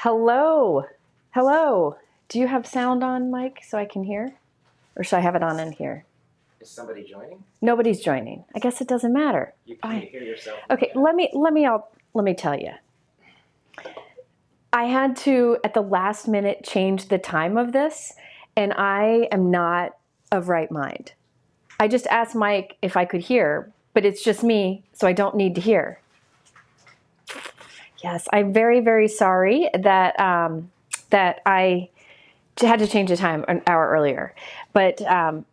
Hello. Hello. Do you have sound on, Mike, so I can hear? Or should I have it on in here? Is somebody joining? Nobody's joining. I guess it doesn't matter. You can't hear yourself. Okay, let me tell you. I had to, at the last minute, change the time of this, and I am not of right mind. I just asked Mike if I could hear, but it's just me, so I don't need to hear. Yes, I'm very, very sorry that that I had to change the time an hour earlier. But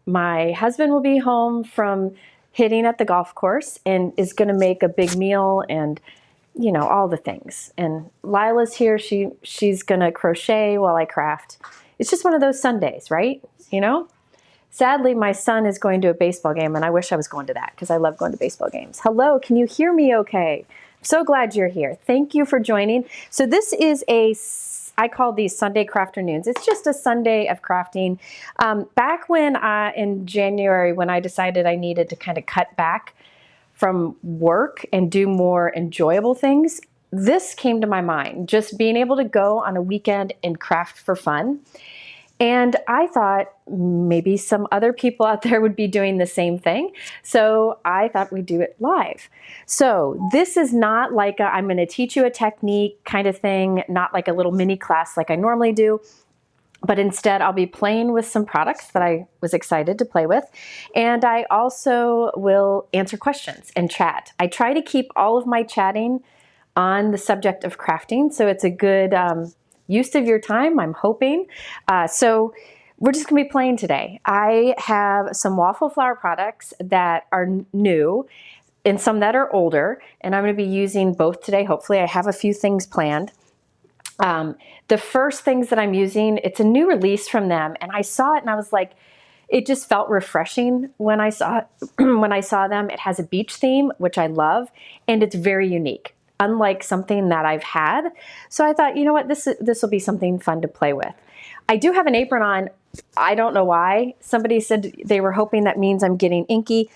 my husband will be home from hitting at the golf course and is going to make a big meal and, you know, all the things. And Lila's here. She's going to crochet while I craft. It's just one of those Sundays, right? You know? Sadly, my son is going to a baseball game, and I wish I was going to that because I love going to baseball games. Hello, can you hear me okay? So glad you're here. Thank you for joining. So this is I call these Sunday Crafternoons. It's just a Sunday of crafting. Back when in January, when I decided I needed to kind of cut back from work and do more enjoyable things, this came to my mind, just being able to go on a weekend and craft for fun. And I thought maybe some other people out there would be doing the same thing. So I thought we'd do it live. So this is not like I'm going to teach you a technique kind of thing, not like a little mini class like I normally do. But instead, I'll be playing with some products that I was excited to play with. And I also will answer questions and chat. I try to keep all of my chatting on the subject of crafting. So it's a good use of your time, I'm hoping. So we're just gonna be playing today. I have some Waffle Flower products that are new and some that are older, and I'm gonna be using both today. Hopefully I have a few things planned. The first things that I'm using, it's a new release from them, and I saw it and I was like, it just felt refreshing when I saw when I saw them. It has a beach theme, which I love, and it's very unique, unlike something that I've had. So I thought, you know what, this will be something fun to play with. I do have an apron on. I don't know why. Somebody said they were hoping that means I'm getting inky.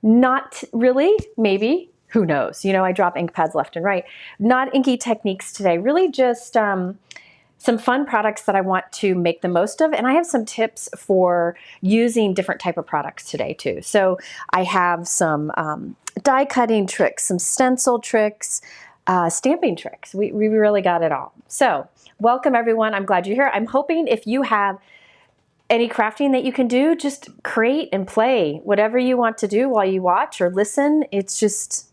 Not really, maybe. Who knows? You know, I drop ink pads left and right. Not inky techniques today. Really just some fun products that I want to make the most of. And I have some tips for using different type of products today too. So I have some die cutting tricks, some stencil tricks, stamping tricks. We really got it all. So welcome everyone. I'm glad you're here. I'm hoping if you have any crafting that you can do, just create and play whatever you want to do while you watch or listen. It's just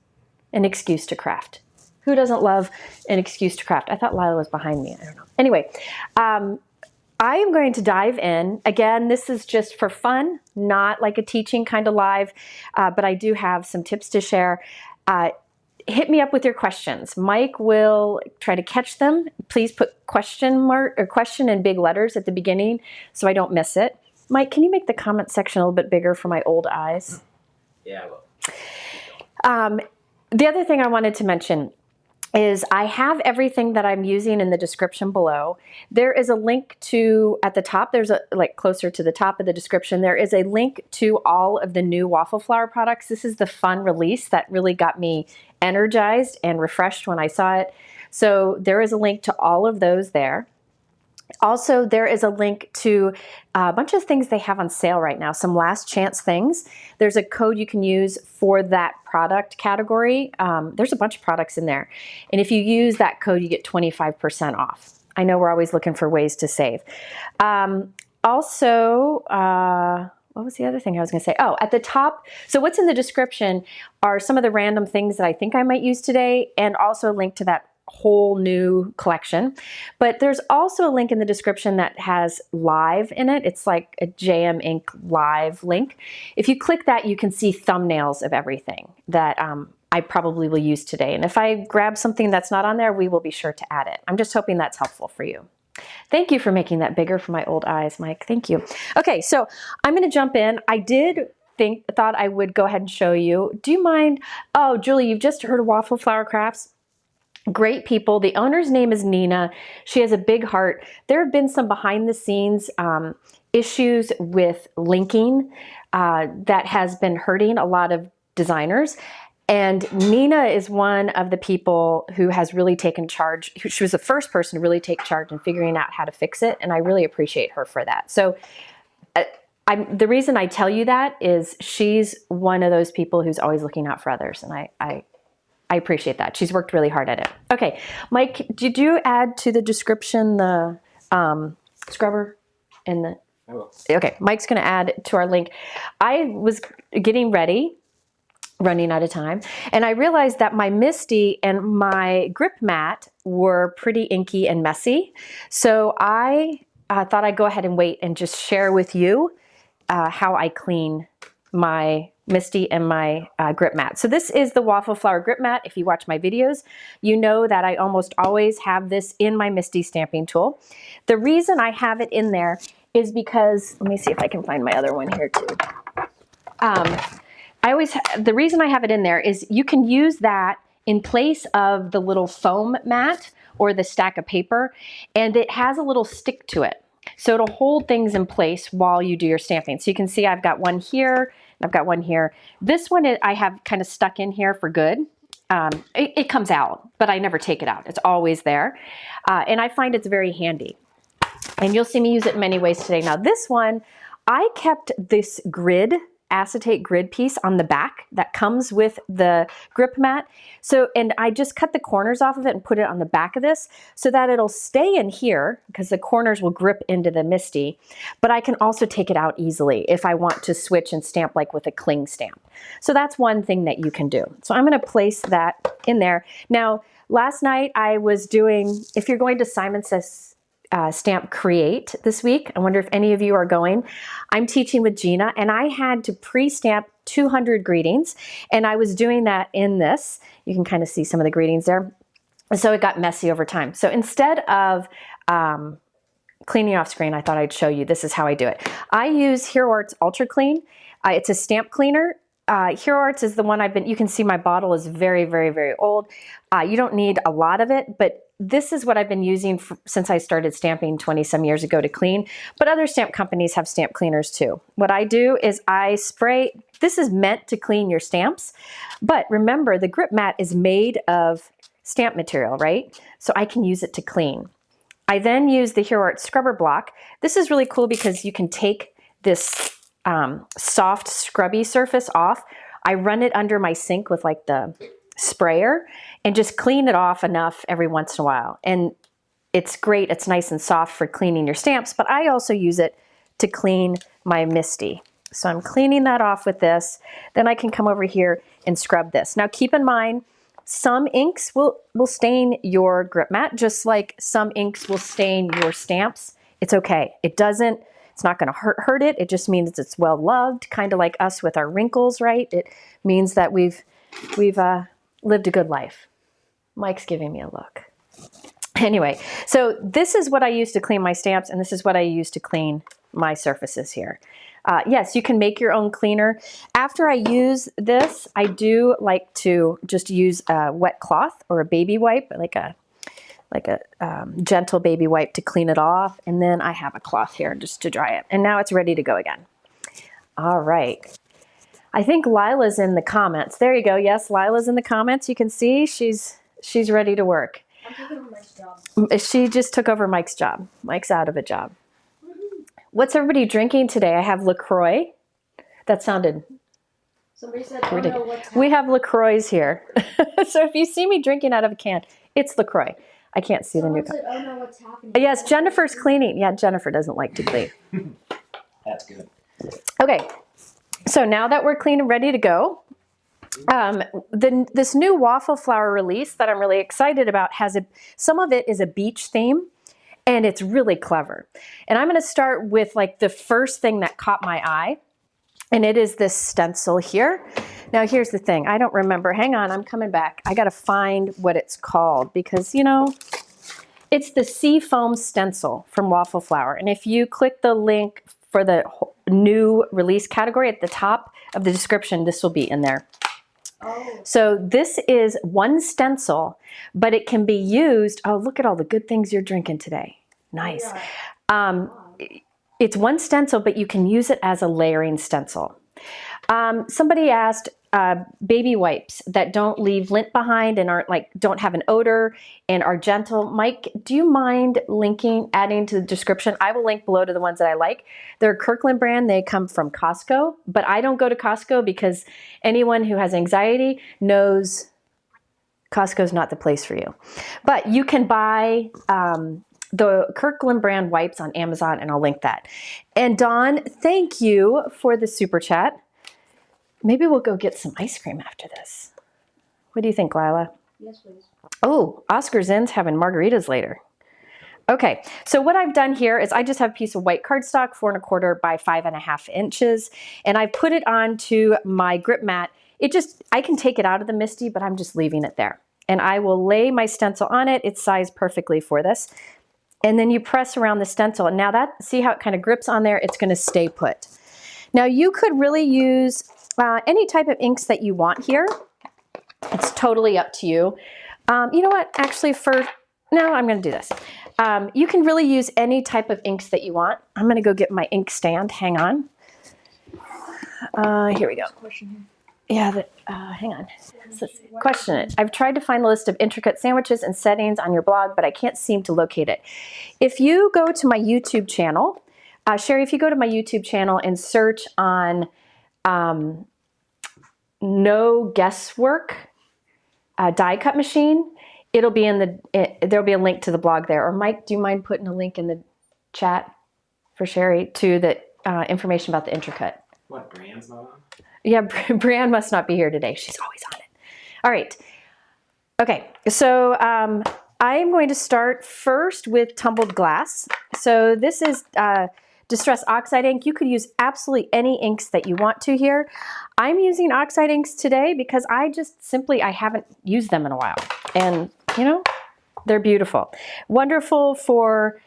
an excuse to craft. Who doesn't love an excuse to craft? I thought Lila was behind me. I don't know. Anyway, I am going to dive in. Again, this is just for fun, not like a teaching kind of live, but I do have some tips to share. Hit me up with your questions. Mike will try to catch them. Please put question in big letters at the beginning so I don't miss it. Mike, can you make the comment section a little bit bigger for my old eyes? Yeah, I will. The other thing I wanted to mention is I have everything that I'm using in the description below. There is a link to, at the top, there's a, like closer to the top of the description, there is a link to all of the new Waffle Flower products. This is the fun release that really got me energized and refreshed when I saw it. So there is a link to all of those there. Also, there is a link to a bunch of things they have on sale right now, some last chance things. There's a code you can use for that product category. There's a bunch of products in there. And if you use that code, you get 25% off. I know we're always looking for ways to save. Also, what was the other thing I was gonna say? Oh, at the top, so what's in the description are some of the random things that I think I might use today, and also a link to that whole new collection. But there's also a link in the description that has live in it. It's like a JM Ink live link. If you click that, you can see thumbnails of everything that I probably will use today. And if I grab something that's not on there, we will be sure to add it. I'm just hoping that's helpful for you. Thank you for making that bigger for my old eyes, Mike. Thank you. Okay, so I'm gonna jump in. I thought I would go ahead and show you. Do you mind? Oh, Julie, you've just heard of Waffle Flower Crafts? Great people. The owner's name is Nina. She has a big heart. There have been some behind the scenes issues with linking that has been hurting a lot of designers. And Nina is one of the people who has really taken charge. She was the first person to really take charge in figuring out how to fix it. And I really appreciate her for that. So the reason I tell you that is she's one of those people who's always looking out for others. And I appreciate that. She's worked really hard at it. Okay, Mike, did you add to the description the scrubber and the... I will. Okay, Mike's going to add to our link. I was getting ready, running out of time, and I realized that my Misty and my grip mat were pretty inky and messy. So I thought I'd go ahead and wait and just share with you how I clean my Misty and my grip mat. So this is the Waffle Flower grip mat. If you watch my videos, you know that I almost always have this in my Misty stamping tool. The reason I have it in there is because, let me see if I can find my other one here too. The reason I have it in there is you can use that in place of the little foam mat or the stack of paper, and it has a little stick to it. So it'll hold things in place while you do your stamping. So you can see I've got one here, and I've got one here. This one I have kind of stuck in here for good. It comes out, but I never take it out. It's always there. And I find it's very handy. And you'll see me use it in many ways today. Now this one, I kept this grid, acetate grid piece on the back that comes with the grip mat. So, and I just cut the corners off of it and put it on the back of this so that it'll stay in here because the corners will grip into the Misty, but I can also take it out easily if I want to switch and stamp like with a cling stamp. So that's one thing that you can do. So I'm going to place that in there. Now, last night I was doing, if you're going to Simon Says Stamp Create this week, I wonder if any of you are going. I'm teaching with Gina, and I had to pre-stamp 200 greetings, and I was doing that in this. You can kind of see some of the greetings there. So it got messy over time. So instead of cleaning off screen, I thought I'd show you. This is how I do it. I use Hero Arts Ultra Clean. It's a stamp cleaner. Hero Arts is the one you can see my bottle is very, very, very old. You don't need a lot of it, but this is what I've been using since I started stamping 20 some years ago to clean, but other stamp companies have stamp cleaners too. What I do is I spray, this is meant to clean your stamps, but remember the grip mat is made of stamp material, right? So I can use it to clean. I then use the Hero Arts scrubber block. This is really cool because you can take this soft scrubby surface off. I run it under my sink with like the sprayer and just clean it off enough every once in a while. And it's great. It's nice and soft for cleaning your stamps, but I also use it to clean my Misty. So I'm cleaning that off with this. Then I can come over here and scrub this. Now keep in mind, some inks will stain your grip mat, just like some inks will stain your stamps. It's okay. It's not going to hurt it. It just means it's well loved, kind of like us with our wrinkles, right? It means that we've lived a good life. Mike's giving me a look. Anyway, so this is what I use to clean my stamps, and this is what I use to clean my surfaces here. Yes, you can make your own cleaner. After I use this, I do like to just use a wet cloth or a baby wipe, like a gentle baby wipe to clean it off. And then I have a cloth here just to dry it. And now it's ready to go again. All right. I think Lila's in the comments. There you go. Yes, Lila's in the comments. You can see she's ready to work. I'm taking over Mike's job. She just took over Mike's job. Mike's out of a job. What's everybody drinking today? I have LaCroix. That sounded Somebody said, oh no, what's we have LaCroix here. So if you see me drinking out of a can, it's LaCroix. I can't see the new cup. Oh no, what's happening? Yes, Jennifer's cleaning. Yeah, Jennifer doesn't like to clean. That's good. Okay, so now that we're clean and ready to go, this new Waffle Flower release that I'm really excited about some of it is a beach theme, and it's really clever. And I'm going to start with like the first thing that caught my eye, and it is this stencil here. Now here's the thing, I don't remember, hang on, I'm coming back. I gotta find what it's called because, you know, it's the Sea Foam Stencil from Waffle Flower. And if you click the link for the new release category at the top of the description, this will be in there. Oh. So this is one stencil, but it can be used, oh, look at all the good things you're drinking today. Nice. Yeah. It's one stencil, but you can use it as a layering stencil. Somebody asked, baby wipes that don't leave lint behind and aren't like, don't have an odor and are gentle. Mike, do you mind adding to the description? I will link below to the ones that I like. They're a Kirkland brand. They come from Costco, but I don't go to Costco because anyone who has anxiety knows Costco's not the place for you. But you can buy the Kirkland brand wipes on Amazon, and I'll link that. And Dawn, thank you for the super chat. Maybe we'll go get some ice cream after this. What do you think, Lila? Yes, please. Oh, Oscar Zinn's having margaritas later. Okay, so what I've done here is I just have a piece of white cardstock, 4 1/4 by 5.5 inches, and I put it onto my grip mat. I can take it out of the MISTI, but I'm just leaving it there. And I will lay my stencil on it. It's sized perfectly for this. And then you press around the stencil. And now see how it kind of grips on there? It's gonna stay put. Now you could really use any type of inks that you want here. It's totally up to you. You know what, actually no, I'm gonna do this. You can really use any type of inks that you want. I'm gonna go get my ink stand, hang on. Here we go. Yeah, hang on. Question it. I've tried to find the list of intricate sandwiches and settings on your blog, but I can't seem to locate it. If you go to my YouTube channel, Sherry, if you go to my YouTube channel and search on No Guesswork Die Cut Machine, it'll be there'll be a link to the blog there. Or Mike, do you mind putting a link in the chat for Sherry to the information about the intricate? What, Brianne's not on? Yeah, Brianne must not be here today. She's always on it. All right. Okay, so I am going to start first with tumbled glass. So this is Distress Oxide ink. You could use absolutely any inks that you want to here. I'm using Oxide inks today because I haven't used them in a while. And, you know, they're beautiful. Wonderful for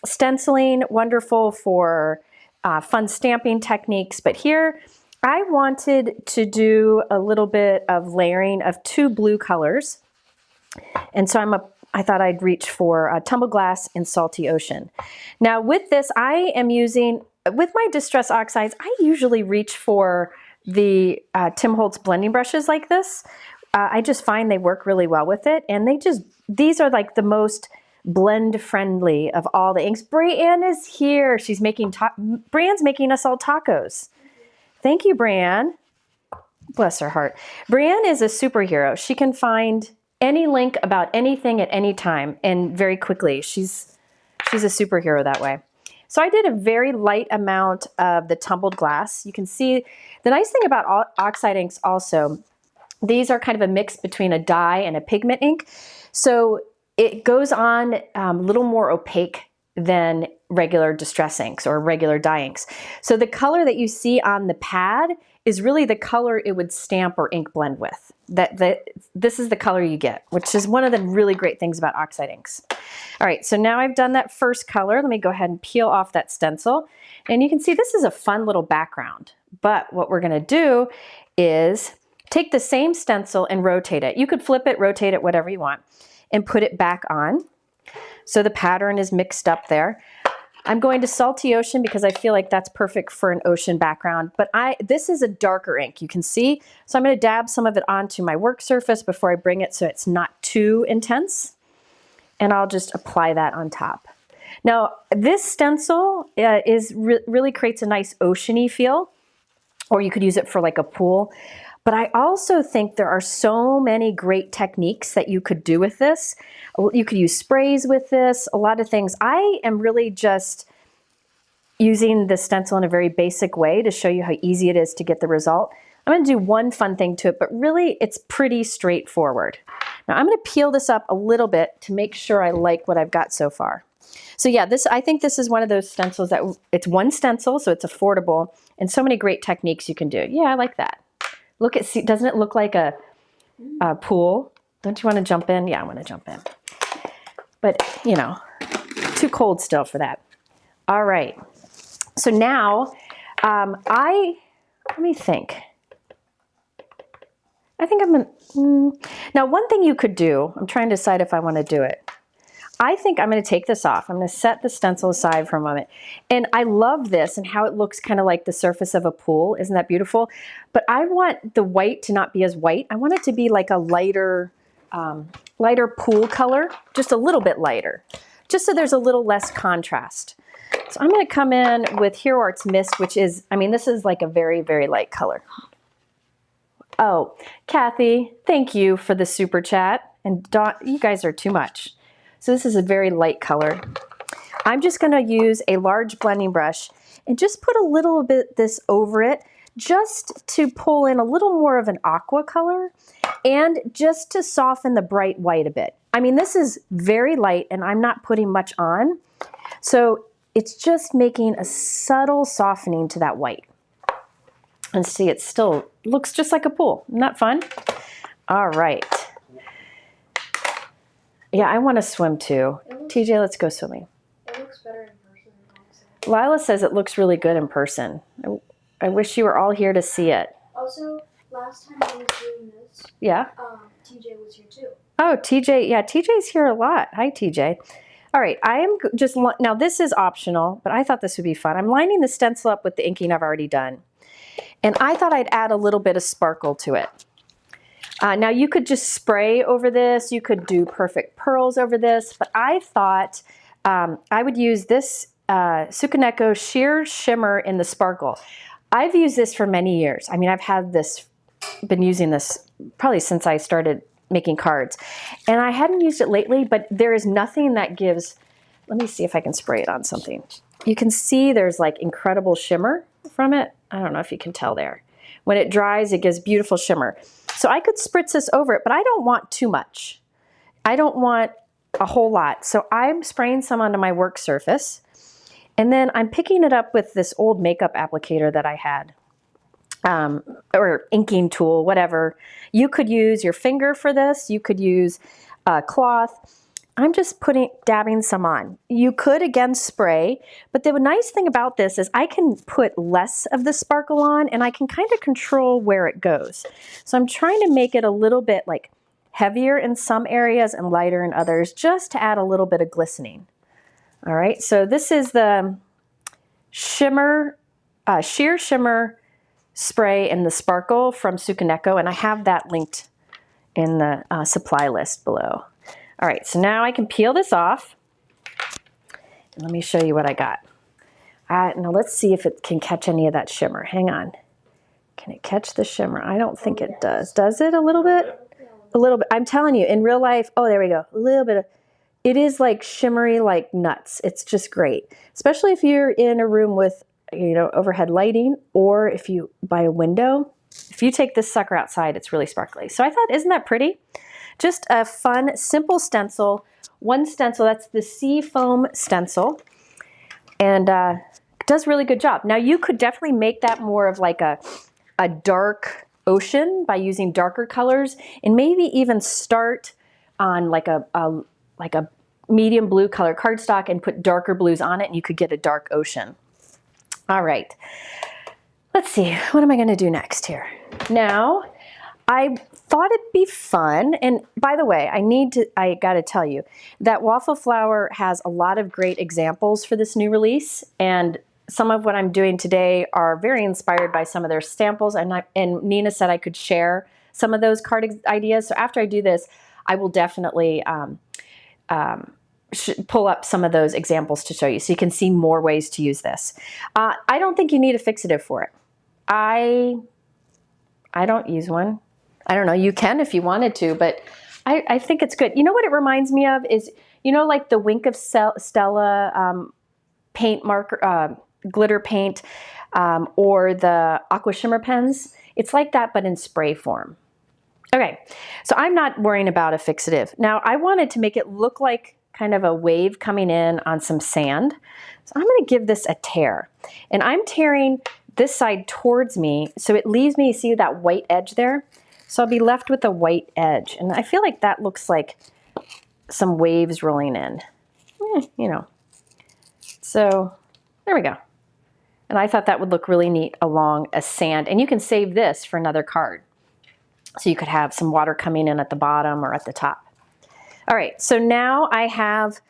stenciling, wonderful for fun stamping techniques. But here, I wanted to do a little bit of layering of 2 blue colors. And so I thought I'd reach for Tumbled Glass and Salty Ocean. Now with this, I am using, with my Distress Oxides, I usually reach for the Tim Holtz blending brushes like this. I just find they work really well with it. And these are like the most blend friendly of all the inks. Brianne is here. She's Brianne's making us all tacos. Thank you, Brianne. Bless her heart. Brianne is a superhero. She can find any link about anything at any time and very quickly. She's a superhero that way. So I did a very light amount of the tumbled glass. You can see the nice thing about Oxide inks also, these are kind of a mix between a dye and a pigment ink. So it goes on a little more opaque than regular distress inks or regular dye inks. So the color that you see on the pad is really the color it would stamp or ink blend with. This is the color you get, which is one of the really great things about Oxide inks. All right, so now I've done that first color. Let me go ahead and peel off that stencil. And you can see this is a fun little background. But what we're gonna do is take the same stencil and rotate it. You could flip it, rotate it, whatever you want, and put it back on. So the pattern is mixed up there. I'm going to Salty Ocean because I feel like that's perfect for an ocean background, but this is a darker ink, you can see. So I'm gonna dab some of it onto my work surface before I bring it so it's not too intense. And I'll just apply that on top. Now, this stencil really creates a nice oceany feel, or you could use it for like a pool. But I also think there are so many great techniques that you could do with this. You could use sprays with this, a lot of things. I am really just using the stencil in a very basic way to show you how easy it is to get the result. I'm gonna do one fun thing to it, but really it's pretty straightforward. Now I'm gonna peel this up a little bit to make sure I like what I've got so far. So yeah, I think this is one of those stencils that it's one stencil, so it's affordable, and so many great techniques you can do. Yeah, I like that. Doesn't it look like a pool? Don't you want to jump in? Yeah, I want to jump in. But, you know, too cold still for that. All right. So now, let me think. I think I'm going to, now one thing you could do, I'm trying to decide if I want to do it. I think I'm going to take this off. I'm going to set the stencil aside for a moment. And I love this and how it looks kind of like the surface of a pool. Isn't that beautiful? But I want the white to not be as white. I want it to be like a lighter, lighter pool color, just a little bit lighter, just so there's a little less contrast. So I'm going to come in with Hero Arts Mist, which is, I mean, this is like a very, very light color. Oh, Kathy, thank you for the super chat. And Dawn, you guys are too much. So this is a very light color. I'm just going to use a large blending brush and just put a little bit this over it, just to pull in a little more of an aqua color and just to soften the bright white a bit. I mean, this is very light and I'm not putting much on. So it's just making a subtle softening to that white. And see, it still looks just like a pool. Isn't that fun? All right. Yeah, I want to swim too. TJ, let's go swimming. It looks better in person, honestly. Lila says it looks really good in person. I wish you were all here to see it. Also, last time I was doing this, Yeah? TJ was here too. Oh, TJ. Yeah, TJ's here a lot. Hi, TJ. All right, I am just, now this is optional, but I thought this would be fun. I'm lining the stencil up with the inking I've already done. And I thought I'd add a little bit of sparkle to it. Now you could just spray over this, you could do perfect pearls over this, but I thought I would use this Tsukineko Sheer Shimmer in the sparkle. I've used this for many years. I mean, I've had this, been using this probably since I started making cards. And I hadn't used it lately, but there is nothing that gives, let me see if I can spray it on something. You can see there's like incredible shimmer from it. I don't know if you can tell there. When it dries, it gives beautiful shimmer. So I could spritz this over it, but I don't want too much. I don't want a whole lot. So I'm spraying some onto my work surface. And then I'm picking it up with this old makeup applicator that I had. Or inking tool, whatever. You could use your finger for this. You could use a cloth. I'm just dabbing some on. You could again spray, but the nice thing about this is I can put less of the sparkle on and I can kind of control where it goes. So I'm trying to make it a little bit like heavier in some areas and lighter in others, just to add a little bit of glistening. All right, so this is the Shimmer, Sheer Shimmer spray in the sparkle from Tsukineko, and I have that linked in the supply list below. All right, so now I can peel this off. And let me show you what I got. Now let's see if it can catch any of that shimmer. Hang on. Can it catch the shimmer? I don't think it does. Does it a little bit? A little bit. I'm telling you, in real life, oh, there we go. A little bit of, it is like shimmery like nuts. It's just great. Especially if you're in a room with, you know, overhead lighting, or if you by a window. If you take this sucker outside, it's really sparkly. So I thought, isn't that pretty? Just a fun, simple stencil. One stencil, that's the Sea Foam stencil. And does a really good job. Now you could definitely make that more of like a dark ocean by using darker colors, and maybe even start on like a medium blue color cardstock and put darker blues on it, and you could get a dark ocean. All right, let's see, what am I gonna do next here? Now, I thought it'd be fun, and by the way, I gotta tell you that Waffle Flower has a lot of great examples for this new release, and some of what I'm doing today are very inspired by some of their samples, and Nina said I could share some of those card ideas. So after I do this, I will definitely pull up some of those examples to show you so you can see more ways to use this. I don't think you need a fixative for it. I don't use one. I don't know, you can if you wanted to, but I think it's good. You know what it reminds me of is, you know, like the Wink of Stella paint marker, glitter paint, or the Aqua Shimmer pens. It's like that, but in spray form. Okay, so I'm not worrying about a fixative. Now I wanted to make it look like kind of a wave coming in on some sand. So I'm gonna give this a tear. And I'm tearing this side towards me, so it leaves me, see that white edge there? So I'll be left with a white edge. And I feel like that looks like some waves rolling in, you know. So there we go. And I thought that would look really neat along a sand. And you can save this for another card. So you could have some water coming in at the bottom or at the top. All right, so now I have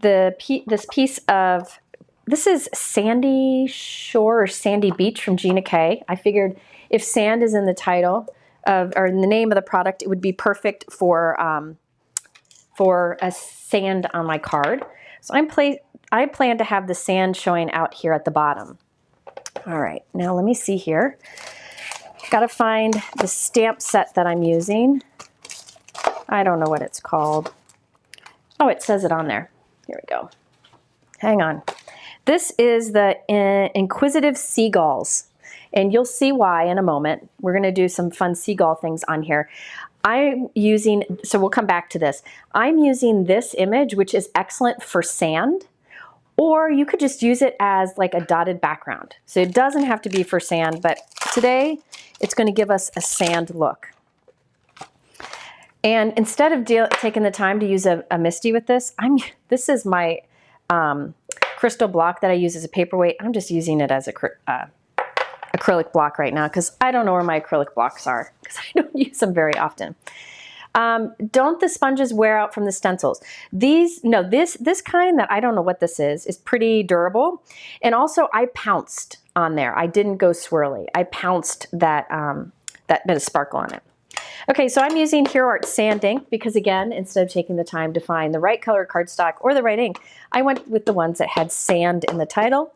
this piece of, this is Sandy Shore or Sandy Beach from Gina K. I figured if sand is in the title of, or in the name of the product, it would be perfect for a sand on my card. So I plan to have the sand showing out here at the bottom. All right, now let me see here. Got to find the stamp set that I'm using. I don't know what it's called. Oh, it says it on there. Here we go. Hang on. This is the Inquisitive Seagulls, and you'll see why in a moment. We're going to do some fun seagull things on here. I'm using, so we'll come back to this. I'm using this image, which is excellent for sand, or you could just use it as like a dotted background. So it doesn't have to be for sand, but today it's going to give us a sand look. And instead of taking the time to use a Misty with this, this is my crystal block that I use as a paperweight. I'm just using it as a acrylic block right now because I don't know where my acrylic blocks are because I don't use them very often. Don't the sponges wear out from the stencils? This kind that I don't know what this is pretty durable. And also I pounced on there. I didn't go swirly. I pounced that bit of sparkle on it. Okay, so I'm using Hero Art Sand Ink because again, instead of taking the time to find the right color cardstock or the right ink, I went with the ones that had sand in the title.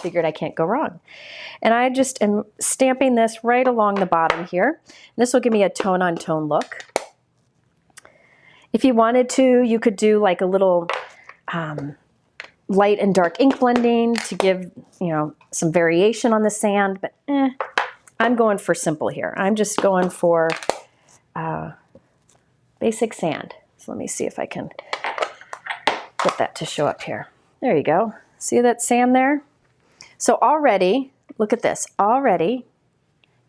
Figured I can't go wrong. And I just am stamping this right along the bottom here. This will give me a tone-on-tone look. If you wanted to, you could do like a little light and dark ink blending to give, some variation on the sand, but I'm going for simple here. I'm just going for basic sand. So let me see if I can get that to show up here. There you go. See that sand there? So already, look at this. Already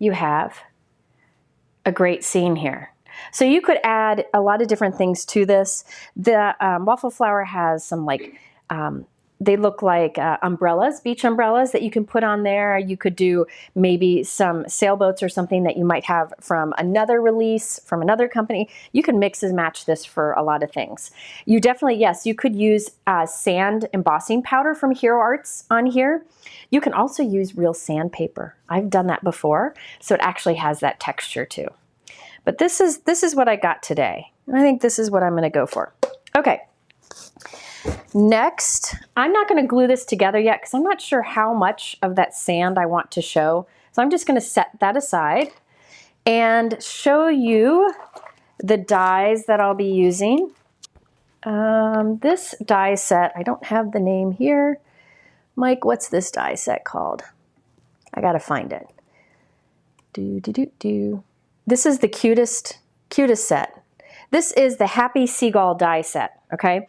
you have a great scene here. So you could add a lot of different things to this. The Waffle Flower has some they look like umbrellas, beach umbrellas that you can put on there. You could do maybe some sailboats or something that you might have from another release, from another company. You can mix and match this for a lot of things. You definitely, yes, you could use sand embossing powder from Hero Arts on here. You can also use real sandpaper. I've done that before, so it actually has that texture too. But this is what I got today. And I think this is what I'm going to go for. Okay. Next, I'm not going to glue this together yet because I'm not sure how much of that sand I want to show. So I'm just going to set that aside and show you the dies that I'll be using. This die set, I don't have the name here. Mike, what's this die set called? I got to find it. This is the cutest set. This is the Happy Seagull die set, okay?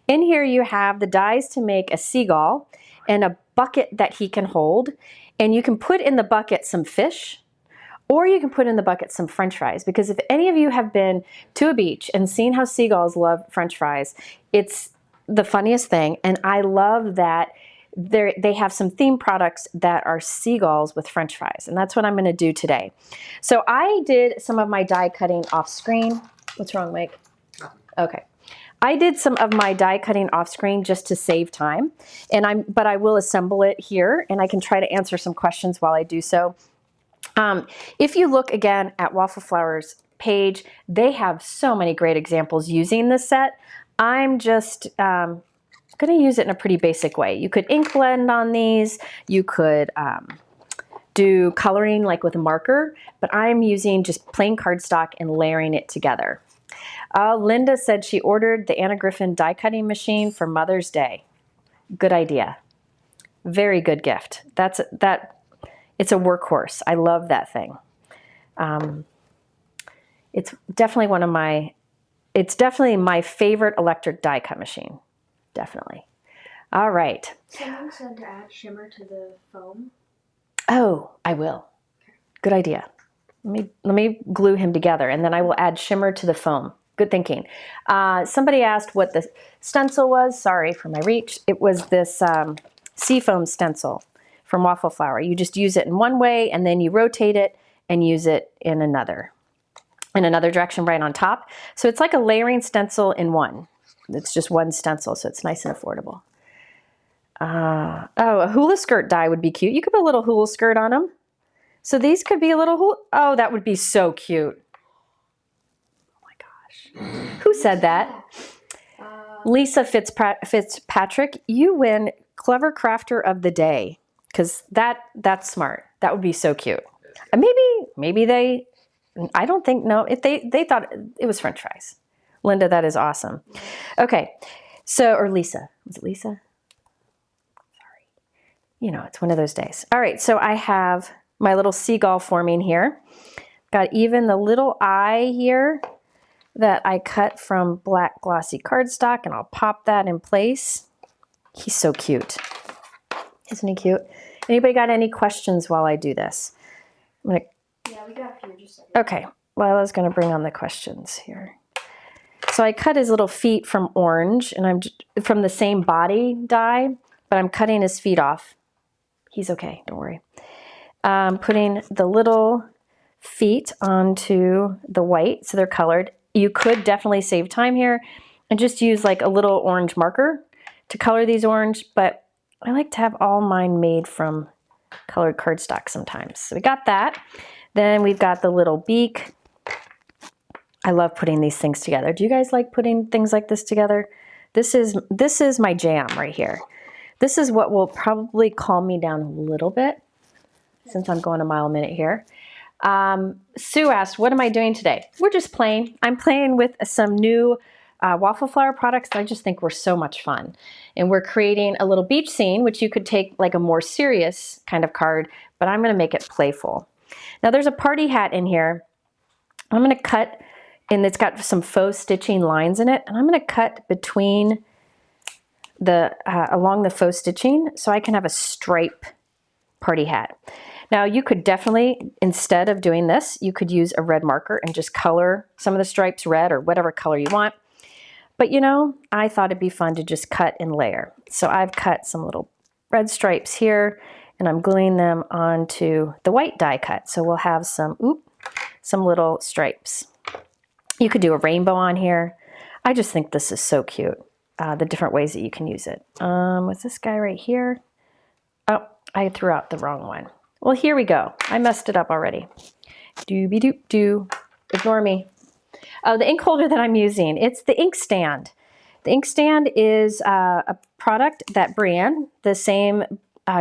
In here you have the dies to make a seagull and a bucket that he can hold. And you can put in the bucket some fish, or you can put in the bucket some French fries. Because if any of you have been to a beach and seen how seagulls love French fries, it's the funniest thing. And I love that they have some theme products that are seagulls with French fries. And that's what I'm gonna do today. So I did some of my die cutting off screen. What's wrong, Mike? Okay. I did some of my die cutting off screen just to save time, but I will assemble it here and I can try to answer some questions while I do so. If you look again at Waffle Flowers page, they have so many great examples using this set. I'm just going to use it in a pretty basic way. You could ink blend on these. You could do coloring like with a marker, but I'm using just plain cardstock and layering it together. Linda said she ordered the Anna Griffin die cutting machine for Mother's Day. Good idea. Very good gift. It's a workhorse. I love that thing. It's definitely it's definitely my favorite electric die cut machine. Definitely. All right. Someone said to add shimmer to the foam. Oh, I will. Good idea. Let me glue him together and then I will add shimmer to the foam. Good thinking. Somebody asked what the stencil was. Sorry for my reach. It was this seafoam stencil from Waffle Flower. You just use it in one way and then you rotate it and use it in another. in another direction right on top. So it's like a layering stencil in one. It's just one stencil, so it's nice and affordable. Oh, a hula skirt die would be cute. You could put a little hula skirt on them. So these could be a little hula. Oh, that would be so cute. Oh my gosh. Who said that? Lisa Fitzpatrick, you win Clever Crafter of the Day. Because that's smart. That would be so cute. And maybe they, I don't think, no, if they thought it was French fries. Linda, that is awesome. Okay, so, or Lisa. Was it Lisa? Sorry. You know, it's one of those days. All right, so I have my little seagull forming here. Got even the little eye here that I cut from black glossy cardstock, and I'll pop that in place. He's so cute. Isn't he cute? Anybody got any questions while I do this? Yeah, we got a few. Just Okay, well, I was going to bring on the questions here. So I cut his little feet from orange, and I'm from the same body die, but I'm cutting his feet off. He's okay, don't worry. Putting the little feet onto the white, so they're colored. You could definitely save time here and just use like a little orange marker to color these orange, but I like to have all mine made from colored cardstock sometimes. So we got that. Then we've got the little beak. I love putting these things together. Do you guys like putting things like this together? This is my jam right here. This is what will probably calm me down a little bit since I'm going a mile a minute here. Sue asked, what am I doing today? We're just playing. I'm playing with some new Waffle Flower products that I just think were so much fun. And we're creating a little beach scene, which you could take like a more serious kind of card, but I'm going to make it playful. Now there's a party hat in here. I'm going to cut, and it's got some faux stitching lines in it, and I'm going to cut between the along the faux stitching so I can have a stripe party hat. Now you could definitely, instead of doing this, you could use a red marker and just color some of the stripes red or whatever color you want. But you know, I thought it'd be fun to just cut and layer. So I've cut some little red stripes here, and I'm gluing them onto the white die cut. So we'll have some little stripes. You could do a rainbow on here. I just think this is so cute. The different ways that you can use it. What's this guy right here? Oh, I threw out the wrong one. Well, here we go. I messed it up already. Doobie-doop-doo. Ignore me. Oh, the ink holder that I'm using, it's the ink stand. The ink stand is a product that Brienne, the same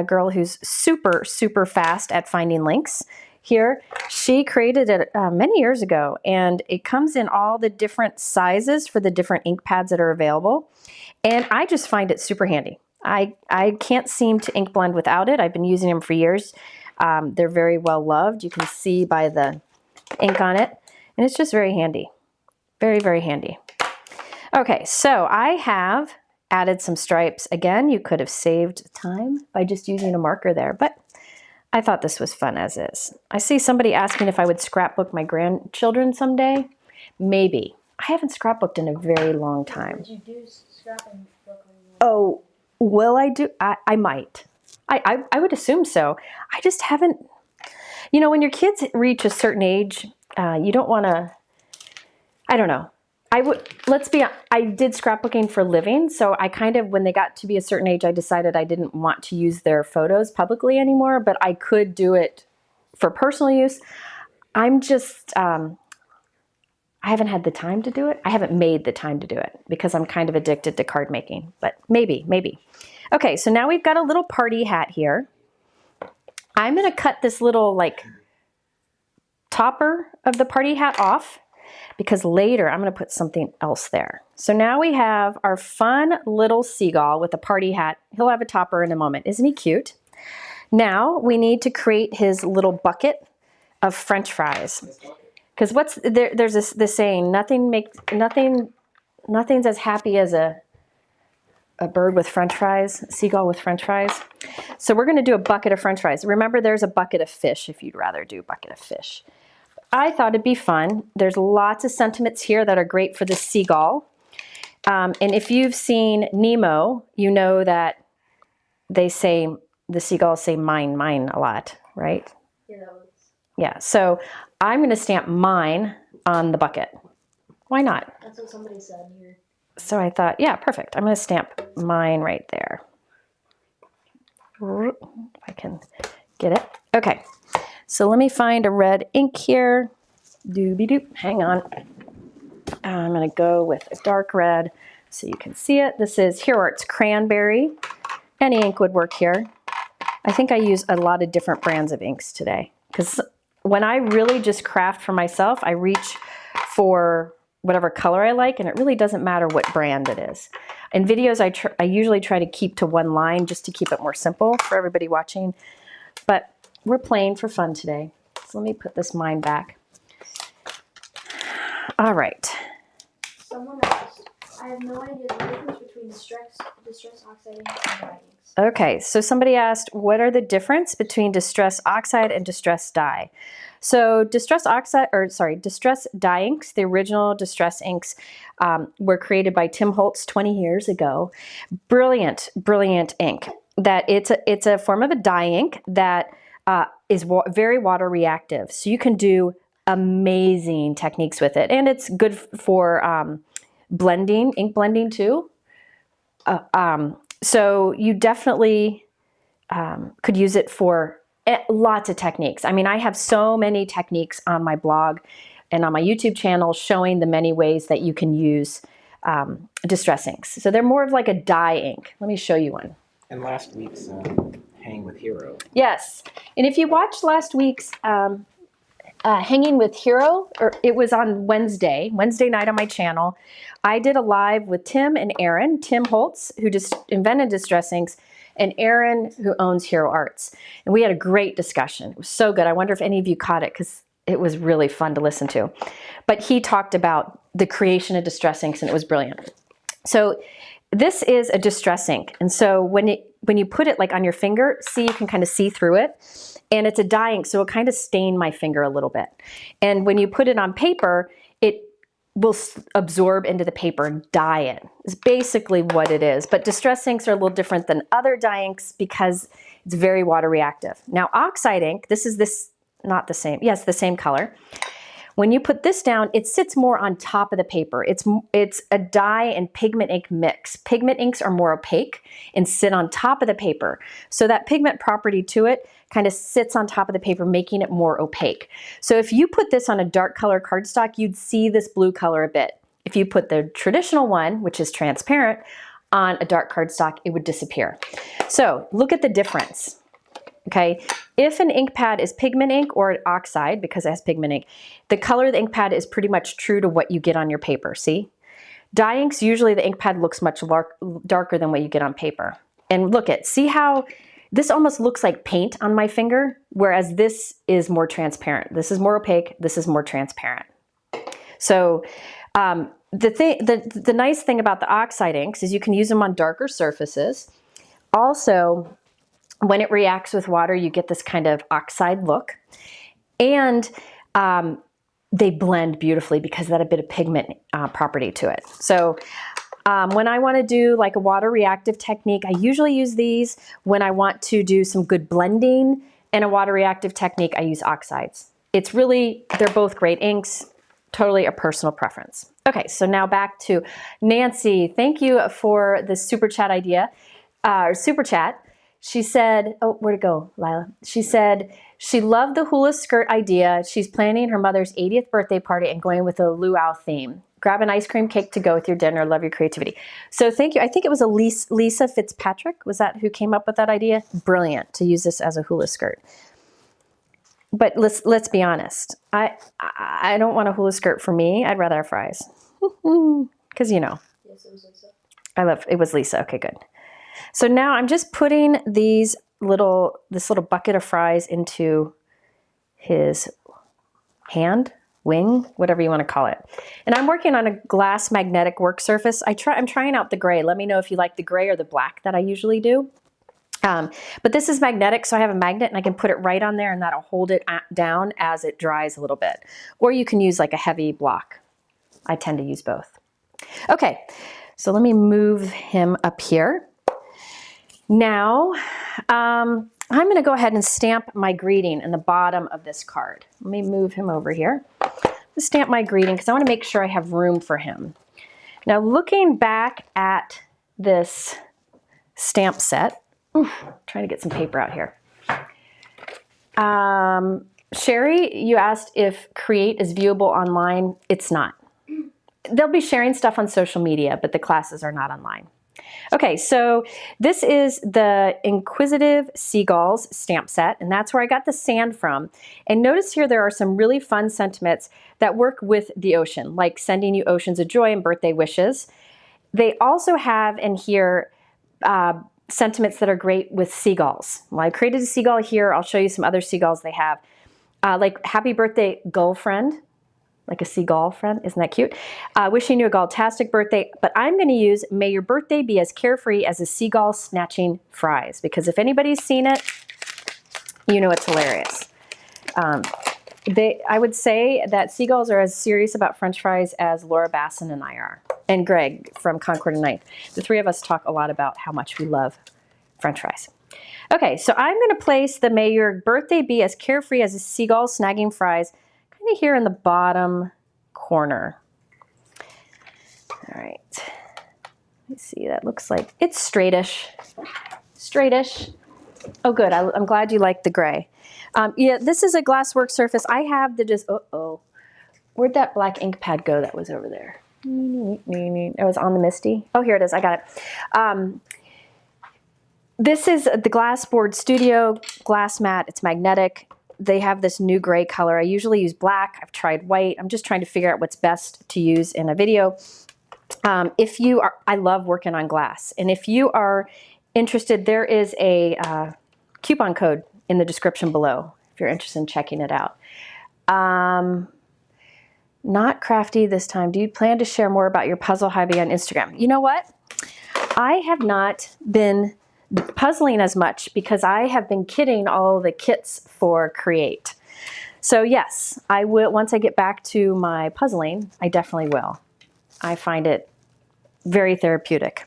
girl who's super, super fast at finding links here, she created it many years ago, and it comes in all the different sizes for the different ink pads that are available. And I just find it super handy. I can't seem to ink blend without it. I've been using them for years. They're very well loved. You can see by the ink on it, and it's just very handy. Very, very handy. Okay, so I have added some stripes. Again, you could have saved time by just using a marker there, but I thought this was fun as is. I see somebody asking if I would scrapbook my grandchildren someday. Maybe. I haven't scrapbooked in a very long time. Would you do scrapping? Oh, will I do? I might. I would assume so. I just haven't. You know, when your kids reach a certain age, you don't want to. I don't know. I did scrapbooking for a living, so I kind of, when they got to be a certain age, I decided I didn't want to use their photos publicly anymore, but I could do it for personal use. I'm just, I haven't had the time to do it. I haven't made the time to do it because I'm kind of addicted to card making, but maybe. Okay, so now we've got a little party hat here. I'm going to cut this little like topper of the party hat off, because later I'm going to put something else there. So now we have our fun little seagull with a party hat. He'll have a topper in a moment. Isn't he cute? Now we need to create his little bucket of French fries. Because there's this saying, nothing's as happy as a bird with French fries, a seagull with French fries. So we're going to do a bucket of French fries. Remember, there's a bucket of fish if you'd rather do a bucket of fish. I thought it'd be fun. There's lots of sentiments here that are great for the seagull. And if you've seen Nemo, you know that the seagulls say mine, mine a lot, right? Yeah, that was... Yeah, so I'm going to stamp mine on the bucket. Why not? That's what somebody said here. So I thought, yeah, perfect. I'm going to stamp mine right there. If I can get it. Okay, so let me find a red ink here. Doobie-doop, hang on. I'm going to go with a dark red so you can see it. This is Hero Arts Cranberry. Any ink would work here. I think I use a lot of different brands of inks today because when I really just craft for myself, I reach for whatever color I like, and it really doesn't matter what brand it is. In videos, I usually try to keep to one line just to keep it more simple for everybody watching, but we're playing for fun today. So let me put this mine back. All right. Someone asked, I have no idea the difference between distress oxide ink and dye inks. Okay, so somebody asked, what are the difference between distress oxide and distress dye? So distress dye inks, the original distress inks were created by Tim Holtz 20 years ago. Brilliant, brilliant ink. That it's a form of a dye ink that is very water reactive. So you can do amazing techniques with it. And it's good for blending, ink blending too. So you definitely could use it for lots of techniques. I mean, I have so many techniques on my blog and on my YouTube channel showing the many ways that you can use distress inks. So they're more of like a dye ink. Let me show you one. And last week's Hang with Hero. Yes. And if you watched last week's Hanging with Hero, or it was on Wednesday night on my channel, I did a live with Tim and Aaron, Tim Holtz, who just invented distress inks, and Aaron, who owns Hero Arts. And we had a great discussion. It was so good. I wonder if any of you caught it because it was really fun to listen to. But he talked about the creation of distress inks, and it was brilliant. So this is a distress ink. And so when you put it like on your finger, see, you can kind of see through it. And it's a dye ink, so it'll kind of stain my finger a little bit. And when you put it on paper, it will absorb into the paper and dye it. It's basically what it is. But distress inks are a little different than other dye inks because it's very water reactive. Now Oxide ink, this is not the same. Yes, the same color. When you put this down, it sits more on top of the paper. It's a dye and pigment ink mix. Pigment inks are more opaque and sit on top of the paper. So that pigment property to it kind of sits on top of the paper, making it more opaque. So if you put this on a dark color cardstock, you'd see this blue color a bit. If you put the traditional one, which is transparent, on a dark cardstock, it would disappear. So look at the difference. Okay, if an ink pad is pigment ink or an oxide, because it has pigment ink, the color of the ink pad is pretty much true to what you get on your paper, see? Dye inks, usually the ink pad looks much darker than what you get on paper. And look see how this almost looks like paint on my finger, whereas this is more transparent. This is more opaque, this is more transparent. So the nice thing about the oxide inks is you can use them on darker surfaces. Also, when it reacts with water, you get this kind of oxide look. And they blend beautifully because of that a bit of pigment property to it. So when I want to do like a water reactive technique, I usually use these. When I want to do some good blending and a water reactive technique, I use oxides. It's really, they're both great inks, totally a personal preference. Okay, so now back to Nancy. Thank you for the super chat idea, super chat. She said, oh, where'd it go, Lila? She said she loved the hula skirt idea. She's planning her mother's 80th birthday party and going with a luau theme. Grab an ice cream cake to go with your dinner. Love your creativity. So thank you. I think it was Lisa Fitzpatrick. Was that who came up with that idea? Brilliant to use this as a hula skirt. But let's be honest. I don't want a hula skirt for me. I'd rather have fries. Because you know. Yes, it was Lisa. It was Lisa. Okay, good. So now I'm just putting this little bucket of fries into his hand, wing, whatever you want to call it. And I'm working on a glass magnetic work surface. I'm trying out the gray. Let me know if you like the gray or the black that I usually do. But this is magnetic, so I have a magnet and I can put it right on there and that'll hold it down as it dries a little bit. Or you can use like a heavy block. I tend to use both. Okay, so let me move him up here. Now, I'm going to go ahead and stamp my greeting in the bottom of this card. Let me move him over here. stamp my greeting because I want to make sure I have room for him. Now looking back at this stamp set, trying to get some paper out here. Sherry, you asked if Create is viewable online. It's not. They'll be sharing stuff on social media, but the classes are not online. Okay, so this is the Inquisitive Seagulls stamp set, and that's where I got the sand from. And notice here there are some really fun sentiments that work with the ocean, like sending you oceans of joy and birthday wishes. They also have in here sentiments that are great with seagulls. Well, I created a seagull here. I'll show you some other seagulls they have. Like happy birthday, gull friend. Like a seagull friend, isn't that cute? Wishing you a gull-tastic birthday, but I'm gonna use may your birthday be as carefree as a seagull snatching fries, because if anybody's seen it, you know it's hilarious. I would say that seagulls are as serious about French fries as Laura Basson and I are, and Greg from Concord and Ninth. The three of us talk a lot about how much we love French fries. Okay, so I'm gonna place the may your birthday be as carefree as a seagull snagging fries here in the bottom corner. All right, let's see, that looks like it's straightish. Straightish. Oh good, I'm glad you like the gray. Yeah, this is a glass work surface. I have the just, where'd that black ink pad go that was over there? It was on the Misty. Oh, here it is, I got it. This is the Glassboard Studio glass mat. It's magnetic. They have this new gray color. I usually use black. I've tried white. I'm just trying to figure out what's best to use in a video. If you are, I love working on glass. And if you are interested, there is a coupon code in the description below if you're interested in checking it out. Not crafty this time. Do you plan to share more about your puzzle hobby on Instagram? You know what? I have not been puzzling as much because I have been kitting all the kits for Create. So yes, I will, once I get back to my puzzling, I definitely will. I find it very therapeutic.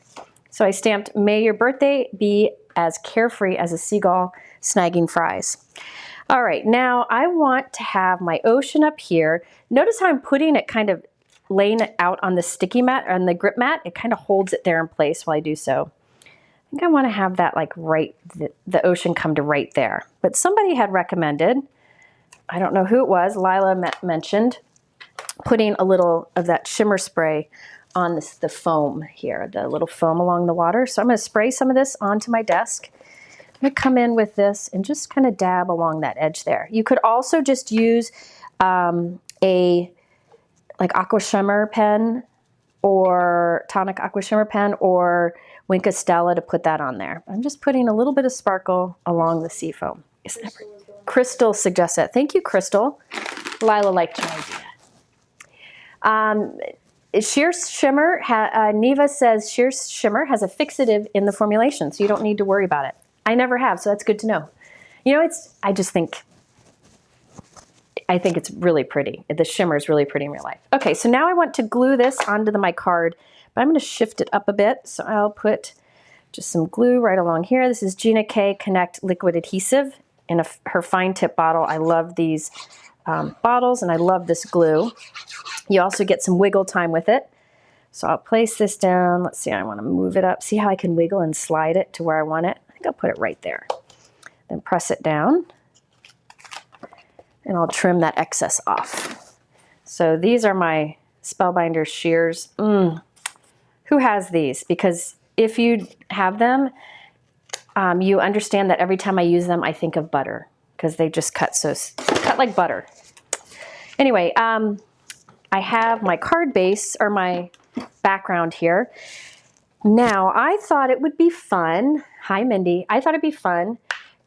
So I stamped, may your birthday be as carefree as a seagull snagging fries. All right, now I want to have my ocean up here. Notice how I'm putting it kind of laying it out on the sticky mat, or on the grip mat. It kind of holds it there in place while I do so. I think I want to have that like right, the ocean come to right there. But somebody had recommended, I don't know who it was, Lila mentioned, putting a little of that shimmer spray on the foam here, the little foam along the water. So I'm going to spray some of this onto my desk. I'm going to come in with this and just kind of dab along that edge there. You could also just use a like aqua shimmer pen or tonic aqua shimmer pen or Wink Stella to put that on there. I'm just putting a little bit of sparkle along the sea foam. Crystal suggests that. Thank you, Crystal. Lila liked your idea. Sheer Shimmer, Neva says Sheer Shimmer has a fixative in the formulation, so you don't need to worry about it. I never have, so that's good to know. You know, I think it's really pretty. The shimmer is really pretty in real life. Okay, so now I want to glue this onto my card, but I'm going to shift it up a bit. So I'll put just some glue right along here. This is Gina K Connect Liquid Adhesive in her fine tip bottle. I love these bottles and I love this glue. You also get some wiggle time with it. So I'll place this down. Let's see, I want to move it up. See how I can wiggle and slide it to where I want it? I think I'll put it right there. Then press it down. And I'll trim that excess off. So these are my Spellbinder shears. Who has these? Because if you have them, you understand that every time I use them, I think of butter because they just cut like butter. Anyway, I have my card base or my background here. Now, I thought it would be fun. Hi, Mindy. I thought it'd be fun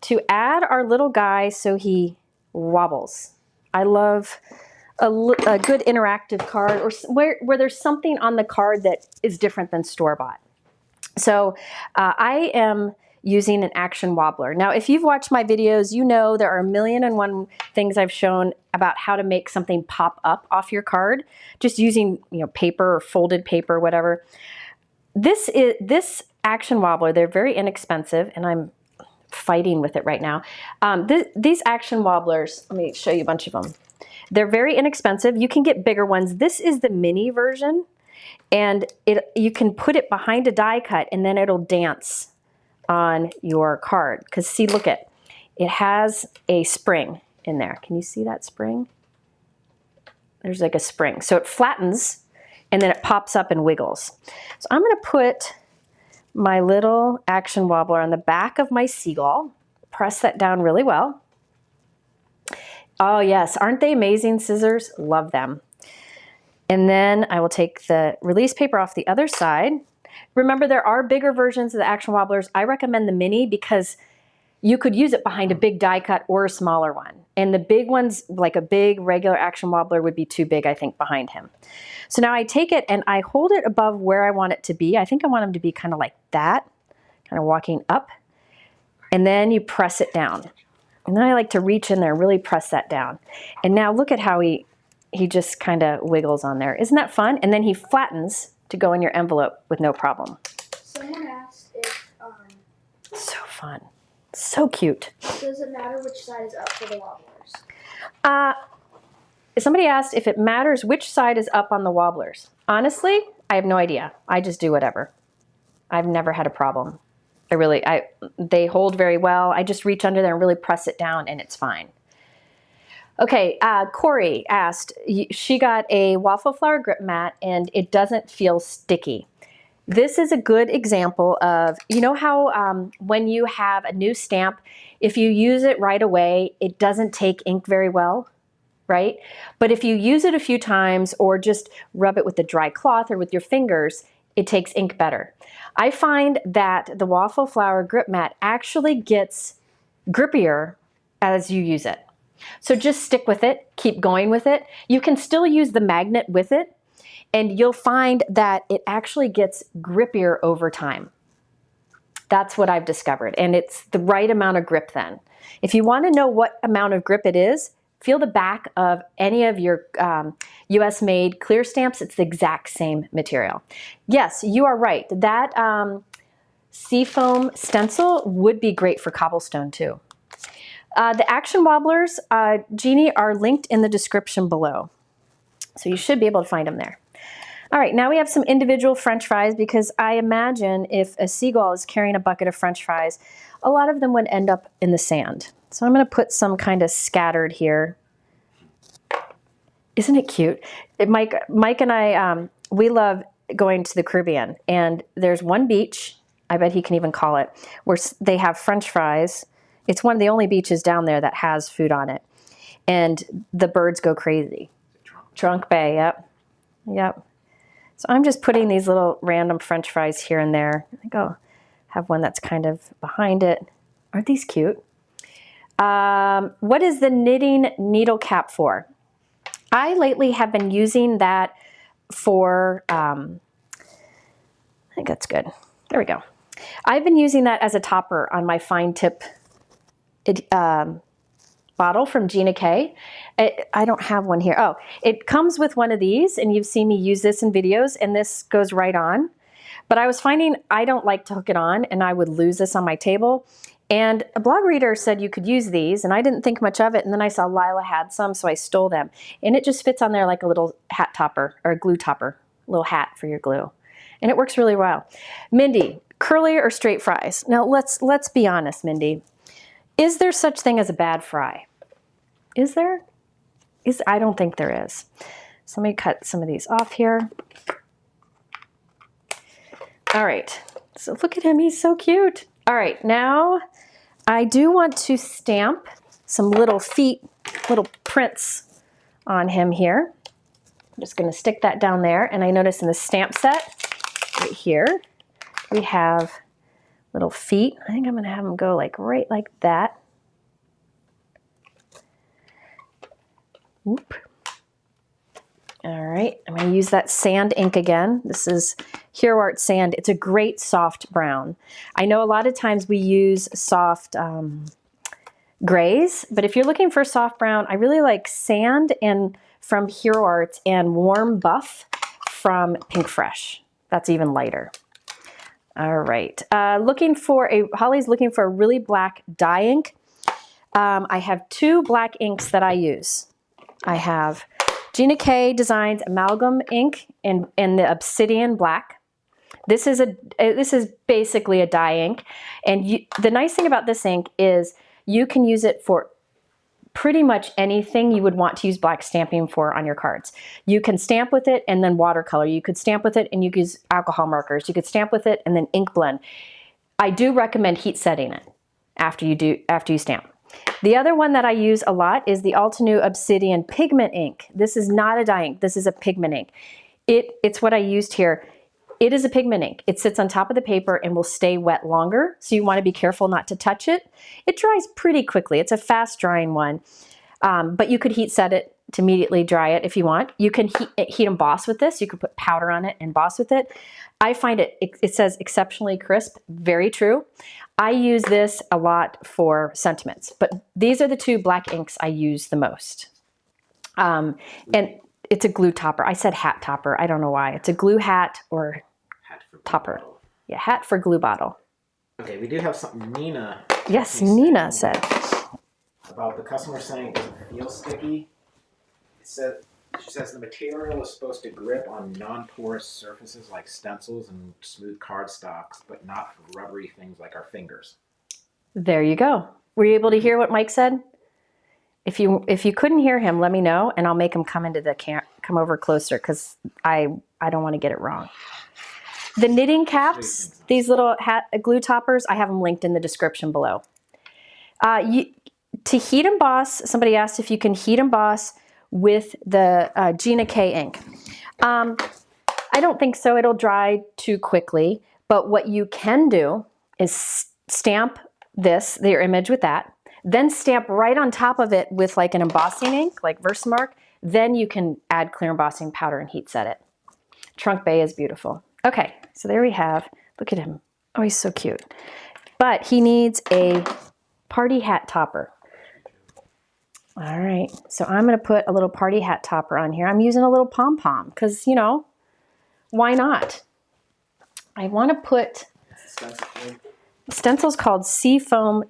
to add our little guy so he wobbles. I love a good interactive card or where there's something on the card that is different than store-bought. So I am using an action wobbler. Now, if you've watched my videos, you know there are 1,000,001 things I've shown about how to make something pop up off your card, just using paper or folded paper, whatever. This action wobbler, they're very inexpensive, and I'm fighting with it right now. These action wobblers, let me show you a bunch of them. They're very inexpensive. You can get bigger ones. This is the mini version, and you can put it behind a die cut and then it'll dance on your card. Because see, look it has a spring in there. Can you see that spring? There's like a spring. So it flattens and then it pops up and wiggles. So I'm going to put my little action wobbler on the back of my Seagull. Press that down really well. Oh yes, aren't they amazing scissors? Love them. And then I will take the release paper off the other side. Remember, there are bigger versions of the action wobblers. I recommend the mini because you could use it behind a big die cut or a smaller one. And the big ones, like a big regular action wobbler, would be too big, I think, behind him. So now I take it and I hold it above where I want it to be. I think I want him to be kind of like that, kind of walking up. And then you press it down. And then I like to reach in there and really press that down. And now look at how he just kind of wiggles on there. Isn't that fun? And then he flattens to go in your envelope with no problem. Someone asked if, So fun. So cute. does it matter which side is up for the wobblers? Somebody asked if it matters which side is up on the wobblers. Honestly, I have no idea. I just do whatever. I've never had a problem. They hold very well. I just reach under there and really press it down and it's fine. Okay, Corey asked, she got a Waffle Flower grip mat and it doesn't feel sticky. This is a good example of, you know how when you have a new stamp, if you use it right away, it doesn't take ink very well, right? But if you use it a few times or just rub it with a dry cloth or with your fingers, it takes ink better. I find that the Waffle Flower grip mat actually gets grippier as you use it. So just stick with it, keep going with it. You can still use the magnet with it, and you'll find that it actually gets grippier over time. That's what I've discovered, and it's the right amount of grip then. If you want to know what amount of grip it is, feel the back of any of your US made clear stamps. It's the exact same material. Yes, you are right. That seafoam stencil would be great for cobblestone too. The action wobblers, Jeannie, are linked in the description below. So you should be able to find them there. All right, now we have some individual French fries because I imagine if a seagull is carrying a bucket of French fries, a lot of them would end up in the sand. So I'm going to put some kind of scattered here. Isn't it cute? Mike and I, we love going to the Caribbean, and there's one beach, I bet he can even call it, where they have French fries. It's one of the only beaches down there that has food on it. And the birds go crazy. Trunk Bay, yep. Yep. So I'm just putting these little random French fries here and there. I think I'll have one that's kind of behind it. Aren't these cute? What is the knitting needle cap for? I lately have been using that for, I think that's good. There we go. I've been using that as a topper on my fine tip bottle from Gina K. I don't have one here. Oh, it comes with one of these, and you've seen me use this in videos, and this goes right on. But I was finding I don't like to hook it on, and I would lose this on my table. And a blog reader said you could use these, and I didn't think much of it, and then I saw Lila had some, so I stole them. And it just fits on there like a little hat topper, or a glue topper, a little hat for your glue. And it works really well. Mindy, curly or straight fries? Now let's be honest, Mindy. Is there such thing as a bad fry? Is there? I don't think there is. So let me cut some of these off here. All right, so look at him, he's so cute. All right, now I do want to stamp some little feet, little prints on him here. I'm just gonna stick that down there, and I notice in the stamp set right here, we have little feet. I think I'm gonna have them go like right like that. Whoop. All right, I'm going to use that sand ink again. This is Hero Art Sand. It's a great soft brown. I know a lot of times we use soft grays, but if you're looking for soft brown, I really like Sand and from Hero Art and Warm Buff from Pink Fresh. That's even lighter. All right, Holly's looking for a really black dye ink. I have two black inks that I use. I have Gina K Designs Amalgam ink in the Obsidian Black. This is basically a dye ink, and the nice thing about this ink is you can use it for pretty much anything you would want to use black stamping for on your cards. You can stamp with it and then watercolor. You could stamp with it and you could use alcohol markers. You could stamp with it and then ink blend. I do recommend heat setting it after you stamp. The other one that I use a lot is the Altenew Obsidian Pigment Ink. This is not a dye ink. This is a pigment ink. It's what I used here. It is a pigment ink. It sits on top of the paper and will stay wet longer, so you want to be careful not to touch it. It dries pretty quickly. It's a fast drying one, but you could heat set it to immediately dry it if you want. You can heat emboss with this. You could put powder on it and emboss with it. I find it says exceptionally crisp, very true. I use this a lot for sentiments, but these are the two black inks I use the most. And it's a glue topper. I said hat topper. I don't know why. It's a glue hat or Hat for glue topper. bottle. Yeah, hat for glue bottle. Okay, we did have something Nina. Yes, me Nina say said. about the customer saying it doesn't feel sticky. She says the material is supposed to grip on non-porous surfaces like stencils and smooth cardstocks, but not for rubbery things like our fingers. There you go. Were you able to hear what Mike said? If you couldn't hear him, let me know, and I'll make him come into the come over closer because I don't want to get it wrong. The knitting caps, these little glue toppers, I have them linked in the description below. To heat emboss, somebody asked if you can heat emboss with the Gina K ink. I don't think so. It'll dry too quickly. But what you can do is stamp your image with that, then stamp right on top of it with like an embossing ink, like Versamark. Then you can add clear embossing powder and heat set it. Trunk Bay is beautiful. Okay, so there we have, look at him. Oh, he's so cute. But he needs a party hat topper. All right, so I'm gonna put a little party hat topper on here. I'm using a little pom-pom because, you know, why not? I wanna put, stencil's called Seafoam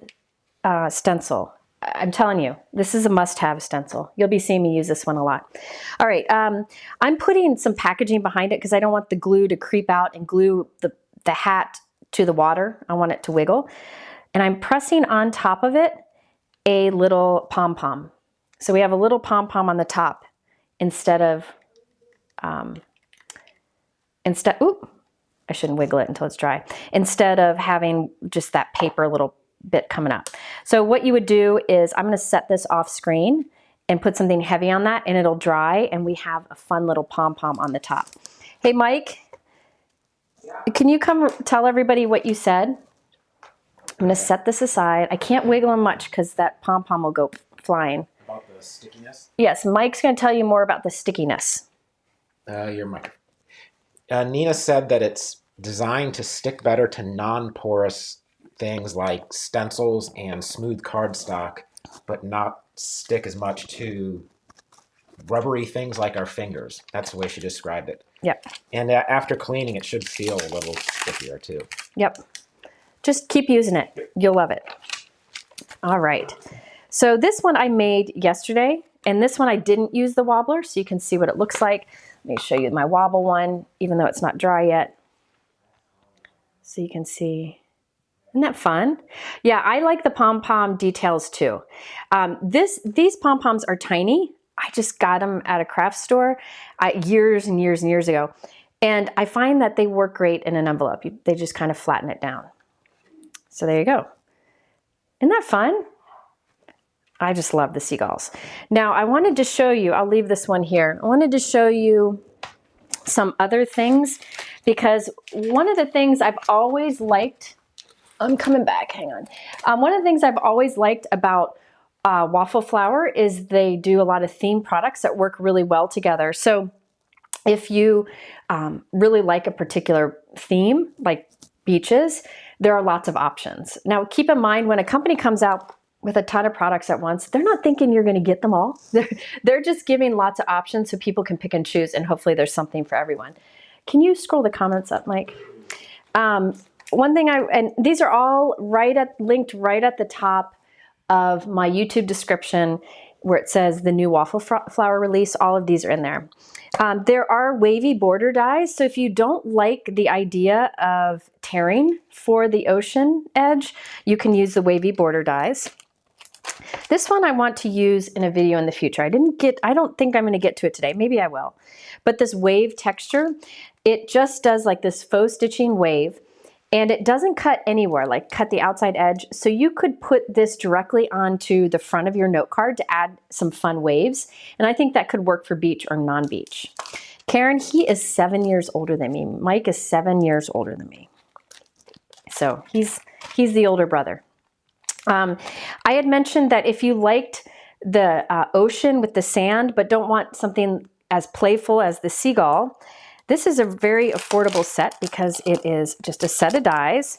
Stencil. I'm telling you, this is a must-have stencil. You'll be seeing me use this one a lot. All right, I'm putting some packaging behind it because I don't want the glue to creep out and glue the hat to the water. I want it to wiggle. And I'm pressing on top of it a little pom-pom. So we have a little pom-pom on the top instead of, oop, I shouldn't wiggle it until it's dry. Instead of having just that paper little bit coming up. So what you would do is I'm gonna set this off screen and put something heavy on that and it'll dry and we have a fun little pom-pom on the top. Hey, Mike, can you come tell everybody what you said? I'm gonna set this aside. I can't wiggle them much because that pom-pom will go flying. About the stickiness? Yes, Mike's gonna tell you more about the stickiness. Your mic. Nina said that it's designed to stick better to non-porous things like stencils and smooth cardstock, but not stick as much to rubbery things like our fingers. That's the way she described it. Yep. And after cleaning, it should feel a little stickier too. Yep. Just keep using it. You'll love it. All right. So this one I made yesterday, and this one I didn't use the wobbler, so you can see what it looks like. Let me show you my wobble one, even though it's not dry yet. So you can see. Isn't that fun? Yeah, I like the pom-pom details too. These pom-poms are tiny. I just got them at a craft store years and years and years ago. And I find that they work great in an envelope. They just kind of flatten it down. So there you go. Isn't that fun? I just love the Seagulls. Now I wanted to show you, I'll leave this one here. I wanted to show you some other things because one of the things I've always liked, I'm coming back, hang on. One of the things I've always liked about Waffle Flower is they do a lot of theme products that work really well together. So if you really like a particular theme, like beaches, there are lots of options. Now keep in mind when a company comes out with a ton of products at once, they're not thinking you're gonna get them all. They're just giving lots of options so people can pick and choose, and hopefully there's something for everyone. Can you scroll the comments up, Mike? One thing and these are all linked right at the top of my YouTube description. where it says the new Waffle Flower release. All of these are in there. There are wavy border dies, so if you don't like the idea of tearing for the ocean edge, you can use the wavy border dies. This one I want to use in a video in the future. I don't think I'm going to get to it today. Maybe I will. But this wave texture, it just does like this faux stitching wave, and it doesn't cut anywhere, like cut the outside edge. So you could put this directly onto the front of your note card to add some fun waves. And I think that could work for beach or non-beach. Karen, he is 7 years older than me. Mike is 7 years older than me. So he's the older brother. I had mentioned that if you liked the ocean with the sand, but don't want something as playful as the Seagull, this is a very affordable set because it is just a set of dies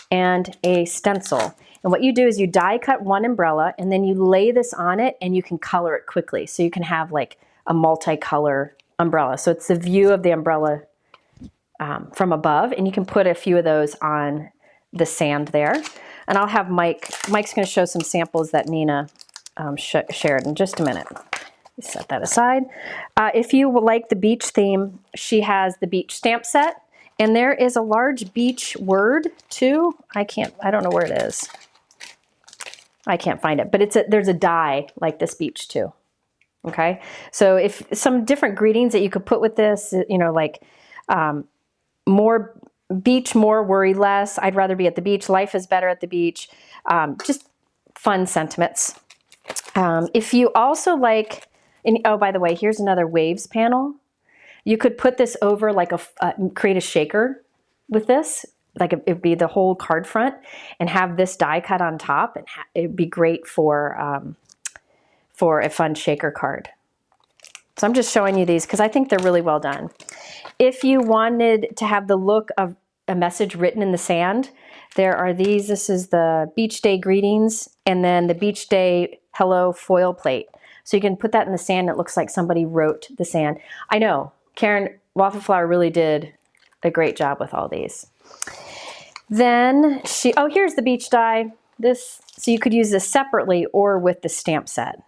and a stencil. And what you do is you die cut one umbrella and then you lay this on it and you can color it quickly. So you can have like a multicolor umbrella. So it's the view of the umbrella from above, and you can put a few of those on the sand there. And I'll have Mike's going to show some samples that Nina shared in just a minute. Set that aside. If you like the beach theme, she has the beach stamp set, and there is a large beach word too. I don't know where it is. I can't find it, but there's a die like this beach too. Okay, so if some different greetings that you could put with this, you know, like more beach, more worry less. I'd rather be at the beach. Life is better at the beach. Just fun sentiments. If you also like, oh, by the way, here's another waves panel. You could put this over like create a shaker with this. Like it'd be the whole card front and have this die cut on top, and it'd be great for a fun shaker card. So I'm just showing you these because I think they're really well done. If you wanted to have the look of a message written in the sand, there are these. This is the beach day greetings and then the beach day hello foil plate. So you can put that in the sand. It looks like somebody wrote the sand. I know, Karen, Waffle Flower really did a great job with all these. Then here's the beach die. So you could use this separately or with the stamp set.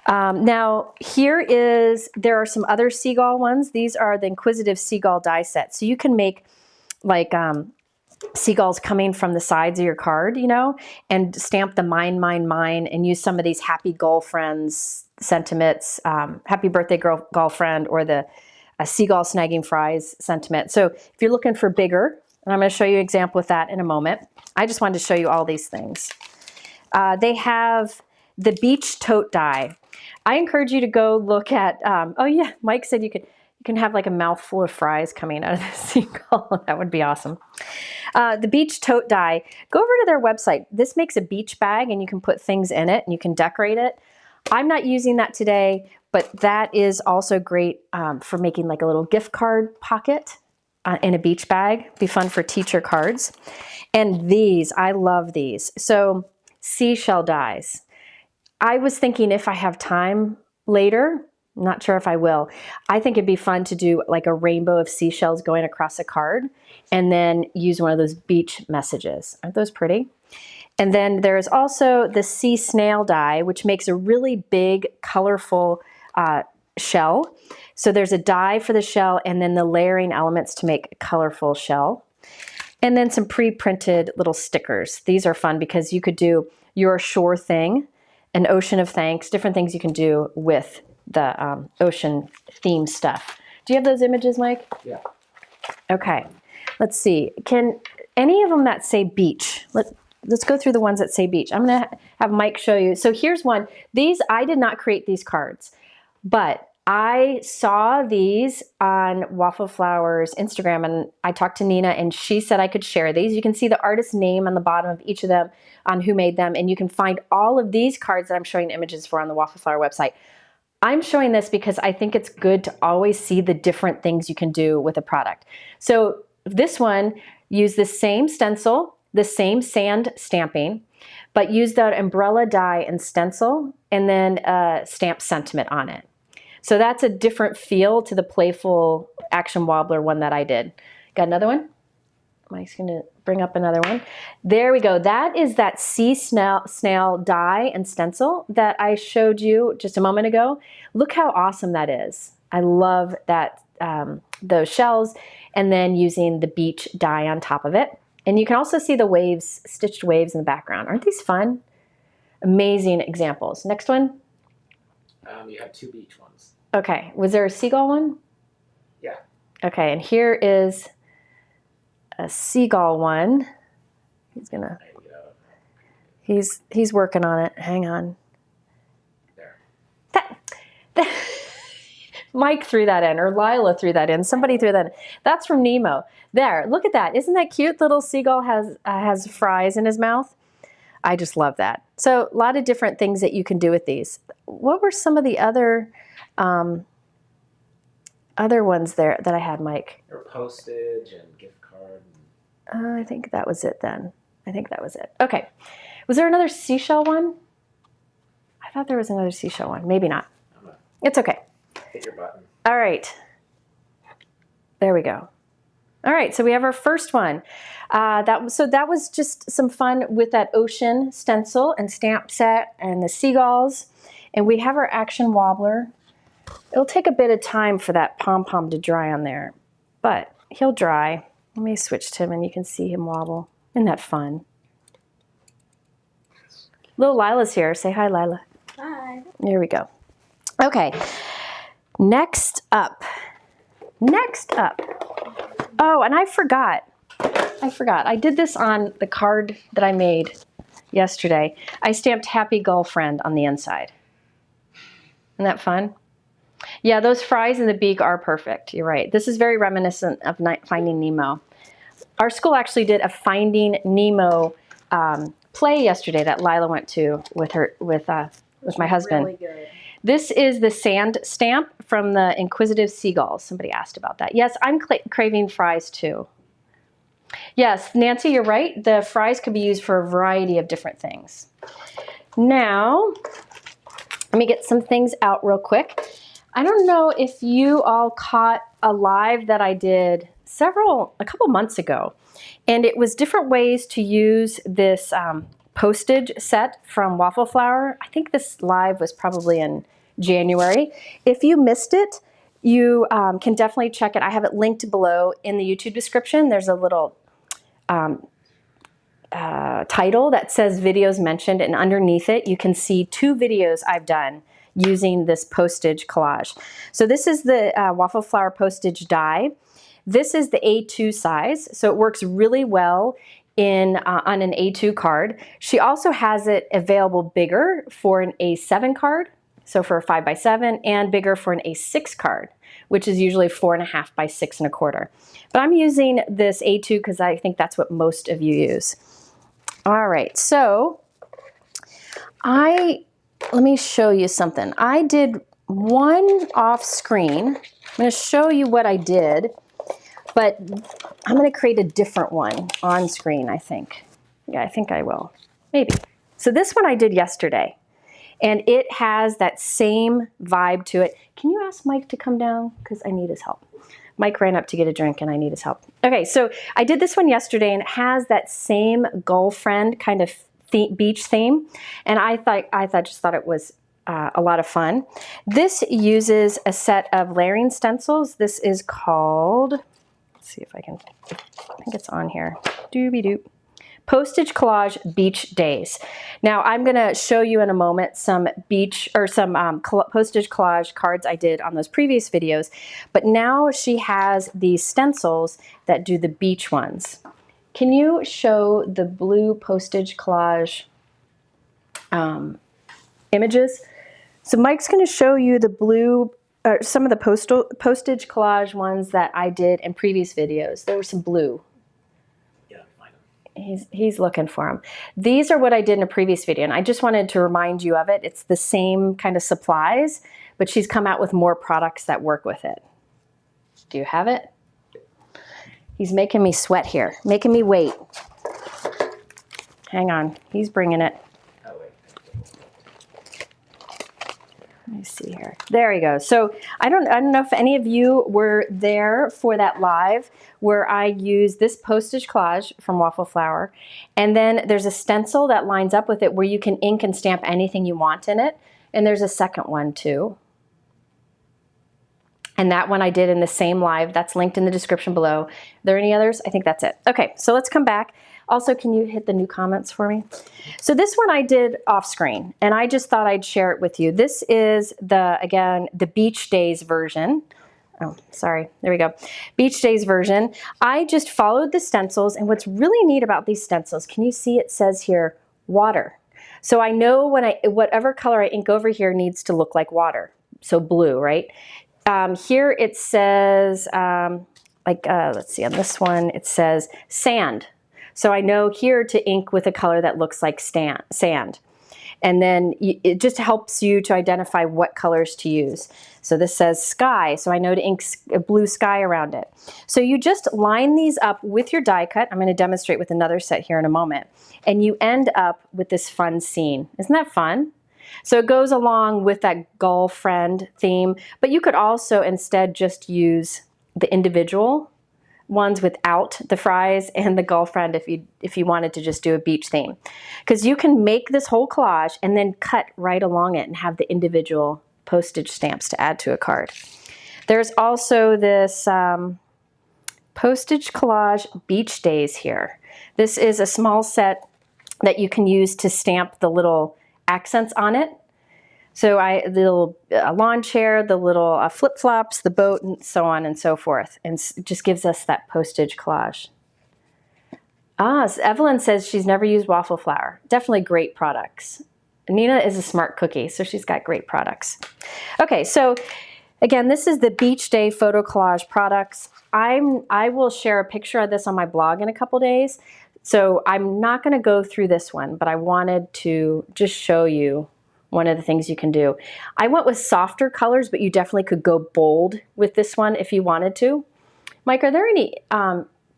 Now there are some other Seagull ones. These are the Inquisitive Seagull die set. So you can make like seagulls coming from the sides of your card, you know, and stamp the mine, mine, mine, and use some of these happy girlfriends sentiments, happy birthday girlfriend, or the seagull snagging fries sentiment. So if you're looking for bigger, and I'm going to show you an example with that in a moment. I just wanted to show you all these things. They have the beach tote die. I encourage you to go look at, oh yeah, Mike said you can have like a mouthful of fries coming out of the Seagull. That would be awesome. The beach tote die, go over to their website. This makes a beach bag and you can put things in it and you can decorate it. I'm not using that today, but that is also great for making like a little gift card pocket in a beach bag. Be fun for teacher cards. And these, I love these. So seashell dies. I was thinking if I have time later, not sure if I will, I think it'd be fun to do like a rainbow of seashells going across a card and then use one of those beach messages. Aren't those pretty? And then there's also the sea snail die, which makes a really big, colorful shell. So there's a die for the shell and then the layering elements to make a colorful shell. And then some pre-printed little stickers. These are fun because you could do your shore thing, an ocean of thanks, different things you can do with the ocean theme stuff. Do you have those images, Mike? Yeah. Okay. Let's see. Can any of them that say beach? Let's go through the ones that say beach. I'm going to have Mike show you. So here's one. I did not create these cards, but I saw these on Waffle Flowers Instagram, and I talked to Nina, and she said I could share these. You can see the artist's name on the bottom of each of them, on who made them, and you can find all of these cards that I'm showing images for on the Waffle Flower website. I'm showing this because I think it's good to always see the different things you can do with a product. So this one used the same stencil, the same sand stamping, but used that umbrella die and stencil, and then a stamp sentiment on it. So that's a different feel to the playful action wobbler one that I did. Got another one? Mike's going to bring up another one. There we go. That is that sea snail die and stencil that I showed you just a moment ago. Look how awesome that is. I love that, those shells, and then using the beach die on top of it. And you can also see the waves, stitched waves in the background. Aren't these fun? Amazing examples. Next one. You have 2 beach ones. Okay. Was there a seagull one? Yeah. Okay. And here is a seagull one. He's gonna. He's working on it. Hang on. There. That Mike threw that in, or Lila threw that in. Somebody threw that in. That's from Nemo. There. Look at that. Isn't that cute? Little seagull has fries in his mouth. I just love that. So a lot of different things that you can do with these. What were some of the other ones there that I had, Mike? Or postage and gift card. I think that was it then. I think that was it. Okay. Was there another seashell one? I thought there was another seashell one. Maybe not. It's okay. Hit your button. All right. There we go. All right, so we have our first one. That was just some fun with that ocean stencil and stamp set and the seagulls. And we have our action wobbler. It'll take a bit of time for that pom-pom to dry on there, but he'll dry. Let me switch to him and you can see him wobble. Isn't that fun? Little Lila's here. Say hi, Lila. Hi. There we go. Okay, next up. Oh, and I forgot. I did this on the card that I made yesterday. I stamped Happy Girlfriend on the inside. Isn't that fun? Yeah, those fries in the beak are perfect. You're right. This is very reminiscent of Finding Nemo. Our school actually did a Finding Nemo play yesterday that Lila went to with my husband. Really good. This is the sand stamp from the Inquisitive Seagulls. Somebody asked about that. Yes, I'm craving fries too. Yes, Nancy, you're right. The fries could be used for a variety of different things. Now, let me get some things out real quick. I don't know if you all caught a live that I did a couple months ago. And it was different ways to use this postage set from Waffle Flower. I think this live was probably in January. If you missed it, you can definitely check it. I have it linked below in the YouTube description. There's a little title that says videos mentioned, and underneath it you can see 2 videos I've done using this postage collage. So this is the Waffle Flower postage die. This is the A2 size, so it works really well on an A2 card. She also has it available bigger for an A7 card, so for a 5x7, and bigger for an A6 card, which is usually 4.5 by 6.25. But I'm using this A2 because I think that's what most of you use. All right, so let me show you something. I did one off screen. I'm going to show you what I did, but I'm going to create a different one on screen, I think. Yeah, I think I will. Maybe. So this one I did yesterday, and it has that same vibe to it. Can you ask Mike to come down? Because I need his help. Mike ran up to get a drink, and I need his help. Okay, so I did this one yesterday, and it has that same girlfriend kind of beach theme, and I just thought it was a lot of fun. This uses a set of layering stencils. This is called, let's see if I think it's on here. Doobie-doop. Postage Collage Beach Days. Now I'm going to show you in a moment some postage collage cards I did on those previous videos, but now she has these stencils that do the beach ones. Can you show the blue postage collage images? So Mike's going to show you the blue, some of the postage collage ones that I did in previous videos. There were some blue. Yeah, find them. He's looking for them. These are what I did in a previous video, and I just wanted to remind you of it. It's the same kind of supplies, but she's come out with more products that work with it. Do you have it? He's making me sweat here, making me wait. Hang on, he's bringing it. Oh, wait. Let me see here. There you go. So I don't know if any of you were there for that live where I use this Postage collage from Waffle Flower. And then there's a stencil that lines up with it where you can ink and stamp anything you want in it. And there's a second one too. And that one I did in the same live. That's linked in the description below. Are there any others? I think that's it. Okay, so let's come back. Also, can you hit the new comments for me? So this one I did off screen, and I just thought I'd share it with you. This is again, the Beach Days version. Oh, sorry, there we go. Beach Days version. I just followed the stencils, and what's really neat about these stencils, can you see it says here, water. So I know whatever color I ink over here needs to look like water. So blue, right? Here it says, let's see, on this one, it says sand. So I know here to ink with a color that looks like sand. And then it just helps you to identify what colors to use. So this says sky, so I know to ink a blue sky around it. So you just line these up with your die cut. I'm going to demonstrate with another set here in a moment. And you end up with this fun scene. Isn't that fun? So it goes along with that girlfriend theme, but you could also instead just use the individual ones without the fries and the girlfriend if you wanted to just do a beach theme. Because you can make this whole collage and then cut right along it and have the individual postage stamps to add to a card. There's also this Postage Collage Beach Days here. This is a small set that you can use to stamp the little accents on it. So the little lawn chair, the little flip-flops, the boat, and so on and so forth. And it just gives us that postage collage. So Evelyn says she's never used Waffle Flower. Definitely great products. Nina is a smart cookie, so she's got great products. Okay, so again, this is the Beach Day Photo Collage products. I will share a picture of this on my blog in a couple days. So I'm not going to go through this one, but I wanted to just show you one of the things you can do. I went with softer colors, but you definitely could go bold with this one if you wanted to. Mike, are there any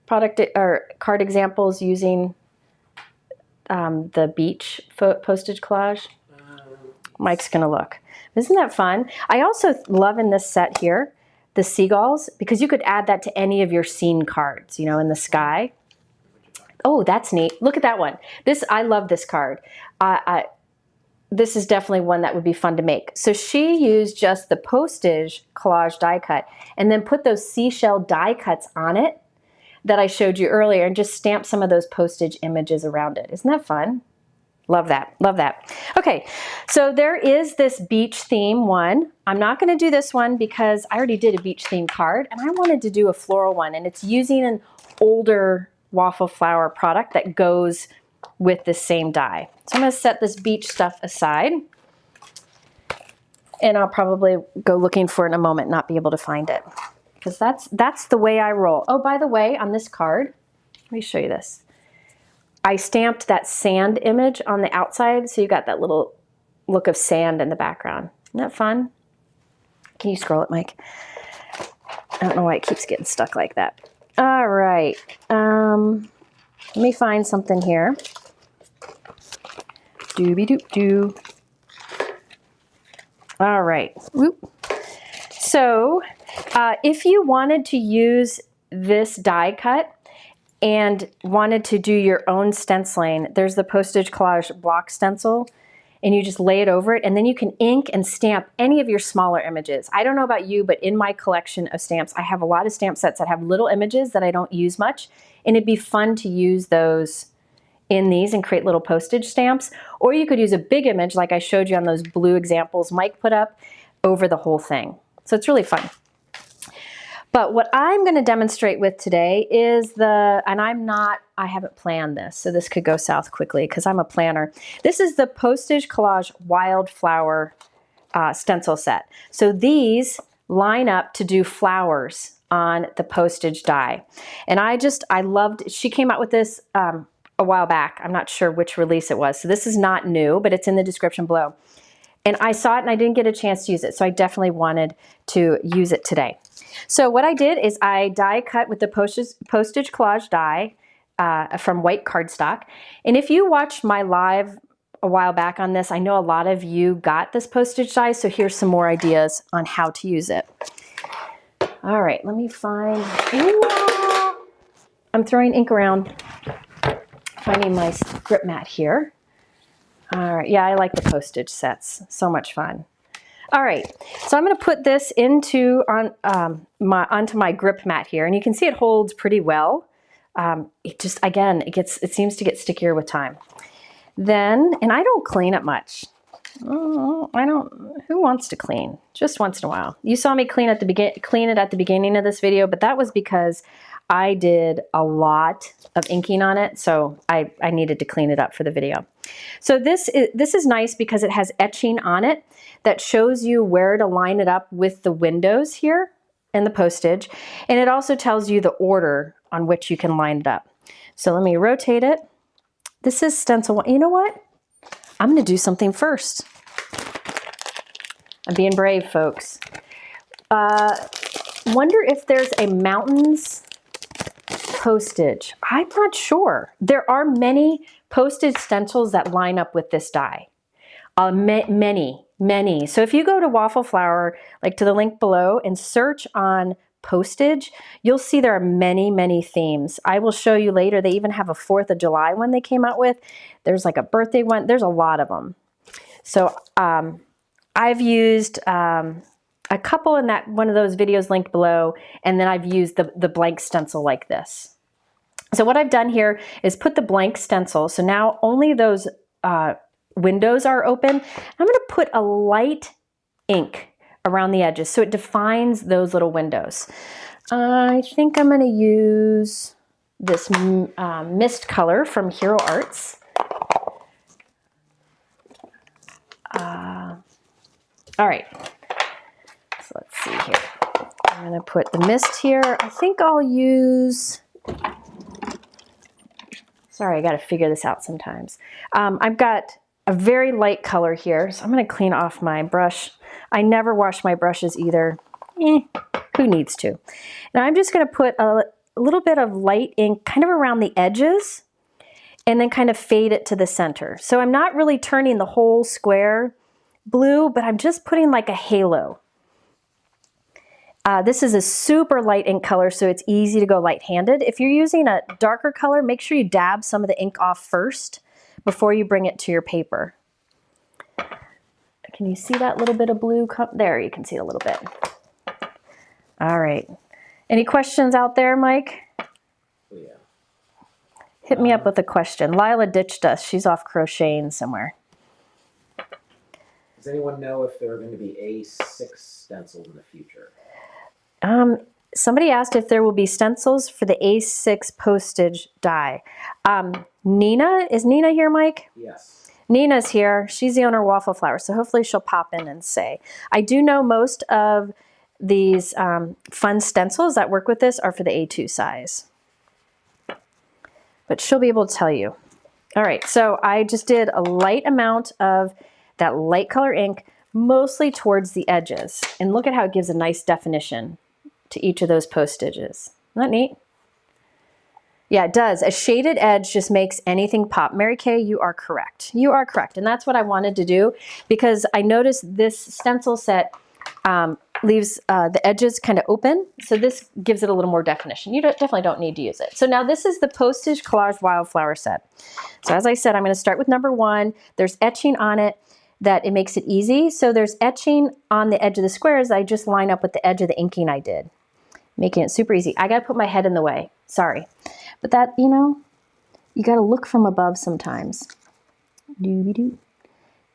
product or card examples using the beach postage collage? Mike's gonna look. Isn't that fun? I also love in this set here, the Seagulls, because you could add that to any of your scene cards, you know, in the sky. Oh, that's neat. Look at that one. I love this card. This is definitely one that would be fun to make. So she used just the Postage collage die cut and then put those seashell die cuts on it that I showed you earlier and just stamp some of those postage images around it. Isn't that fun? Love that, love that. Okay, so there is this beach theme one. I'm not gonna do this one because I already did a beach theme card and I wanted to do a floral one, and it's using an older Waffle Flower product that goes with the same die. So I'm going to set this beach stuff aside, and I'll probably go looking for it in a moment, not be able to find it, because that's the way I roll. Oh, by the way, on this card, let me show you this. I stamped that sand image on the outside, so you got that little look of sand in the background. Isn't that fun? Can you scroll it, Mike? I don't know why it keeps getting stuck like that. All right. Let me find something here. Doobie-doop-doo. All right. Whoop. So if you wanted to use this die cut and wanted to do your own stenciling, there's the Postage Collage block stencil, and you just lay it over it, and then you can ink and stamp any of your smaller images. I don't know about you, but in my collection of stamps, I have a lot of stamp sets that have little images that I don't use much, and it'd be fun to use those in these and create little postage stamps. Or you could use a big image like I showed you on those blue examples Mike put up over the whole thing. So it's really fun. But what I'm going to demonstrate with today is I haven't planned this, so this could go south quickly because I'm a planner. This is the Postage Collage Wildflower stencil set. So these line up to do flowers on the postage die. And I loved, she came out with this a while back. I'm not sure which release it was. So this is not new, but it's in the description below. And I saw it and I didn't get a chance to use it, so I definitely wanted to use it today. So what I did is I die cut with the Postage Collage die from white cardstock. And if you watched my live a while back on this, I know a lot of you got this postage die, so here's some more ideas on how to use it. All right, let me find, I'm throwing ink around, finding my grip mat here. All right, yeah, I like the Postage sets. So much fun. All right, so I'm going to put this onto my grip mat here, and you can see it holds pretty well. It just, again, it seems to get stickier with time. Then, and I don't clean it much. Oh, who wants to clean? Just once in a while. You saw me clean it at the beginning of this video, but that was because I did a lot of inking on it, so I needed to clean it up for the video. So this is nice because it has etching on it that shows you where to line it up with the windows here in the Postage, and it also tells you the order on which you can line it up. So let me rotate it. This is stencil one. You know what? I'm going to do something first. I'm being brave, folks. Wonder if there's a mountains Postage. I'm not sure. There are many Postage stencils that line up with this die. Many. So if you go to Waffle Flower, like to the link below, and search on Postage, you'll see there are many themes. I will show you later. They even have a 4th of July one they came out with. There's like a birthday one. There's a lot of them. So I've used a couple in that one of those videos linked below, and then I've used the blank stencil like this. So what I've done here is put the blank stencil. So now only those windows are open. I'm going to put a light ink around the edges so it defines those little windows. I think I'm going to use this mist color from Hero Arts. All right, so let's see here. I'm going to put the mist here. I think I'll use, sorry, I got to figure this out sometimes. I've got a very light color here, so I'm going to clean off my brush. I never wash my brushes either. Who needs to? Now I'm just going to put a little bit of light ink kind of around the edges and then kind of fade it to the center. So I'm not really turning the whole square blue, but I'm just putting like a halo. This is a super light ink color, so it's easy to go light-handed. If you're using a darker color, make sure you dab some of the ink off first before you bring it to your paper. Can you see that little bit of blue? There, you can see it a little bit. All right. Any questions out there, Mike? Yeah. Hit me up with a question. Lila ditched us. She's off crocheting somewhere. Does anyone know if there are going to be A6 stencils in the future? Somebody asked if there will be stencils for the A6 Postage die. Nina, is Nina here, Mike? Yes. Nina's here. She's the owner of Waffle Flower, so hopefully she'll pop in and say. I do know most of these fun stencils that work with this are for the A2 size. But she'll be able to tell you. All right, so I just did a light amount of that light color ink, mostly towards the edges. And look at how it gives a nice definition to each of those postages. Isn't that neat? Yeah, it does. A shaded edge just makes anything pop. Mary Kay, you are correct. You are correct. And that's what I wanted to do because I noticed this stencil set leaves the edges kind of open. So this gives it a little more definition. You definitely don't need to use it. So now this is the Postage Collage Wildflower set. So as I said, I'm going to start with number 1. There's etching on it that it makes it easy. So there's etching on the edge of the squares. I just line up with the edge of the inking I did, making it super easy. I got to put my head in the way. Sorry. But that, you know, you got to look from above sometimes. Doo-doo-doo.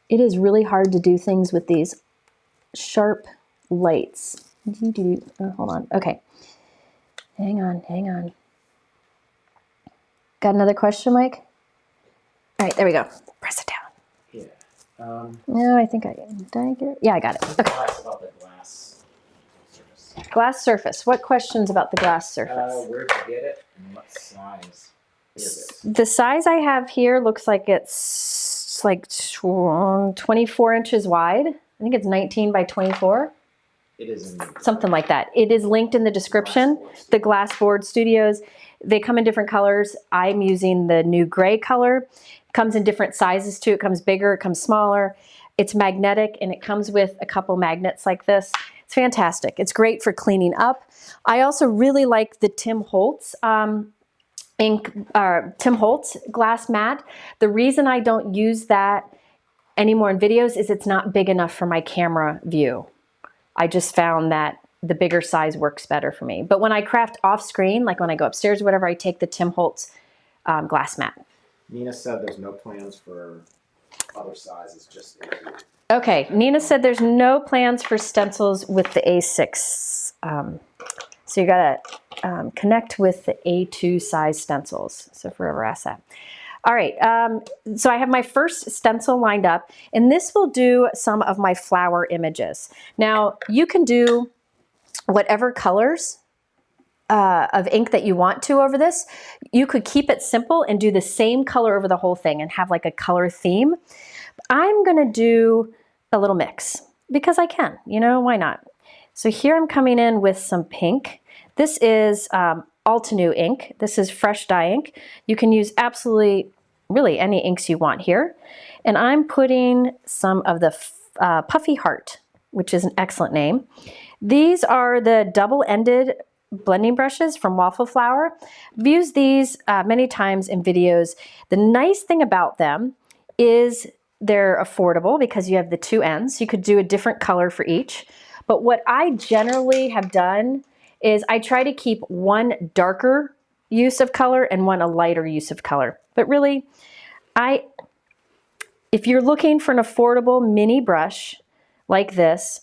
It is really hard to do things with these sharp lights. Doo-doo-doo. Oh, hold on. Okay. Hang on. Got another question, Mike? All right, there we go. Press it down. Yeah. No, I think did I get it? Yeah, I got it. Okay. About the glass surface. Glass surface. What questions about the glass surface? Where to get it and what size is it? The size I have here looks like it's like 24 inches wide. I think it's 19 by 24. It is something like that. It is linked in the description. The Glassboard Studios. They come in different colors. I'm using the new gray color. It comes in different sizes too. It comes bigger, it comes smaller. It's magnetic and it comes with a couple magnets like this. It's fantastic. It's great for cleaning up. I also really like the Tim Holtz Tim Holtz glass mat. The reason I don't use that anymore in videos is it's not big enough for my camera view. I just found that the bigger size works better for me. But when I craft off screen, like when I go upstairs or whatever, I take the Tim Holtz glass mat. Nina said there's no plans for other sizes, just A2. Okay, Nina said there's no plans for stencils with the A6. So you gotta connect with the A2 size stencils. So if we're ever asked that. All right, so I have my first stencil lined up, and this will do some of my flower images. Now, you can do whatever colors of ink that you want to over this. You could keep it simple and do the same color over the whole thing and have like a color theme. I'm gonna do a little mix because I can, you know, why not? So here I'm coming in with some pink. This is Altenew ink. This is fresh dye ink. You can use absolutely, really any inks you want here. And I'm putting some of the Puffy Heart, which is an excellent name. These are the double-ended blending brushes from Waffle Flower. I've used these many times in videos. The nice thing about them is they're affordable because you have the two ends. You could do a different color for each. But what I generally have done is I try to keep one darker use of color and one a lighter use of color. But really, if you're looking for an affordable mini brush like this,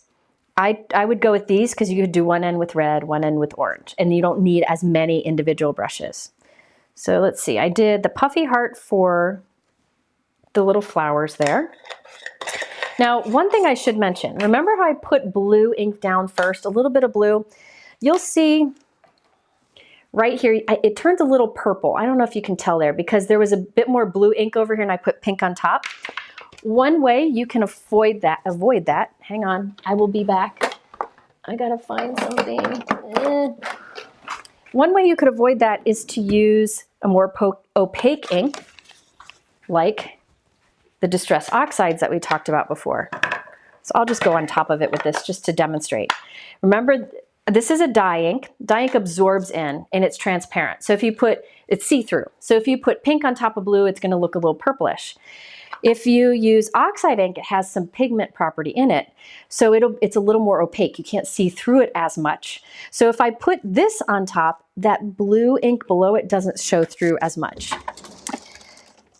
I would go with these because you could do one end with red, one end with orange, and you don't need as many individual brushes. So let's see, I did the Puffy Heart for the little flowers there. Now, one thing I should mention, remember how I put blue ink down first, a little bit of blue? You'll see right here, it turns a little purple. I don't know if you can tell there because there was a bit more blue ink over here and I put pink on top. One way you can avoid that, hang on, I will be back. I gotta find something. One way you could avoid that is to use a more opaque ink, like the Distress Oxides that we talked about before. So I'll just go on top of it with this just to demonstrate. Remember, this is a dye ink. Dye ink absorbs in and it's transparent. So if you put, it's see-through. So if you put pink on top of blue, it's gonna look a little purplish. If you use Oxide ink, it has some pigment property in it. So it's a little more opaque. You can't see through it as much. So if I put this on top, that blue ink below it doesn't show through as much.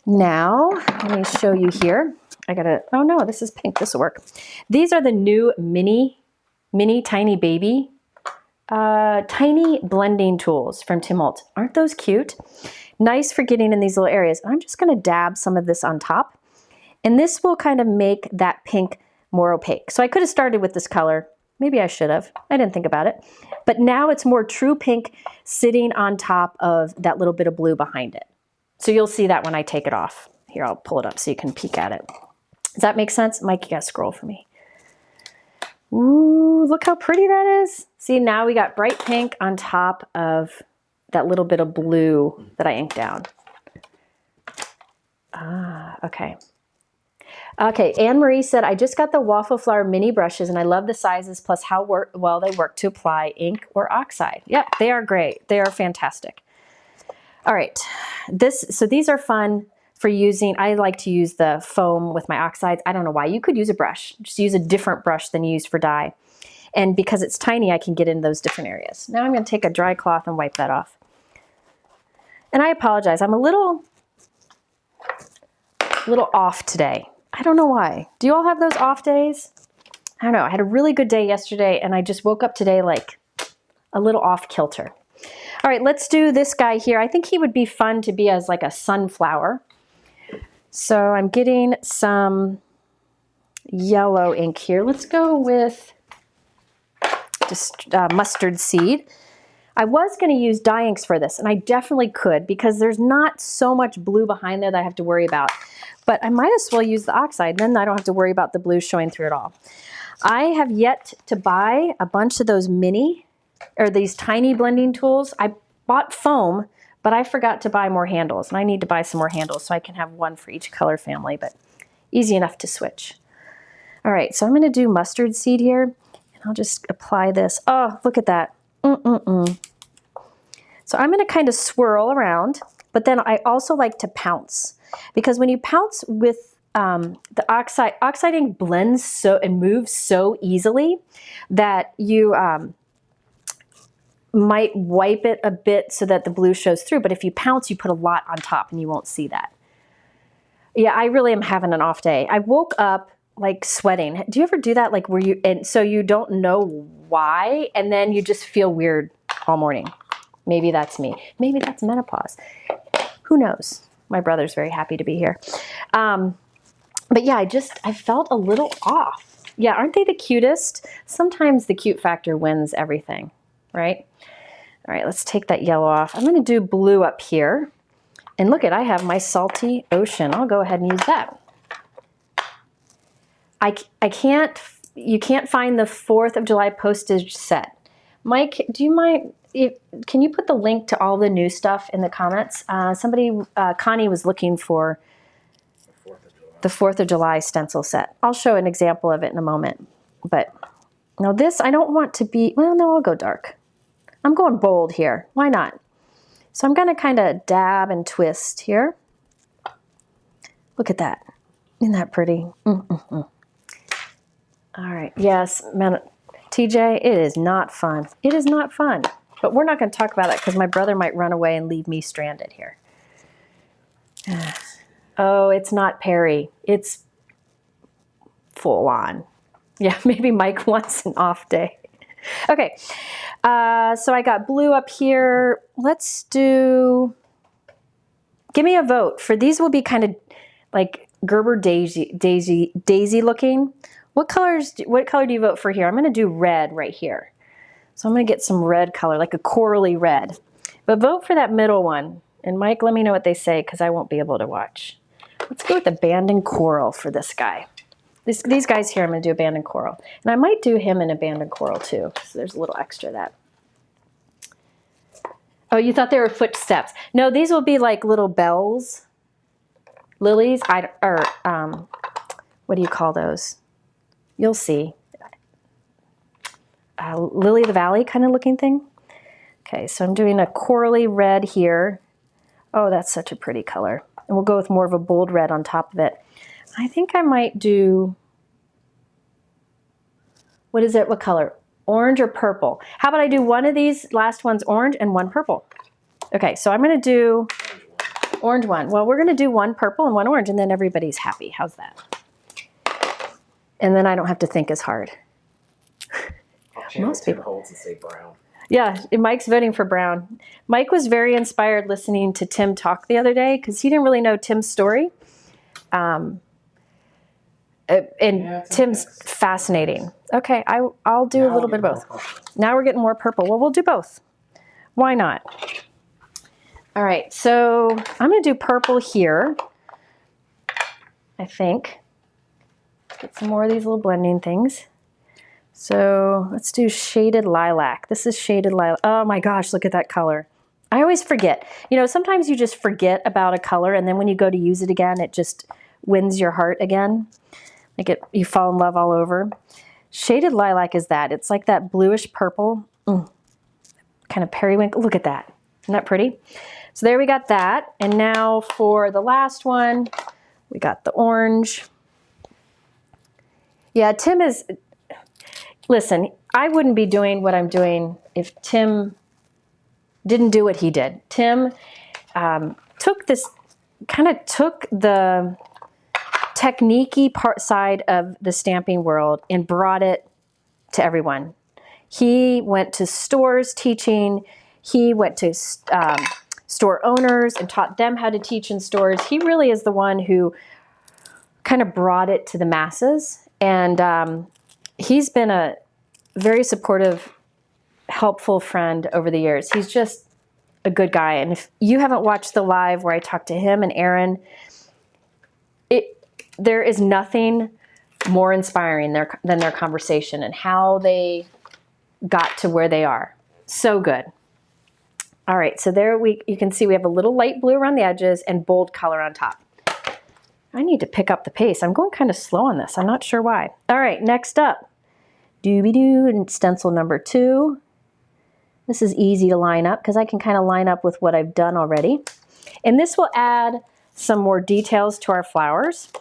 Now, let me show you here. Oh no, this is pink, this will work. These are the new mini tiny baby, tiny blending tools from Tim Holtz. Aren't those cute? Nice for getting in these little areas. I'm just gonna dab some of this on top, and this will kind of make that pink more opaque. So I could have started with this color. Maybe I should have. I didn't think about it. But now it's more true pink sitting on top of that little bit of blue behind it. So you'll see that when I take it off. Here, I'll pull it up so you can peek at it. Does that make sense? Mike, you gotta scroll for me. Ooh, look how pretty that is. See, now we got bright pink on top of that little bit of blue that I inked down. Ah, okay. Okay, Anne-Marie said, I just got the Waffle Flower mini brushes and I love the sizes plus how well they work to apply ink or oxide. Yep, they are great. They are fantastic. All right, so these are fun for using. I like to use the foam with my oxides. I don't know why. You could use a brush. Just use a different brush than you use for dye. And because it's tiny, I can get in those different areas. Now I'm going to take a dry cloth and wipe that off. And I apologize. I'm a little off today. I don't know why. Do you all have those off days? I don't know. I had a really good day yesterday, and I just woke up today like a little off kilter. All right, let's do this guy here. I think he would be fun to be as like a sunflower. So I'm getting some yellow ink here. Let's go with just mustard seed. I was going to use dye inks for this, and I definitely could because there's not so much blue behind there that I have to worry about. But I might as well use the oxide, then I don't have to worry about the blue showing through at all. I have yet to buy a bunch of those these tiny blending tools. I bought foam, but I forgot to buy more handles, and I need to buy some more handles so I can have one for each color family, but easy enough to switch. All right, so I'm going to do mustard seed here, and I'll just apply this. Oh, look at that. So I'm going to kind of swirl around, but then I also like to pounce, because when you pounce with the oxiding blends so and moves so easily that you might wipe it a bit so that the blue shows through. But if you pounce, you put a lot on top and you won't see that. Yeah, I really am having an off day. I woke up like sweating. Do you ever do that? Like where you, and so you don't know why, and then you just feel weird all morning. Maybe that's me. Maybe that's menopause. Who knows? My brother's very happy to be here. But yeah, I felt a little off. Yeah, aren't they the cutest? Sometimes the cute factor wins everything, right? All right, let's take that yellow off. I'm going to do blue up here. And look I have my salty ocean. I'll go ahead and use that. You can't find the 4th of July postage set. Mike, do you mind, can you put the link to all the new stuff in the comments? Connie was looking for the 4th of July stencil set. I'll show an example of it in a moment. But now this, I don't want to be, well, no, I'll go dark. I'm going bold here. Why not? So I'm going to kind of dab and twist here. Look at that. Isn't that pretty? All right. Yes, man, TJ, it is not fun. It is not fun. But we're not going to talk about that because my brother might run away and leave me stranded here. Oh, it's not Perry. It's full on. Yeah, maybe Mike wants an off day. Okay, so I got blue up here. Let's do, give me a vote. For these will be kind of like Gerber daisy looking. What color do you vote for here? I'm going to do red right here. So I'm going to get some red color, like a corally red. But vote for that middle one. And Mike, let me know what they say because I won't be able to watch. Let's go with abandoned coral for this guy. These guys here, I'm going to do abandoned coral. And I might do him in abandoned coral too. So there's a little extra of that. Oh, you thought they were footsteps. No, these will be like little bells. Lilies, what do you call those? You'll see. Lily of the Valley kind of looking thing. Okay, so I'm doing a corally red here. Oh, that's such a pretty color. And we'll go with more of a bold red on top of it. I think I might do, what is it? What color? Orange or purple? How about I do one of these last ones orange and one purple? Okay, so I'm going to do orange one. Well, we're going to do one purple and one orange, and then everybody's happy. How's that? And then I don't have to think as hard. Most people Holtz and say brown. Yeah, Mike's voting for brown. Mike was very inspired listening to Tim talk the other day because he didn't really know Tim's story. And yeah, Tim's fascinating. Okay, I'll do a little bit of both. Now we're getting more purple. Well, we'll do both. Why not? All right, so I'm going to do purple here, I think. Get some more of these little blending things. So let's do shaded lilac. This is shaded lilac. Oh my gosh, look at that color. I always forget. You know, sometimes you just forget about a color, and then when you go to use it again, it just wins your heart again. Like you fall in love all over. Shaded lilac is that. It's like that bluish purple. Kind of periwinkle. Look at that. Isn't that pretty? So there we got that. And now for the last one, we got the orange. Yeah, Tim is... Listen, I wouldn't be doing what I'm doing if Tim didn't do what he did. Tim took the technique-y side of the stamping world and brought it to everyone. He went to stores teaching. He went to store owners and taught them how to teach in stores. He really is the one who kind of brought it to the masses. And he's been a very supportive, helpful friend over the years. He's just a good guy. And if you haven't watched the live where I talked to him and Aaron, there is nothing more inspiring than their conversation and how they got to where they are. So good. All right, so there you can see we have a little light blue around the edges and bold color on top. I need to pick up the pace. I'm going kind of slow on this. I'm not sure why. All right, next up, doobie-doo and stencil number 2. This is easy to line up because I can kind of line up with what I've done already. And this will add some more details to our flowers.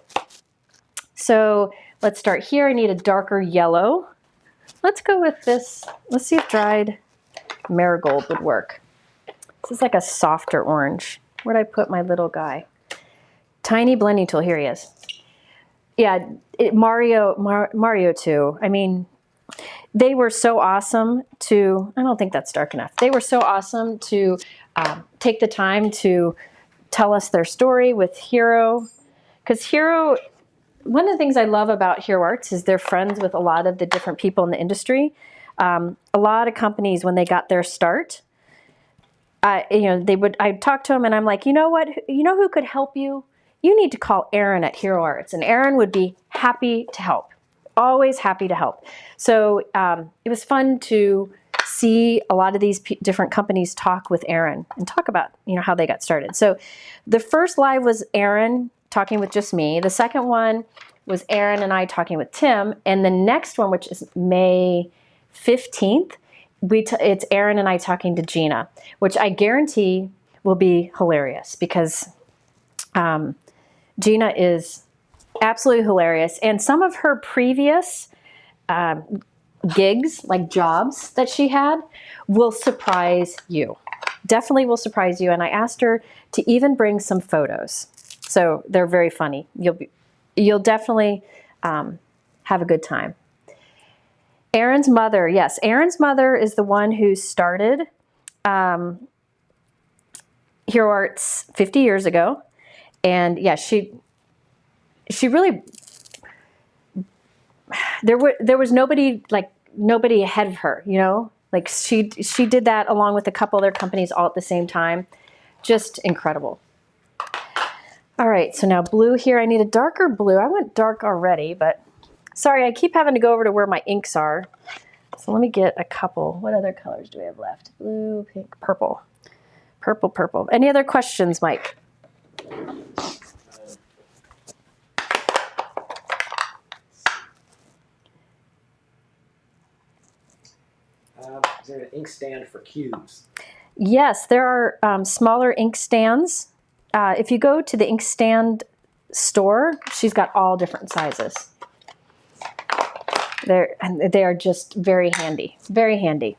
So let's start here. I need a darker yellow. Let's go with this. Let's see if dried marigold would work. This is like a softer orange. Where'd I put my little guy? Tiny blending tool. Here he is. Yeah, Mario too. I mean, they were so awesome to, I don't think that's dark enough. They were so awesome to take the time to tell us their story with Hero. Because Hero, one of the things I love about Hero Arts is they're friends with a lot of the different people in the industry. A lot of companies, when they got their start, I'd talk to them and I'm like, you know what, you know who could help you? You need to call Aaron at Hero Arts, and Aaron would be happy to help. Always happy to help. So it was fun to see a lot of these different companies talk with Aaron and talk about, you know, how they got started. So the first live was Aaron talking with just me. The second one was Aaron and I talking with Tim. And the next one, which is May 15th, it's Aaron and I talking to Gina, which I guarantee will be hilarious because Gina is absolutely hilarious. And some of her previous gigs, like jobs that she had, will surprise you. Definitely will surprise you. And I asked her to even bring some photos. So they're very funny. You'll definitely have a good time. Aaron's mother, yes, Aaron's mother is the one who started Hero Arts 50 years ago. And yeah, she really, there was nobody ahead of her, you know, like she did that along with a couple other companies all at the same time. Just incredible. All right, so now blue here. I need a darker blue. I went dark already, but sorry, I keep having to go over to where my inks are. So let me get a couple. What other colors do we have left? Blue, pink, purple. Purple, purple. Any other questions, Mike? Is there an ink stand for cubes? Yes, there are smaller ink stands. If you go to the ink stand store, she's got all different sizes. They are just very handy, very handy.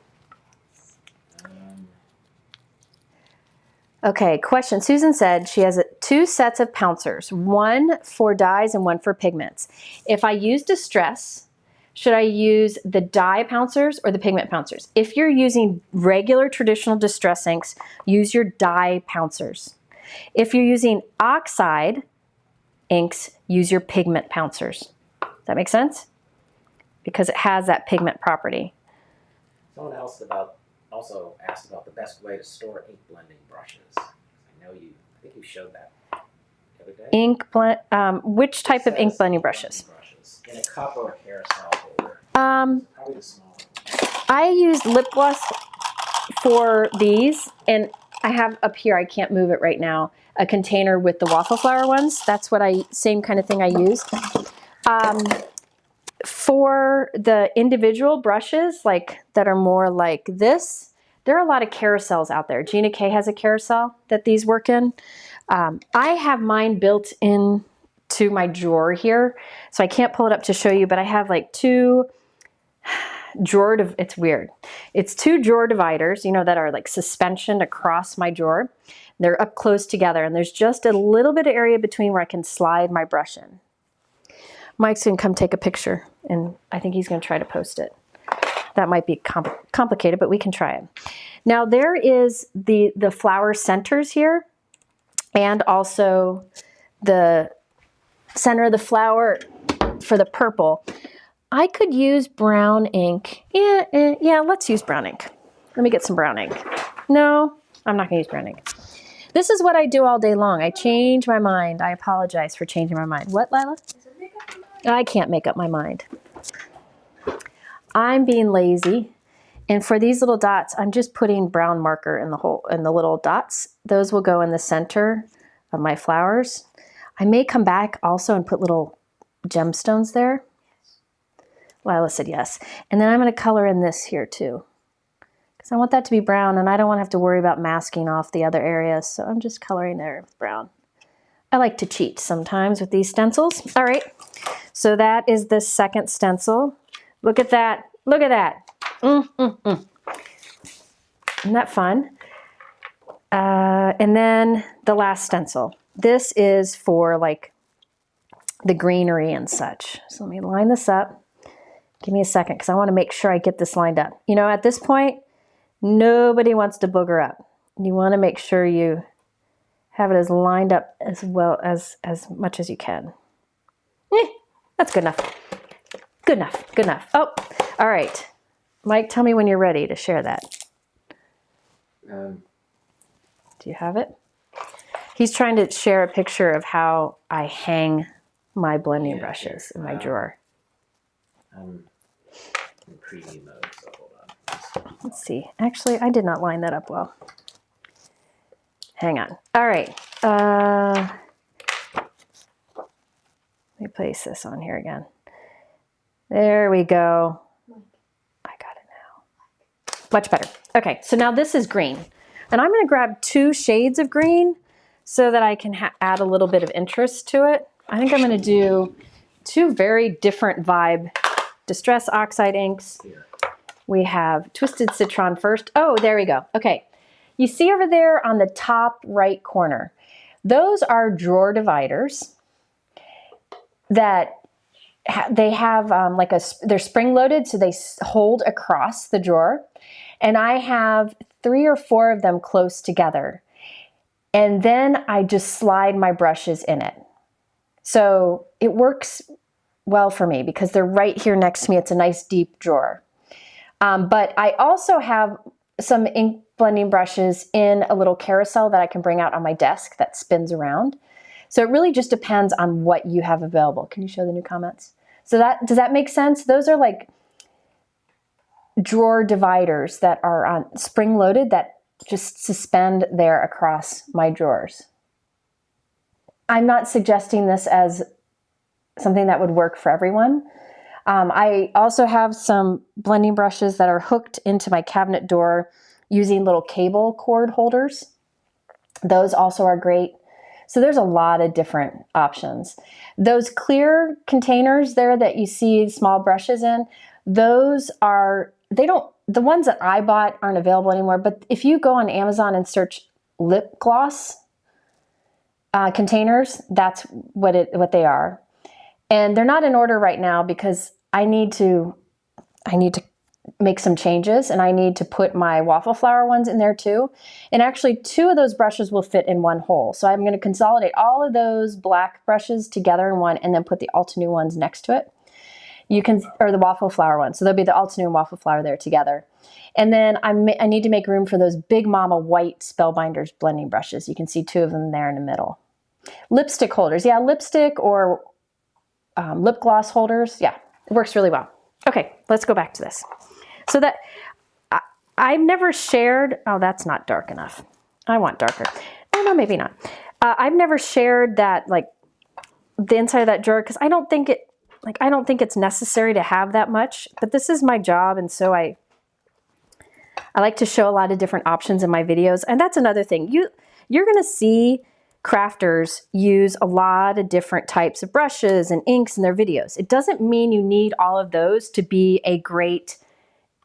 Okay, question. Susan said she has 2 sets of pouncers, one for dyes and one for pigments. If I use distress, should I use the dye pouncers or the pigment pouncers? If you're using regular traditional distress inks, use your dye pouncers. If you're using oxide inks, use your pigment pouncers. Does that make sense? Because it has that pigment property. Someone else also asked about the best way to store ink blending brushes. I think you showed that the other day. Ink blend, which type of ink blending brushes? In a cup or a carousel holder. Probably the small one. I use lip gloss for these, and I have up here, I can't move it right now, a container with the Waffle Flower ones. That's what same kind of thing I use. For the individual brushes, like that are more like this, there are a lot of carousels out there. Gina K has a carousel that these work in. I have mine built in to my drawer here, so I can't pull it up to show you, but I have like 2 drawer, it's weird. It's 2 drawer dividers, you know, that are like suspension across my drawer. They're up close together, and there's just a little bit of area between where I can slide my brush in. Mike's gonna come take a picture, and I think he's gonna try to post it. That might be complicated, but we can try it. Now there is the flower centers here, and also the center of the flower for the purple. I could use brown ink. Yeah, let's use brown ink. Let me get some brown ink. No, I'm not gonna use brown ink. This is what I do all day long. I change my mind. I apologize for changing my mind. What, Lila? I can't make up my mind. I'm being lazy. And for these little dots, I'm just putting brown marker in the little dots. Those will go in the center of my flowers. I may come back also and put little gemstones there. Lila said yes. And then I'm going to color in this here too, because I want that to be brown and I don't want to have to worry about masking off the other areas. So I'm just coloring there with brown. I like to cheat sometimes with these stencils. All right, so that is the second stencil. Look at that, look at that. Isn't that fun? And then the last stencil. This is for like the greenery and such. So let me line this up. Give me a second because I want to make sure I get this lined up. You know, at this point, nobody wants to booger up. You want to make sure you have it as lined up as well as much as you can. That's good enough. Good enough, good enough. Oh, all right. Mike, tell me when you're ready to share that. Do you have it? He's trying to share a picture of how I hang my blending brushes in my drawer. I'm in preview mode, so hold on. Let's see. Actually, I did not line that up well. Hang on. All right. Let me place this on here again. There we go. I got it now. Much better. Okay, so now this is green. And I'm going to grab 2 shades of green so that I can add a little bit of interest to it. I think I'm going to do 2 very different vibe Distress Oxide inks. We have Twisted Citron first. Oh, there we go. Okay. You see over there on the top right corner, those are drawer dividers that they have they're spring loaded, so they hold across the drawer. And I have 3 or 4 of them close together. And then I just slide my brushes in it. So it works well for me because they're right here next to me. It's a nice deep drawer. But I also have some ink blending brushes in a little carousel that I can bring out on my desk that spins around. So it really just depends on what you have available. Can you show the new comments? So does that make sense? Those are like drawer dividers that are on spring loaded that just suspend there across my drawers. I'm not suggesting this as something that would work for everyone. I also have some blending brushes that are hooked into my cabinet door using little cable cord holders. Those also are great. So there's a lot of different options. Those clear containers there that you see small brushes in, those are, the ones that I bought aren't available anymore, but if you go on Amazon and search lip gloss containers, that's what they are. And they're not in order right now because I need to make some changes and I need to put my Waffle Flower ones in there too. And actually 2 of those brushes will fit in one hole. So I'm going to consolidate all of those black brushes together in one and then put the Altenew ones next to it. Or the Waffle Flower one. So there'll be the Altenew and Waffle Flower there together. And then I need to make room for those Big Mama white Spellbinders blending brushes. You can see 2 of them there in the middle. Lipstick holders. Yeah, lipstick or lip gloss holders. Yeah, it works really well. Okay, let's go back to this. So that I've never shared, oh, that's not dark enough. I want darker. Oh, no, maybe not. I've never shared that, like the inside of that drawer, because I don't think it's necessary to have that much, but this is my job. And so I like to show a lot of different options in my videos. And that's another thing. You're going to see crafters use a lot of different types of brushes and inks in their videos. It doesn't mean you need all of those to be a great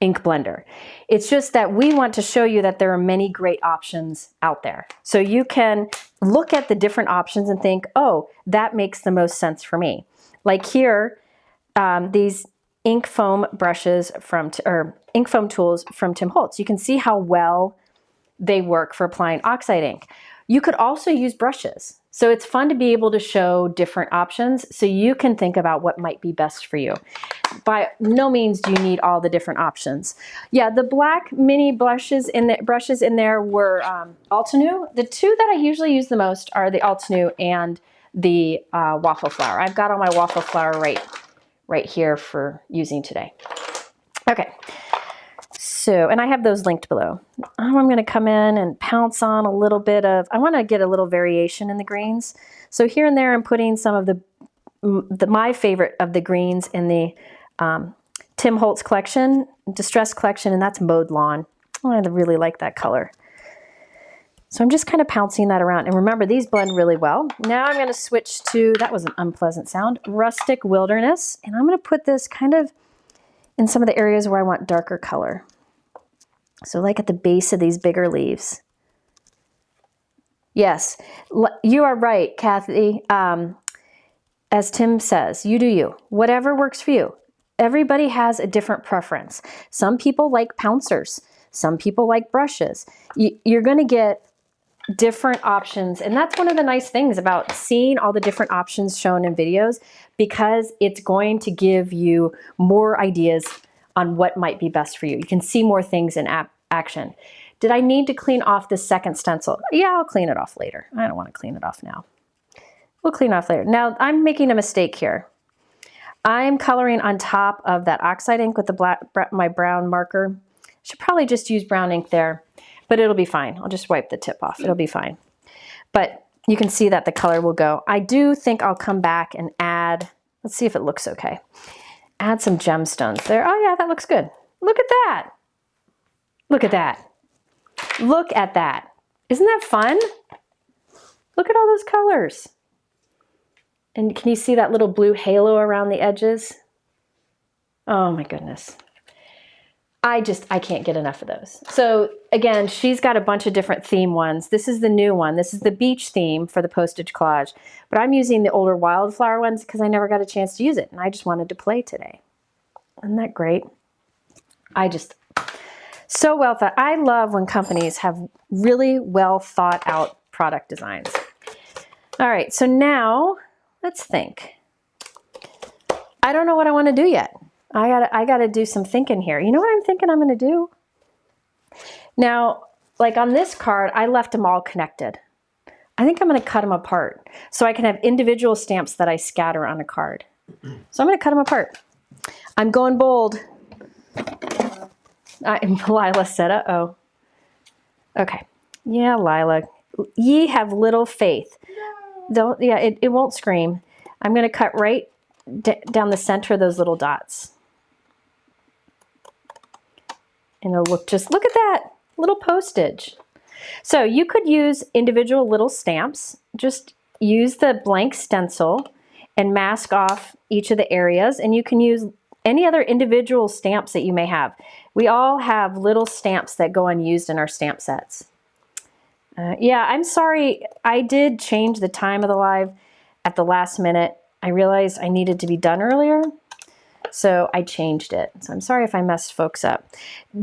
ink blender. It's just that we want to show you that there are many great options out there. So you can look at the different options and think, oh, that makes the most sense for me. Like here, these ink foam brushes or ink foam tools from Tim Holtz. You can see how well they work for applying Oxide ink. You could also use brushes. So it's fun to be able to show different options so you can think about what might be best for you. By no means do you need all the different options. Yeah, the black mini brushes in there were Altenew. The 2 that I usually use the most are the Altenew and the Waffle Flower. I've got all my Waffle Flower right here for using today. Okay. So, and I have those linked below. I'm going to come in and pounce on a little bit of, I want to get a little variation in the greens. So here and there I'm putting some of my favorite of the greens in the Tim Holtz collection, Distress collection, and that's Mowed Lawn. Oh, I really like that color. So I'm just kind of pouncing that around. And remember, these blend really well. Now I'm going to switch to, that was an unpleasant sound, Rustic Wilderness. And I'm going to put this kind of in some of the areas where I want darker color. So like at the base of these bigger leaves. Yes, you are right, Kathy. As Tim says, you do you. Whatever works for you. Everybody has a different preference. Some people like pouncers. Some people like brushes. You're going to get different options. And that's one of the nice things about seeing all the different options shown in videos, because it's going to give you more ideas on what might be best for you. You can see more things in action. Did I need to clean off the second stencil? Yeah, I'll clean it off later. I don't want to clean it off now. We'll clean it off later. Now, I'm making a mistake here. I'm coloring on top of that Oxide ink with the my brown marker. Should probably just use brown ink there, but it'll be fine. I'll just wipe the tip off. It'll be fine. But you can see that the color will go. I do think I'll come back and add, let's see if it looks okay. Add some gemstones there. Oh yeah, that looks good. Look at that. Look at that. Look at that. Isn't that fun? Look at all those colors. And can you see that little blue halo around the edges? Oh my goodness. I can't get enough of those. So again, she's got a bunch of different theme ones. This is the new one. This is the beach theme for the Postage collage. But I'm using the older wildflower ones because I never got a chance to use it. And I just wanted to play today. Isn't that great? So well thought. I love when companies have really well thought out product designs. All right, so now let's think. I don't know what I want to do yet. I gotta do some thinking here. You know what I'm thinking I'm gonna do? Now, like on this card, I left them all connected. I think I'm gonna cut them apart so I can have individual stamps that I scatter on a card. So I'm gonna cut them apart. I'm going bold. Lila said, uh-oh. Okay. Yeah, Lila. Ye have little faith. Don't, yeah, it won't scream. I'm gonna cut right down the center of those little dots. And it'll look look at that, little postage. So you could use individual little stamps. Just use the blank stencil and mask off each of the areas. And you can use any other individual stamps that you may have. We all have little stamps that go unused in our stamp sets. Yeah, I'm sorry. I did change the time of the live at the last minute. I realized I needed to be done earlier, so I changed it. So I'm sorry if I messed folks up.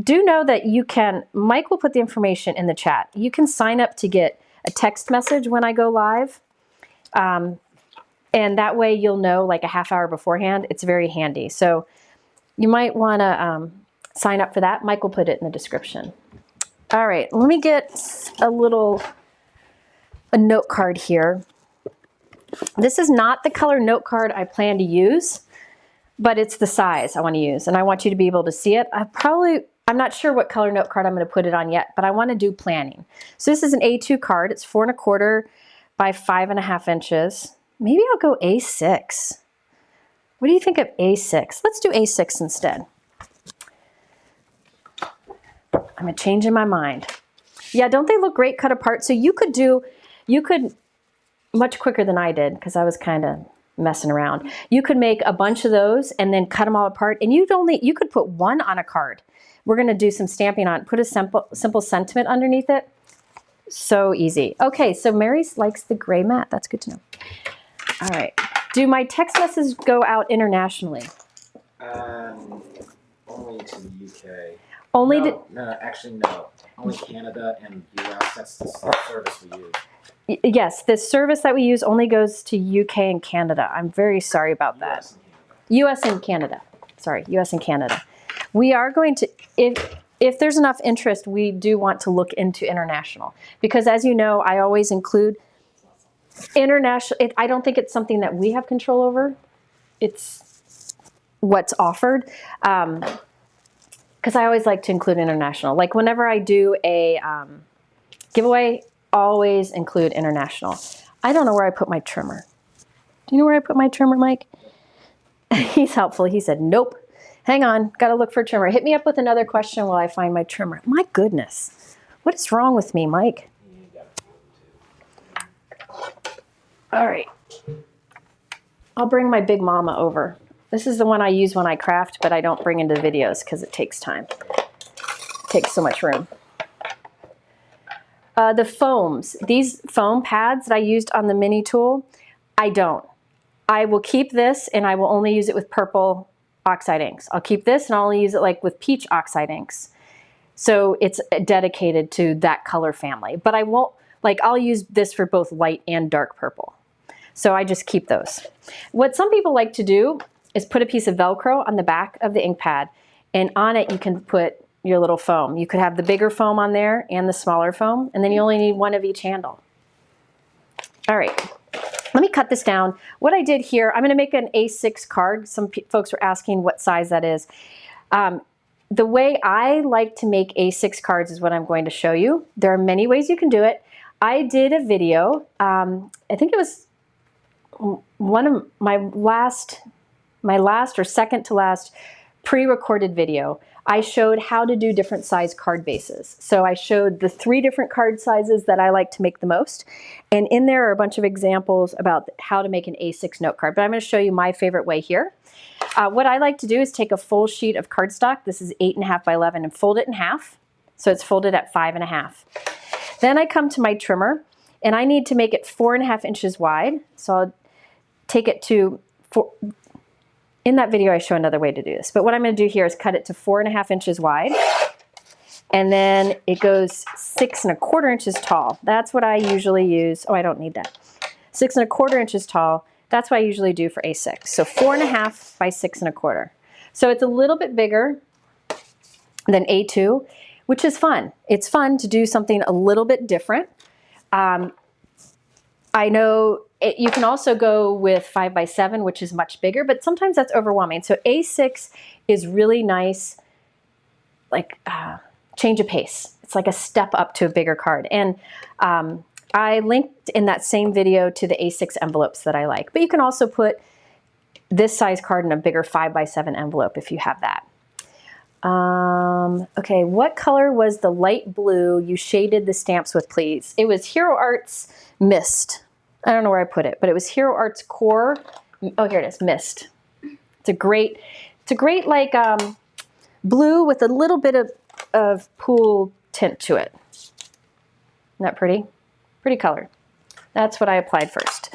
Do know that you can, Mike will put the information in the chat. You can sign up to get a text message when I go live. And that way you'll know like a half hour beforehand. It's very handy. So you might want to sign up for that. Mike will put it in the description. All right, let me get a note card here. This is not the color note card I plan to use, but it's the size I want to use, and I want you to be able to see it. I'm not sure what color note card I'm going to put it on yet, but I want to do planning. So this is an A2 card. It's 4 1/4 by 5.5 inches. Maybe I'll go A6. What do you think of A6? Let's do A6 instead. I'm changing my mind. Yeah, don't they look great cut apart? So you could much quicker than I did because I was kind of messing around. You could make a bunch of those and then cut them all apart, and you could put one on a card. We're going to do some stamping on it. Put a simple sentiment underneath it. So easy. Okay, so Mary likes the gray mat. That's good to know. All right. Do my text messages go out internationally? Only to the UK. Only no, actually no. Only Canada and US. That's the service we use. Yes, the service that we use only goes to UK and Canada. I'm very sorry about that. US and Canada. Sorry, US and Canada. We are going to, if there's enough interest, we do want to look into international. Because as you know, I always include international. I don't think it's something that we have control over. It's what's offered. Because I always like to include international. Like whenever I do a giveaway, always include international. I don't know where I put my trimmer. Do you know where I put my trimmer, Mike? He's helpful. He said, nope. Hang on, gotta look for a trimmer. Hit me up with another question while I find my trimmer. My goodness, what is wrong with me, Mike? All right, I'll bring my big mama over. This is the one I use when I craft, but I don't bring into videos because it takes time. It takes so much room. The foams, these foam pads that I used on the mini tool, I don't. I will keep this and I will only use it with purple Oxide inks. I'll keep this and I'll only use it like with peach Oxide inks. So it's dedicated to that color family. But I won't, like I'll use this for both light and dark purple. So I just keep those. What some people like to do is put a piece of Velcro on the back of the ink pad, and on it you can put your little foam. You could have the bigger foam on there and the smaller foam, and then you only need one of each handle. All right, let me cut this down. What I did here, I'm gonna make an A6 card. Some folks were asking what size that is. The way I like to make A6 cards is what I'm going to show you. There are many ways you can do it. I did a video, I think it was one of my last or second to last pre-recorded video. I showed how to do different size card bases. So I showed the 3 different card sizes that I like to make the most. And in there are a bunch of examples about how to make an A6 note card. But I'm going to show you my favorite way here. What I like to do is take a full sheet of cardstock. This is 8.5 by 11 and fold it in half. So it's folded at 5.5. Then I come to my trimmer and I need to make it 4.5 inches wide. So I'll take it to in that video I show another way to do this, but what I'm going to do here is cut it to 4.5 inches wide, and then it goes 6.25 inches tall. That's what I usually use. Oh, I don't need that. 6.25 inches tall. That's what I usually do for A6. So 4.5 by 6.25. So it's a little bit bigger than A2, which is fun. It's fun to do something a little bit different. I know you can also go with 5 by 7, which is much bigger, but sometimes that's overwhelming. So A6 is really nice, like change of pace. It's like a step up to a bigger card. And I linked in that same video to the A6 envelopes that I like. But you can also put this size card in a bigger 5 by 7 envelope if you have that. Okay, what color was the light blue you shaded the stamps with, please? It was Hero Arts Mist. I don't know where I put it, but it was Hero Arts Core. Oh, here it is, Mist. It's a great like blue with a little bit of pool tint to it. Isn't that pretty? Pretty color. That's what I applied first.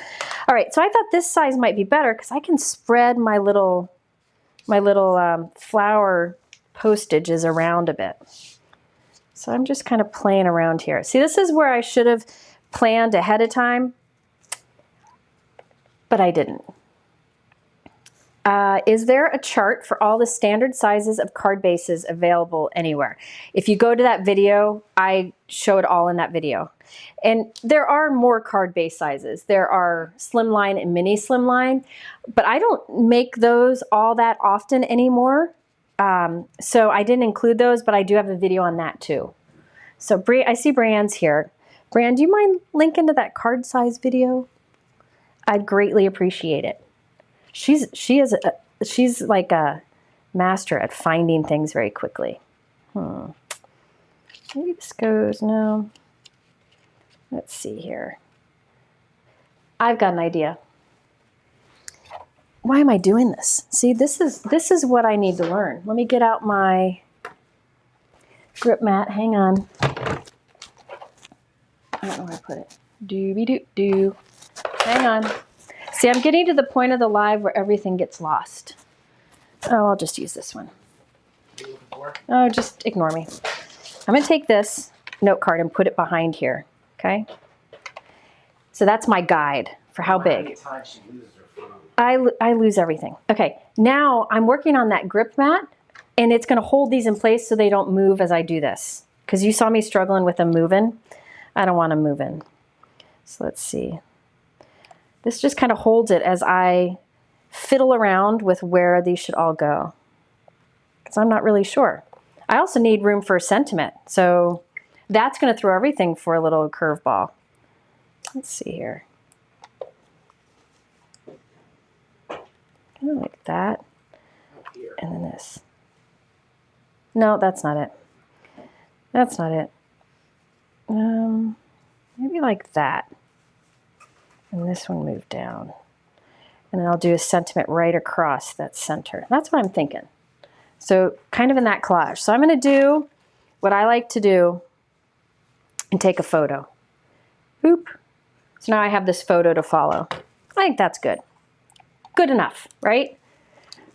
All right, so I thought this size might be better because I can spread my little flower postages around a bit. So I'm just kind of playing around here. See, this is where I should have planned ahead of time, but I didn't. Is there a chart for all the standard sizes of card bases available anywhere? If you go to that video, I show it all in that video. And there are more card base sizes. There are slimline and mini slimline, but I don't make those all that often anymore. So I didn't include those, but I do have a video on that too. So I see Brianne's here. Brianne, do you mind linking to that card size video? I'd greatly appreciate it. She's like a master at finding things very quickly. Maybe this goes, no. Let's see here. I've got an idea. Why am I doing this? See, this is what I need to learn. Let me get out my grip mat. Hang on. I don't know where I put it. Doobie-doo-doo. Hang on. See, I'm getting to the point of the live where everything gets lost. Oh, I'll just use this one. Oh, just ignore me. I'm going to take this note card and put it behind here. Okay? So that's my guide for how big. I lose everything. Okay, now I'm working on that grip mat, and it's going to hold these in place so they don't move as I do this. Because you saw me struggling with them moving. I don't want them moving. So let's see. This just kind of holds it as I fiddle around with where these should all go. Because I'm not really sure. I also need room for sentiment. So that's going to throw everything for a little curveball. Let's see here. Kind of like that. and then this. No, that's not it. That's not it. Maybe like that. And this one moved down. And then I'll do a sentiment right across that center. That's what I'm thinking. So kind of in that collage. So I'm going to do what I like to do and take a photo. Boop. So now I have this photo to follow. I think that's good. Good enough, right?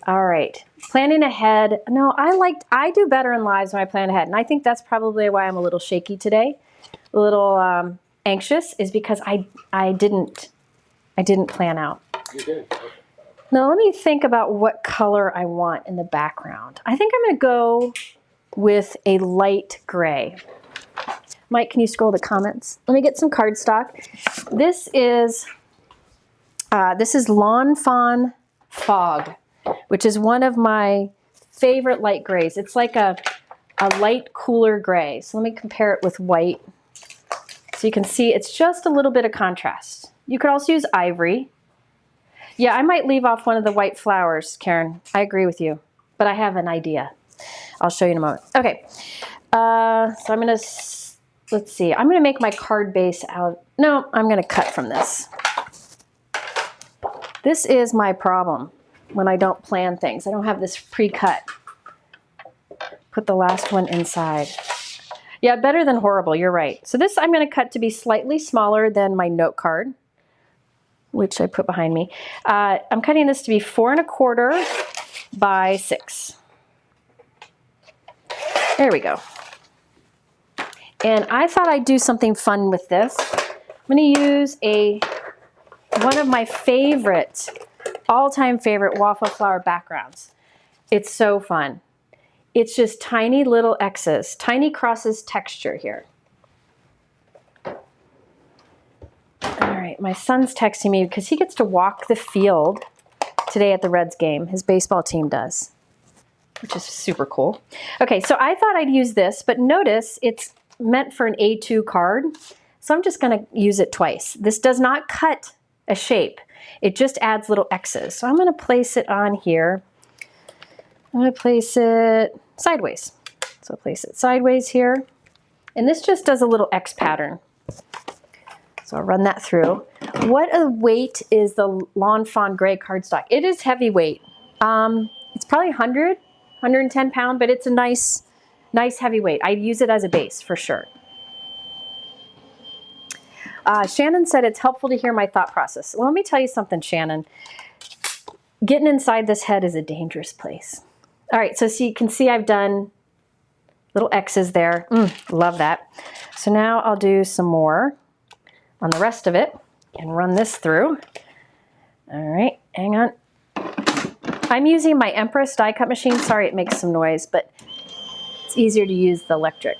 All right. Planning ahead. No, I do better in lives when I plan ahead. And I think that's probably why I'm a little shaky today. A little anxious is because I didn't plan out. You did. Now let me think about what color I want in the background. I think I'm going to go with a light gray. Mike, can you scroll the comments? Let me get some cardstock. This is Lawn Fawn Fog, which is one of my favorite light grays. It's like a light, cooler gray. So let me compare it with white. So you can see it's just a little bit of contrast. You could also use ivory. Yeah, I might leave off one of the white flowers, Karen. I agree with you, but I have an idea. I'll show you in a moment. Okay, so I'm gonna, let's see. I'm gonna make my card base out. No, I'm gonna cut from this. This is my problem when I don't plan things. I don't have this pre-cut. Put the last one inside. Yeah, better than horrible, you're right. So this I'm gonna cut to be slightly smaller than my note card, which I put behind me. I'm cutting this to be 4 1/4 by 6. There we go. And I thought I'd do something fun with this. I'm gonna use one of my favorite, all-time favorite Waffle Flower backgrounds. It's so fun. It's just tiny little X's, tiny crosses texture here. All right, my son's texting me because he gets to walk the field today at the Reds game. His baseball team does, which is super cool. Okay, so I thought I'd use this, but notice it's meant for an A2 card, so I'm just gonna use it twice. This does not cut a shape. It just adds little X's. So I'm gonna place it on here. I'm gonna place it sideways. So I'll place it sideways here. And this just does a little X pattern. So I'll run that through. What a weight is the Lawn Fawn Gray cardstock? It is heavyweight. It's probably 110 pound, but it's a nice heavy weight. I'd use it as a base for sure. Shannon said it's helpful to hear my thought process. Well, let me tell you something, Shannon. Getting inside this head is a dangerous place. All right, so you can see I've done little X's there. Love that. So now I'll do some more on the rest of it and run this through. All right, hang on. I'm using my Empress Die Cut Machine. Sorry, it makes some noise, but it's easier to use the electric.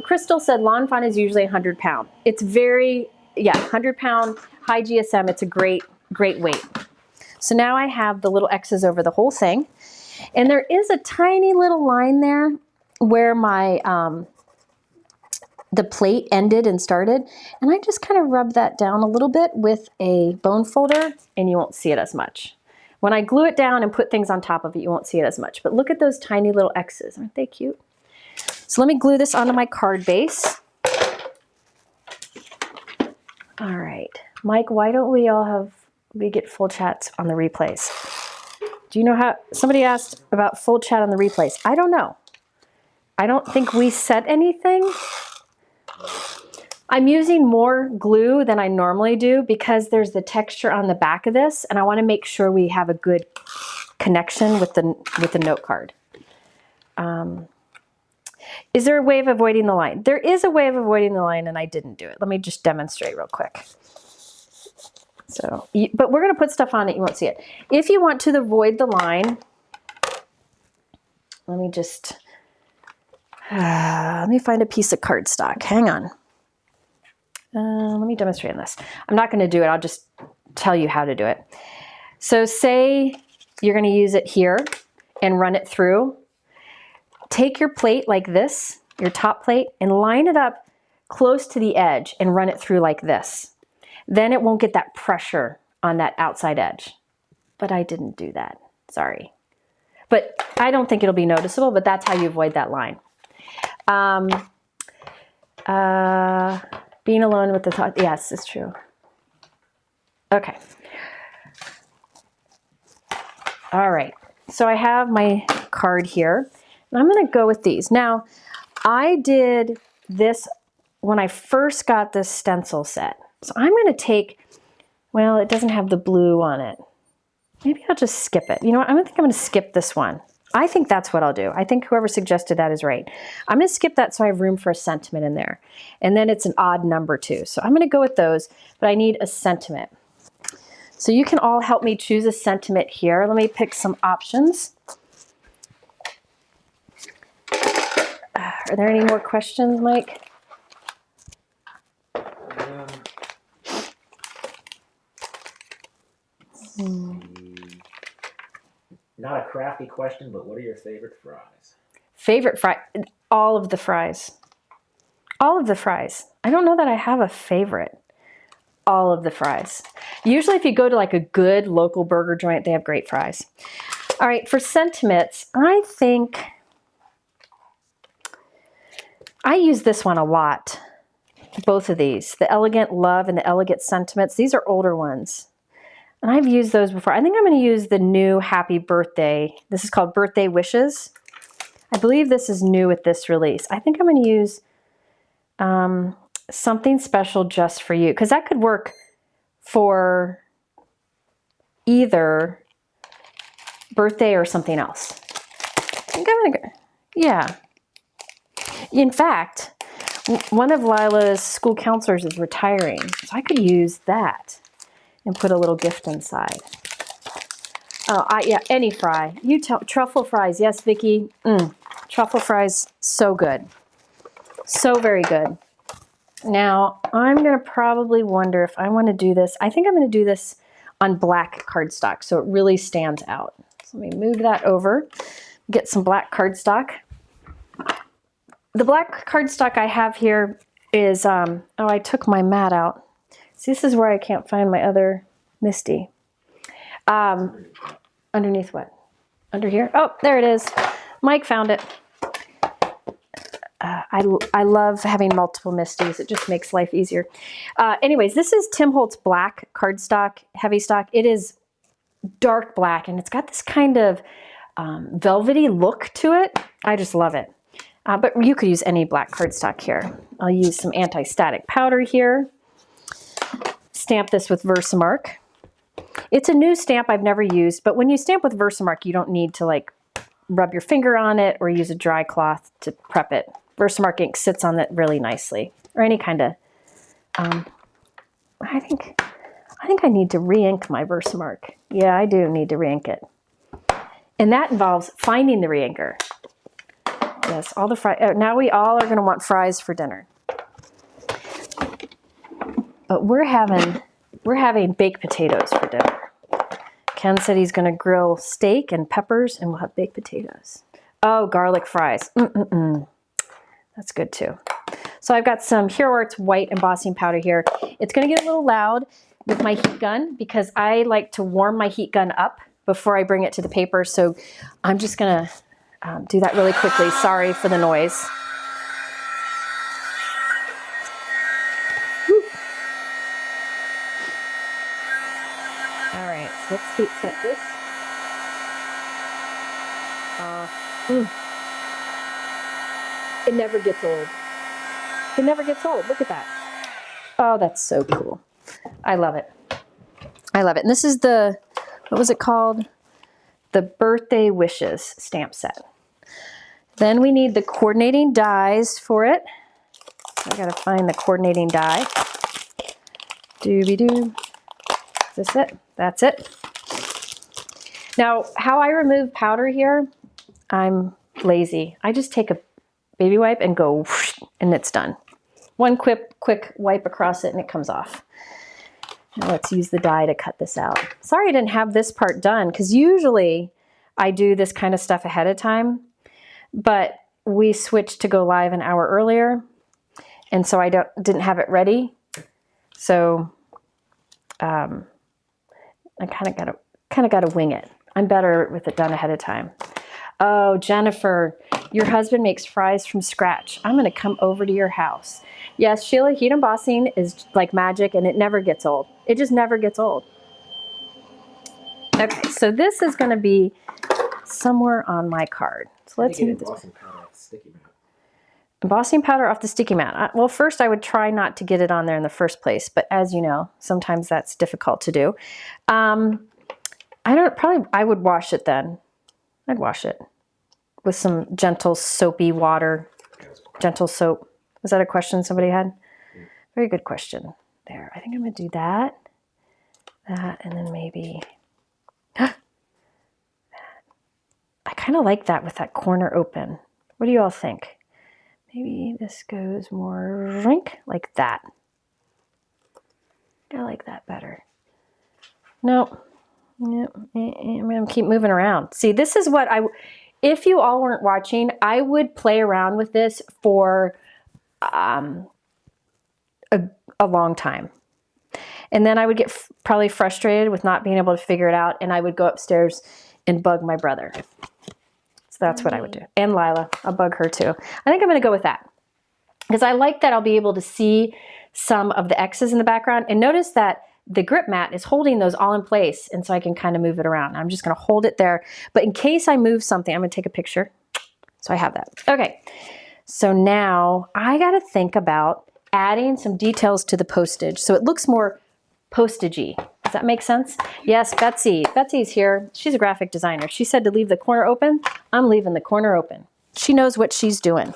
Crystal said Lawn Fawn is usually 100 pound. It's very, 100 pound, high GSM. It's a great weight. So now I have the little X's over the whole thing. And there is a tiny little line there where my, the plate ended and started. And I just kind of rub that down a little bit with a bone folder and you won't see it as much. When I glue it down and put things on top of it, you won't see it as much. But look at those tiny little X's. Aren't they cute? So let me glue this onto my card base. All right. Mike, why don't we get full chats on the replays? Do you know how, somebody asked about full chat on the replays. I don't know. I don't think we set anything. I'm using more glue than I normally do because there's the texture on the back of this and I want to make sure we have a good connection with the note card. Is there a way of avoiding the line? There is a way of avoiding the line and I didn't do it. Let me just demonstrate real quick. So, but we're going to put stuff on it, you won't see it. If you want to avoid the line, let me just, let me find a piece of cardstock. Hang on. Let me demonstrate on this. I'm not going to do it. I'll just tell you how to do it. So say you're going to use it here and run it through. Take your plate like this, your top plate, and line it up close to the edge and run it through like this. Then it won't get that pressure on that outside edge. But I didn't do that. Sorry. but I don't think it'll be noticeable, but that's how you avoid that line. Being alone with the thought, yes, it's true. Okay. All right, so I have my card here, and I'm gonna go with these. Now, I did this when I first got this stencil set. So I'm gonna take, well, it doesn't have the blue on it. Maybe I'll just skip it. You know what, I think I'm gonna skip this one. I think that's what I'll do. I think whoever suggested that is right. I'm gonna skip that so I have room for a sentiment in there. And then it's an odd number too. So I'm gonna go with those, but I need a sentiment. So you can all help me choose a sentiment here. Let me pick some options. Are there any more questions, Mike? Not a crafty question, but what are your favorite fries? Favorite fry? All of the fries. All of the fries. I don't know that I have a favorite. All of the fries. Usually if you go to like a good local burger joint, they have great fries. All right, for sentiments, I think I use this one a lot. Both of these, the Elegant Love and the Elegant Sentiments. These are older ones. And I've used those before. I think I'm going to use the new Happy Birthday. This is called Birthday Wishes. I believe this is new with this release. I think I'm going to use something special just for you, because that could work for either birthday or something else. I think I'm going to go, yeah. In fact, one of Lila's school counselors is retiring, so I could use that and put a little gift inside. Oh, yeah, any fry. You tell, truffle fries. Yes, Vicki. Truffle fries, so good. So very good. Now, I'm going to probably wonder if I want to do this. I think I'm going to do this on black cardstock so it really stands out. So let me move that over, get some black cardstock. The black cardstock I have here is, oh, I took my mat out. See, this is where I can't find my other Misty. Underneath what? Under here? Oh, there it is. Mike found it. I love having multiple Misties. It just makes life easier. Anyways, this is Tim Holtz black cardstock, heavy stock. It is dark black, and it's got this kind of velvety look to it. I just love it. But you could use any black cardstock here. I'll use some anti-static powder here. Stamp this with Versamark. It's a new stamp I've never used, but when you stamp with Versamark, you don't need to like rub your finger on it or use a dry cloth to prep it. Versamark ink sits on it really nicely, or any kind of, I think I need to re-ink my Versamark. Yeah, I do need to re-ink it. And that involves finding the re-inker. Yes, all the fries. Now we all are going to want fries for dinner. But we're having baked potatoes for dinner. Ken said he's going to grill steak and peppers, and we'll have baked potatoes. Oh, garlic fries. That's good too. So I've got some Hero Arts white embossing powder here. It's going to get a little loud with my heat gun because I like to warm my heat gun up before I bring it to the paper. So I'm just going to do that really quickly. Sorry for the noise. Woo. All right, so let's heat set this. It never gets old. It never gets old. Look at that. Oh, that's so cool. I love it. I love it. And this is the, what was it called? The Birthday Wishes stamp set. Then we need the coordinating dies for it. I gotta find the coordinating die. Doobie-doo. Is this it? That's it. Now, how I remove powder here, I'm lazy. I just take a baby wipe and go whoosh, and it's done. One quick wipe across it and it comes off. Now let's use the die to cut this out. Sorry I didn't have this part done because usually I do this kind of stuff ahead of time, but we switched to go live an hour earlier, and so I didn't have it ready. So I kind of gotta wing it. I'm better with it done ahead of time. Oh, Jennifer, your husband makes fries from scratch. I'm going to come over to your house. Yes, Sheila, heat embossing is like magic and it never gets old. It just never gets old. Okay, so this is going to be somewhere on my card. So let's move this. Embossing powder off the sticky mat. Embossing powder off the sticky mat. Well, first I would try not to get it on there in the first place, but as you know, sometimes that's difficult to do. I would wash it then. I'd wash it with some gentle soapy water. Gentle soap. Was that a question somebody had? Very good question. There. I think I'm going to do that. That, and then maybe... I kind of like that with that corner open. What do you all think? Maybe this goes more like that. I like that better. Nope. Yep. I'm going to keep moving around. See, this is what if you all weren't watching, I would play around with this for a long time. And then I would get probably frustrated with not being able to figure it out. And I would go upstairs and bug my brother. So that's what I would do. And Lila, I'll bug her too. I think I'm going to go with that. Because I like that I'll be able to see some of the X's in the background. And notice that the grip mat is holding those all in place. And so I can kind of move it around. I'm just going to hold it there. But in case I move something, I'm going to take a picture. So I have that. Okay. So now I got to think about adding some details to the postage. So it looks more postagey. Does that make sense? Yes, Betsy. Betsy's here. She's a graphic designer. She said to leave the corner open. I'm leaving the corner open. She knows what she's doing.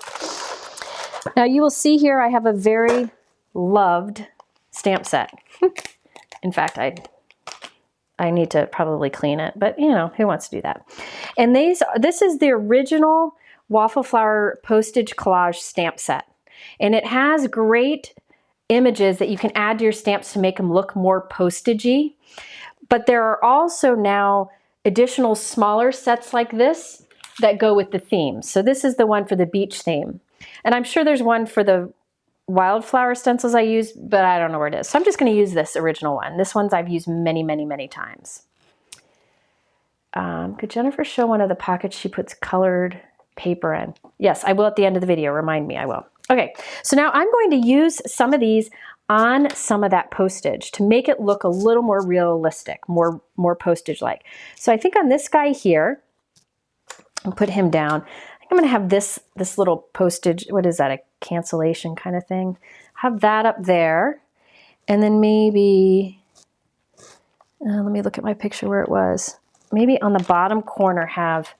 Now you will see here I have a very loved stamp set. In fact, I need to probably clean it, but you know, who wants to do that? And this is the original Waffle Flower Postage Collage stamp set. And it has great images that you can add to your stamps to make them look more postagey. But there are also now additional smaller sets like this that go with the theme. So this is the one for the beach theme. And I'm sure there's one for the wildflower stencils I use, but I don't know where it is. So I'm just going to use this original one. This one's I've used many, many, many times. Could Jennifer show one of the pockets she puts colored paper in? Yes, I will at the end of the video. Remind me, I will. Okay, so now I'm going to use some of these on some of that postage to make it look a little more realistic, more postage-like. So I think on this guy here, I'll put him down. I think I'm going to have this little postage, what is that, a cancellation kind of thing? Have that up there. And then maybe, let me look at my picture where it was. Maybe on the bottom corner have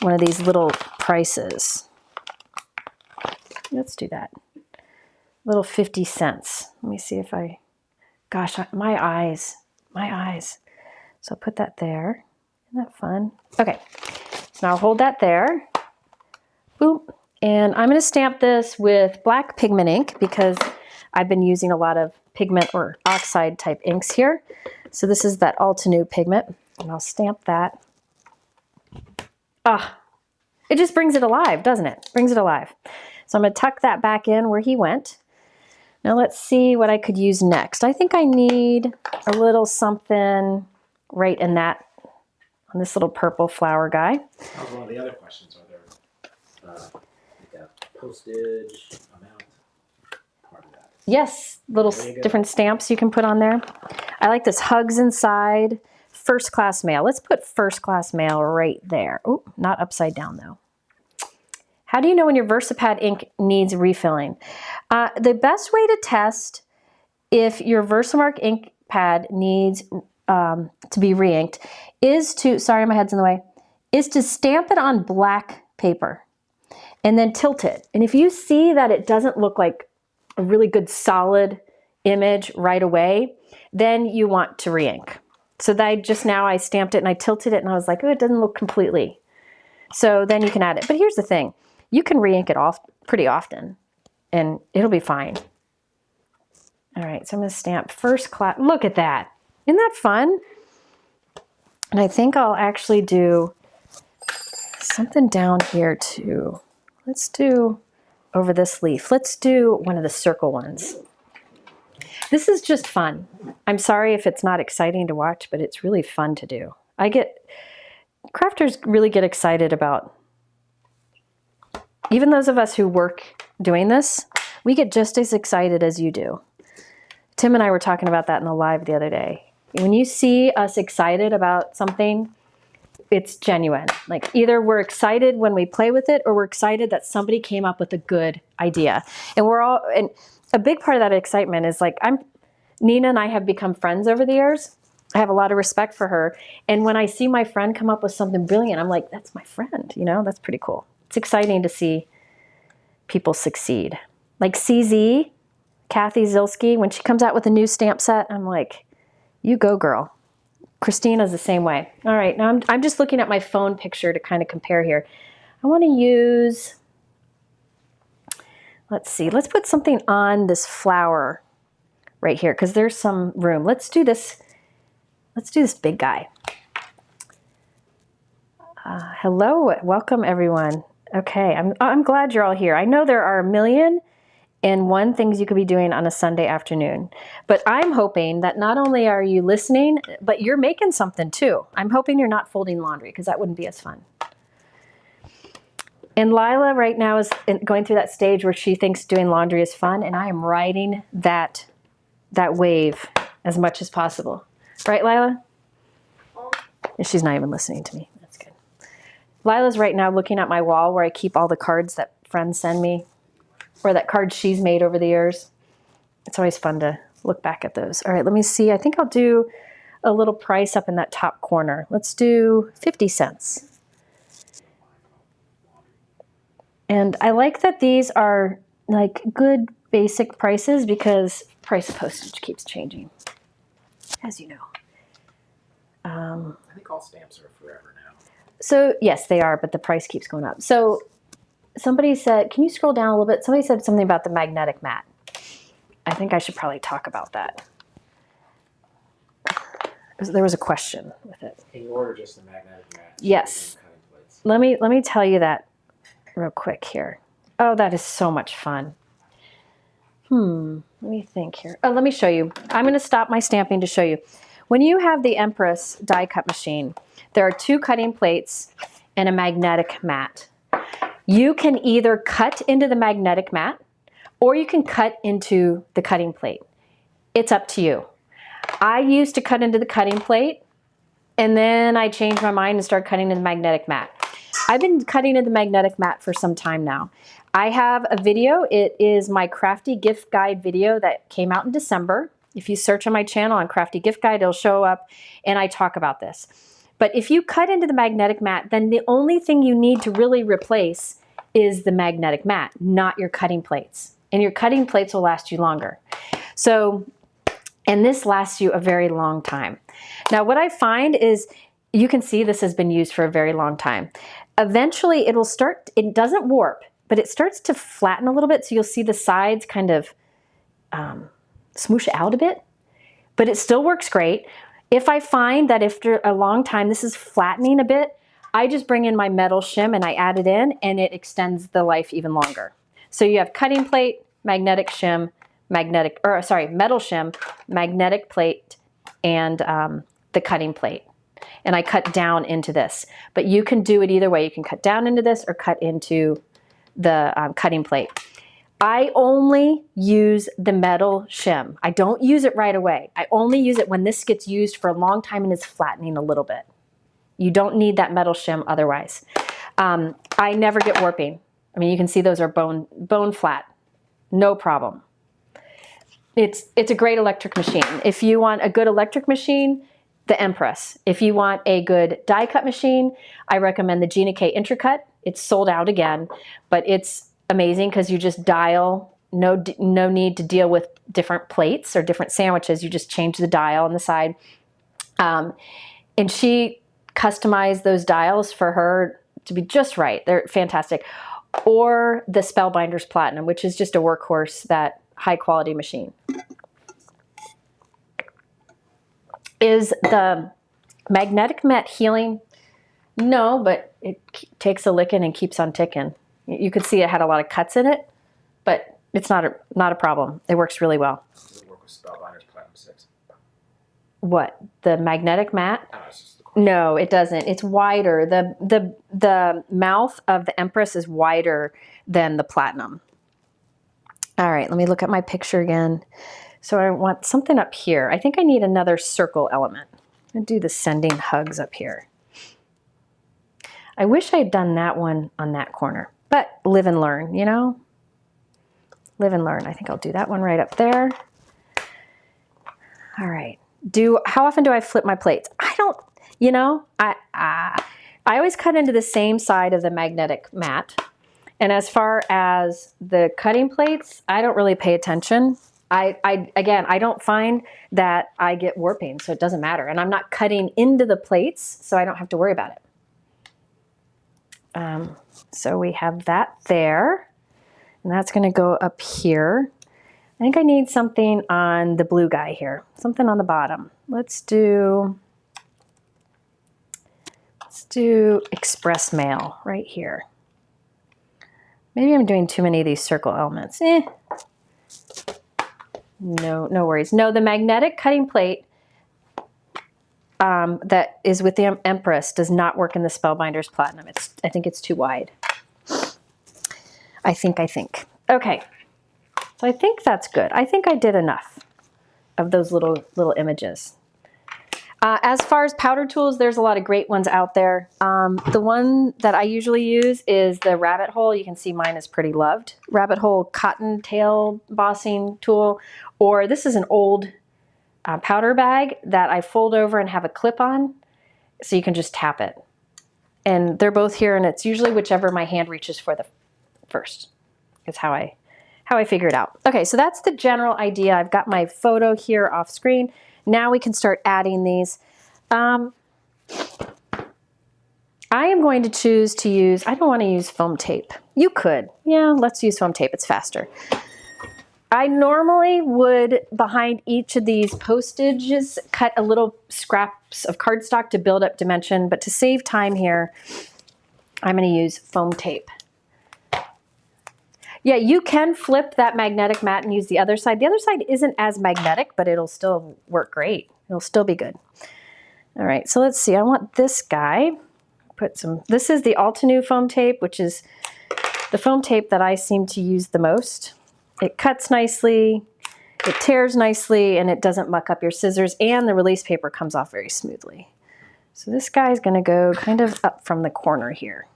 one of these little prices. Let's do that. Little 50 cents. Let me see if gosh, my eyes. So I'll put that there. Isn't that fun? Okay, so now I'll hold that there. Boop. And I'm going to stamp this with black pigment ink because I've been using a lot of pigment or oxide type inks here. So this is that Altenew pigment. And I'll stamp that. It just brings it alive, doesn't it? Brings it alive. So I'm going to tuck that back in where he went. Now let's see what I could use next. I think I need a little something right in that, on this little purple flower guy. That was one of the other questions. Are there like a postage amount part of that? Yes, little different stamps you can put on there. I like this hugs inside, first class mail. Let's put first class mail right there. Oh, not upside down though. How do you know when your VersaPad ink needs refilling? The best way to test if your Versamark ink pad needs to be re-inked is to, sorry my head's in the way, is to stamp it on black paper and then tilt it. And if you see that it doesn't look like a really good solid image right away, then you want to re-ink. So that I stamped it and I tilted it and I was like, oh, it doesn't look completely. So then you can add it. But here's the thing. You can re-ink it off pretty often and it'll be fine. All right, so I'm going to stamp first class. Look at that. Isn't that fun? And I think I'll actually do something down here too. Let's do over this leaf. Let's do one of the circle ones. This is just fun. I'm sorry if it's not exciting to watch, but it's really fun to do. I get crafters really get excited about, even those of us who work doing this, we get just as excited as you do. Tim and I were talking about that in the live the other day. When you see us excited about something, it's genuine. Like either we're excited when we play with it or we're excited that somebody came up with a good idea. And and a big part of that excitement is like, Nina and I have become friends over the years. I have a lot of respect for her. And when I see my friend come up with something brilliant, I'm like, that's my friend, you know, that's pretty cool. It's exciting to see people succeed. Like CZ, Kathy Zilski, when she comes out with a new stamp set, I'm like, you go girl. Christina's the same way. All right, now I'm just looking at my phone picture to kind of compare here. I want to use, let's see, let's put something on this flower right here because there's some room. Let's do this big guy. Hello, welcome everyone. Okay, I'm glad you're all here. I know there are a million and one things you could be doing on a Sunday afternoon. But I'm hoping that not only are you listening, but you're making something too. I'm hoping you're not folding laundry because that wouldn't be as fun. And Lila right now is going through that stage where she thinks doing laundry is fun, and I am riding that wave as much as possible. Right, Lila? And she's not even listening to me. That's good. Lila's right now looking at my wall where I keep all the cards that friends send me, or that card she's made over the years. It's always fun to look back at those. All right, let me see. I think I'll do a little price up in that top corner. Let's do 50 cents. And I like that these are like good basic prices because price of postage keeps changing, as you know. I think all stamps are forever now. So yes, they are, but the price keeps going up. So somebody said, can you scroll down a little bit? Somebody said something about the magnetic mat. I think I should probably talk about that. There was a question with it. Can you order just the magnetic mat? Yes. Let me tell you that real quick here. Oh, that is so much fun. Let me think here. Oh, let me show you. I'm going to stop my stamping to show you. When you have the Empress Die Cut Machine, there are 2 cutting plates and a magnetic mat. You can either cut into the magnetic mat or you can cut into the cutting plate. It's up to you. I used to cut into the cutting plate and then I changed my mind and started cutting in the magnetic mat. I've been cutting in the magnetic mat for some time now. I have a video. It is my Crafty Gift Guide video that came out in December. If you search on my channel on Crafty Gift Guide, it'll show up and I talk about this. But if you cut into the magnetic mat, then the only thing you need to really replace is the magnetic mat, not your cutting plates. And your cutting plates will last you longer. So, and this lasts you a very long time. Now, what I find is, you can see this has been used for a very long time. Eventually, it will start, it doesn't warp, but it starts to flatten a little bit. So you'll see the sides kind of smoosh out a bit, but it still works great. If I find that after a long time, this is flattening a bit, I just bring in my metal shim and I add it in and it extends the life even longer. So you have cutting plate, magnetic shim, metal shim, magnetic plate, and the cutting plate. And I cut down into this. But you can do it either way. You can cut down into this or cut into the cutting plate. I only use the metal shim. I don't use it right away. I only use it when this gets used for a long time and is flattening a little bit. You don't need that metal shim otherwise. I never get warping. I mean, you can see those are bone flat. No problem. It's a great electric machine. If you want a good electric machine, the Empress. If you want a good die cut machine, I recommend the Gina K Intracut. It's sold out again, but it's amazing because you just dial. No need to deal with different plates or different sandwiches. You just change the dial on the side. And she customized those dials for her to be just right. They're fantastic. Or the Spellbinders Platinum, which is just a workhorse, that high quality machine. Is the magnetic mat healing? No, but it takes a licking and keeps on ticking. You could see it had a lot of cuts in it, but it's not a problem. It works really well. Does it work with Spellbinders Platinum 6? What? The magnetic mat? No, it doesn't. It's wider. The mouth of the Empress is wider than the Platinum. All right, let me look at my picture again. So I want something up here. I think I need another circle element. I'm gonna do the sending hugs up here. I wish I had done that one on that corner, but live and learn, you know? Live and learn. I think I'll do that one right up there. All right. How often do I flip my plates? I don't, you know, I always cut into the same side of the magnetic mat. And as far as the cutting plates, I don't really pay attention. Again, I don't find that I get warping, so it doesn't matter. And I'm not cutting into the plates, so I don't have to worry about it. So we have that there, and that's gonna go up here. I think I need something on the blue guy here, something on the bottom. Let's do express mail right here. Maybe I'm doing too many of these circle elements. No worries. No, the magnetic cutting plate that is with the Empress does not work in the Spellbinder's Platinum. I think it's too wide. I think. Okay. So I think that's good. I think I did enough of those little images. As far as powder tools, there's a lot of great ones out there. The one that I usually use is the Rabbit Hole. You can see mine is pretty loved. Rabbit Hole cottontail embossing tool. Or this is an old powder bag that I fold over and have a clip on, so you can just tap it. And they're both here, and it's usually whichever my hand reaches for the first. It's how I figure it out. Okay, so that's the general idea. I've got my photo here off screen. Now we can start adding these. I am going to choose to use, I don't want to use foam tape. You could. Yeah, let's use foam tape. It's faster. I normally would, behind each of these postages, cut a little scraps of cardstock to build up dimension, but to save time here, I'm going to use foam tape. Yeah, you can flip that magnetic mat and use the other side. The other side isn't as magnetic, but it'll still work great. It'll still be good. All right, so let's see. I want this guy. This is the Altenew foam tape, which is the foam tape that I seem to use the most. It cuts nicely, it tears nicely, and it doesn't muck up your scissors, and the release paper comes off very smoothly. So this guy is going to go kind of up from the corner here.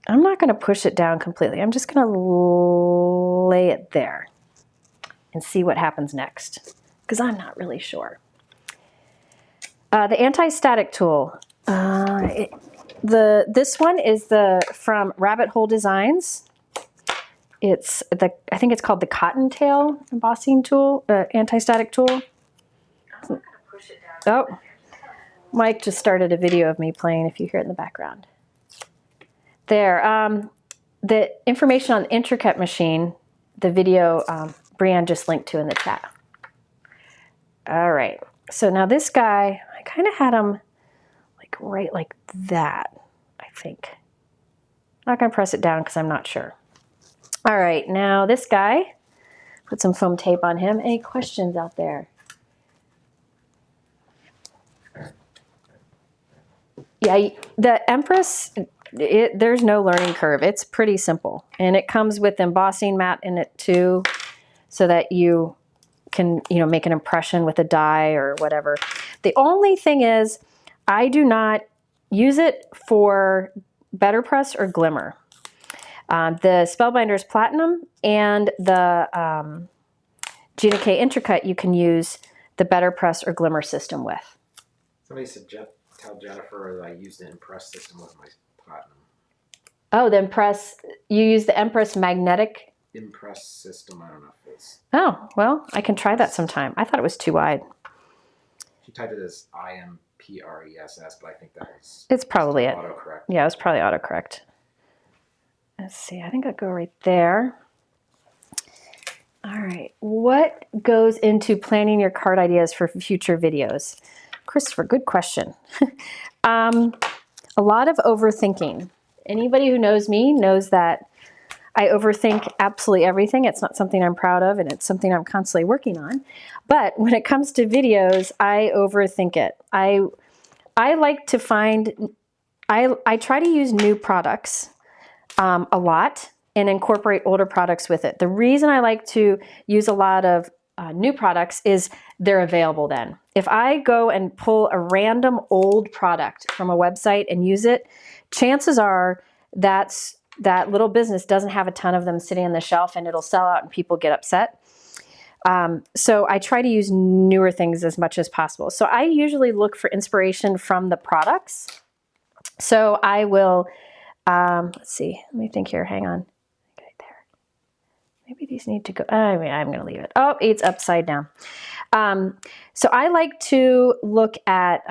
I'm not going to push it down completely. I'm just going to lay it there and see what happens next, because I'm not really sure. The anti-static tool. This one is from Rabbit Hole Designs. I think it's called the Cottontail embossing tool, anti-static tool. I'm not going to push it down. Oh, Mike just started a video of me playing, if you hear it in the background. There, the information on the Inquisitive machine, the video Brianne just linked to in the chat. All right, so now this guy, I kind of had him like right like that, I think. I'm not going to press it down because I'm not sure. All right, now this guy, put some foam tape on him. Any questions out there? Yeah, the Empress, there's no learning curve. It's pretty simple. And it comes with embossing mat in it too, so that you can, make an impression with a die or whatever. The only thing is, I do not use it for Better Press or Glimmer. The Spellbinder's Platinum and the Tsukineko Intricut you can use the Better Press or Glimmer system with. Somebody said, tell Jennifer that I use the Impress system with my Platinum. Oh, the Impress, you use the Empress magnetic? Impress system, I don't know if it's... Oh, well, I can try that sometime. I thought it was too wide. She typed it as IMPRESS, but I think that was... It's probably it. Autocorrect. Yeah, it was probably autocorrect. Let's see, I think I'll go right there. All right, what goes into planning your card ideas for future videos? Christopher, good question. A lot of overthinking. Anybody who knows me knows that I overthink absolutely everything. It's not something I'm proud of, and it's something I'm constantly working on. But when it comes to videos, I overthink it. I I like to find, I try to use new products a lot and incorporate older products with it. The reason I like to use a lot of new products is they're available then. If I go and pull a random old product from a website and use it, chances are that little business doesn't have a ton of them sitting on the shelf and it'll sell out and people get upset. So I try to use newer things as much as possible. So I usually look for inspiration from the products. So I will, let's see, let me think here, hang on. Right there. Maybe these need to go, I mean, I'm gonna leave it. Oh, it's upside down. So I like to look at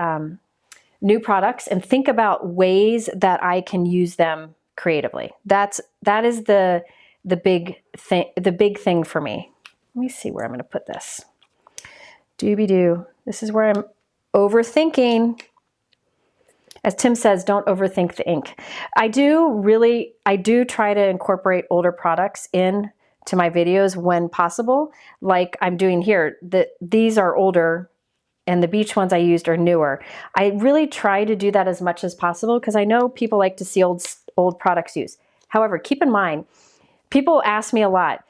new products and think about ways that I can use them creatively. That is the big thing for me. Let me see where I'm going to put this. Doobie-doo. This is where I'm overthinking. As Tim says, don't overthink the ink. I do try to incorporate older products in to my videos when possible, like I'm doing here. These are older and the beach ones I used are newer. I really try to do that as much as possible because I know people like to see old products used. However, keep in mind, people ask me a lot,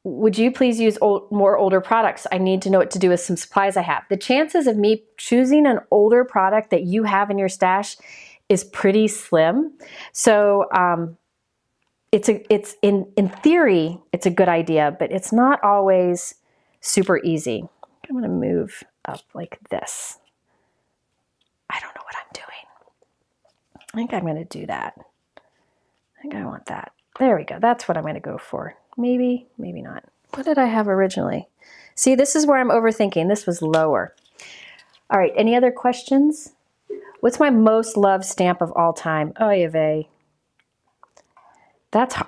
would you please use more older products? I need to know what to do with some supplies I have. The chances of me choosing an older product that you have in your stash is pretty slim. So it's in theory, it's a good idea, but it's not always super easy. I'm gonna move up like this. I don't know what I'm doing. I think I'm gonna do that. I think I want that. There we go. That's what I'm gonna go for. Maybe, maybe not. What did I have originally? See, this is where I'm overthinking. This was lower. All right, any other questions? What's my most loved stamp of all time? Oy vey.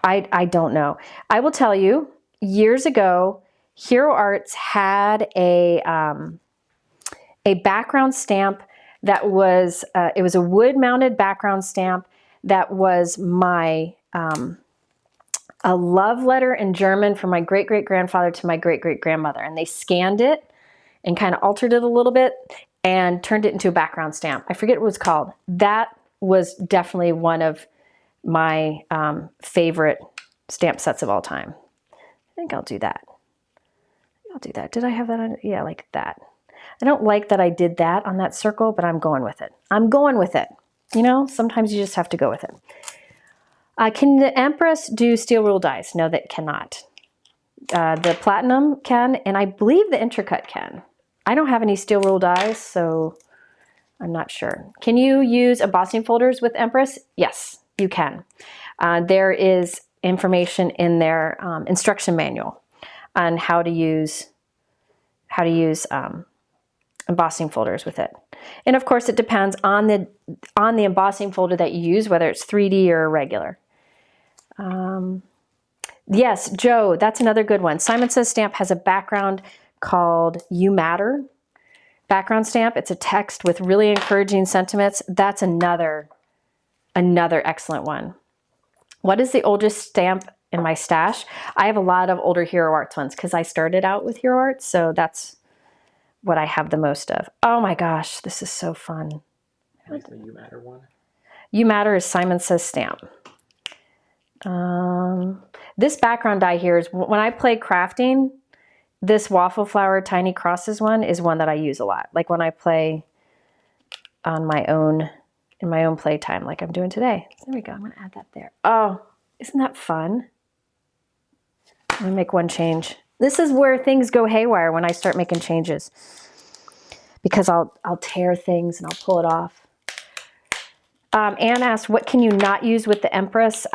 I don't know. I will tell you, years ago, Hero Arts had a background stamp that was, it was a wood-mounted background stamp that was my, a love letter in German from my great-great-grandfather to my great-great-grandmother. And they scanned it and kind of altered it a little bit and turned it into a background stamp. I forget what it was called. That was definitely one of my favorite stamp sets of all time. I think I'll do that. I'll do that. Did I have that on? Yeah, like that. I don't like that I did that on that circle, but I'm going with it. I'm going with it. You know, sometimes you just have to go with it. Can the Empress do steel rule dies? No, that cannot. The Platinum can, and I believe the Intricut can. I don't have any steel rule dies, so I'm not sure. Can you use embossing folders with Empress? Yes, you can. There is information in their instruction manual on how to use embossing folders with it. And of course, it depends on the embossing folder that you use, whether it's 3D or regular. Yes, Joe, that's another good one. Simon Says Stamp has a background called You Matter background stamp. It's a text with really encouraging sentiments. That's another excellent one. What is the oldest stamp in my stash? I have a lot of older Hero Arts ones because I started out with Hero Arts, so that's what I have the most of. Oh my gosh, this is so fun. What's the You Matter one? You Matter is Simon Says Stamp. This background die here is when I play crafting, this Waffle Flower Tiny Crosses one is one that I use a lot. Like when I play on my own, in my own playtime, like I'm doing today. There we go, I'm gonna add that there. Oh, isn't that fun? Let me make one change. This is where things go haywire when I start making changes, because I'll tear things and I'll pull it off. Anne asked, what can you not use with the Empress?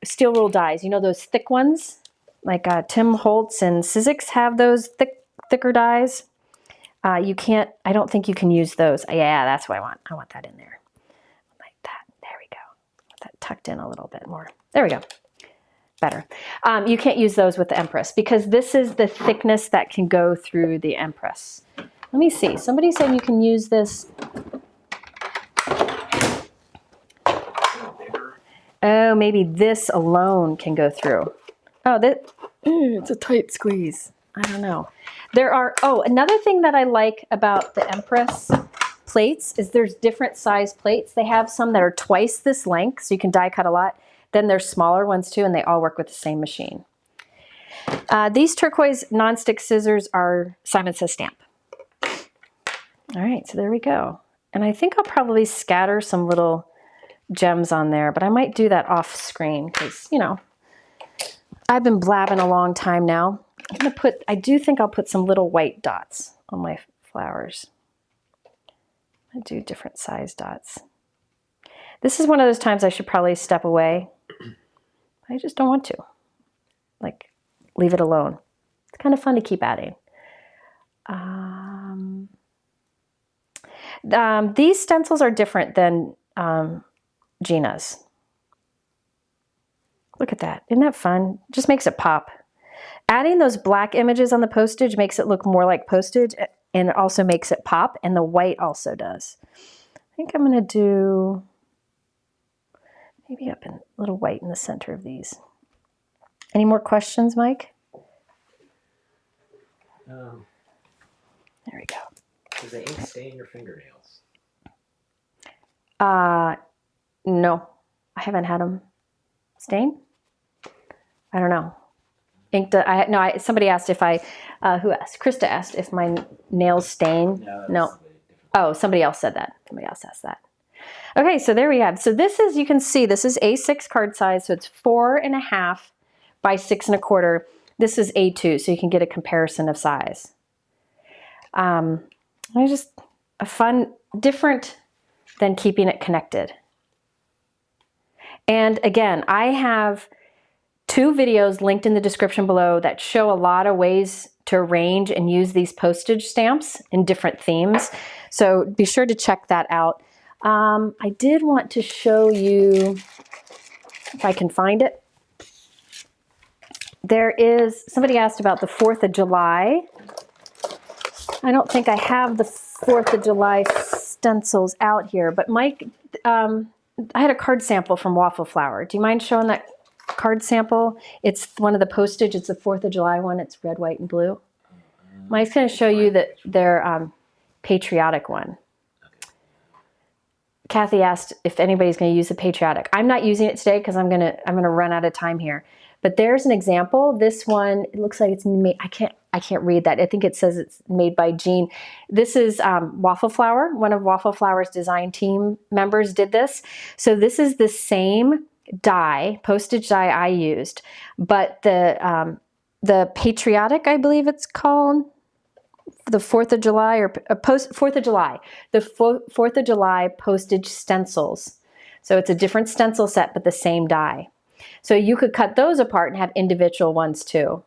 Steel rule dies, you know those thick ones? Like Tim Holtz and Sizzix have those thicker dies. You can't, I don't think you can use those. Yeah, that's what I want. I want that in there. Like that, there we go. That tucked in a little bit more. There we go. Better. You can't use those with the Empress because this is the thickness that can go through the Empress. Let me see. Somebody said you can use this. Oh, maybe this alone can go through. Oh, it's a tight squeeze. I don't know. There are, oh, another thing that I like about the Empress plates is there's different size plates. They have some that are twice this length, so you can die cut a lot. Then there's smaller ones too, and they all work with the same machine. These turquoise nonstick scissors are Simon Says Stamp. All right, so there we go. And I think I'll probably scatter some little gems on there, but I might do that off screen because, you know, I've been blabbing a long time now. I do think I'll put some little white dots on my flowers. I do different size dots. This is one of those times I should probably step away. I just don't want to. Like, leave it alone. It's kind of fun to keep adding. These stencils are different than Gina's. Look at that. Isn't that fun? Just makes it pop. Adding those black images on the postage makes it look more like postage, and it also makes it pop, and the white also does. I think I'm going to do maybe up in a little white in the center of these. Any more questions, Mike? There we go. Does the ink stain your fingernails? No. I haven't had them stain. I don't know. Somebody asked if who asked? Krista asked if my nails stain. No. Oh, somebody else said that. Somebody else asked that. Okay, so there we have. So this is, you can see, this is A6 card size, so it's 4.5 by 6 1/4. This is A2, so you can get a comparison of size. Just a fun, different than keeping it connected. And again, I have 2 videos linked in the description below that show a lot of ways to arrange and use these postage stamps in different themes. So be sure to check that out. I did want to show you, if I can find it. Somebody asked about the 4th of July. I don't think I have the 4th of July stencils out here, but Mike, I had a card sample from Waffle Flower. Do you mind showing that card sample? It's one of the postage. It's the 4th of July one. It's red, white, and blue. Mike's going to show you their patriotic one. Kathy asked if anybody's going to use the patriotic. I'm not using it today because I'm gonna run out of time here. But there's an example. This one, it looks like it's made. I can't read that. I think it says it's made by Jean. This is Waffle Flower. One of Waffle Flower's design team members did this. So this is the same die, postage die I used, but the patriotic, I believe it's called, the 4th of July or 4th of July, the 4th of July postage stencils. So it's a different stencil set, but the same die. So you could cut those apart and have individual ones too.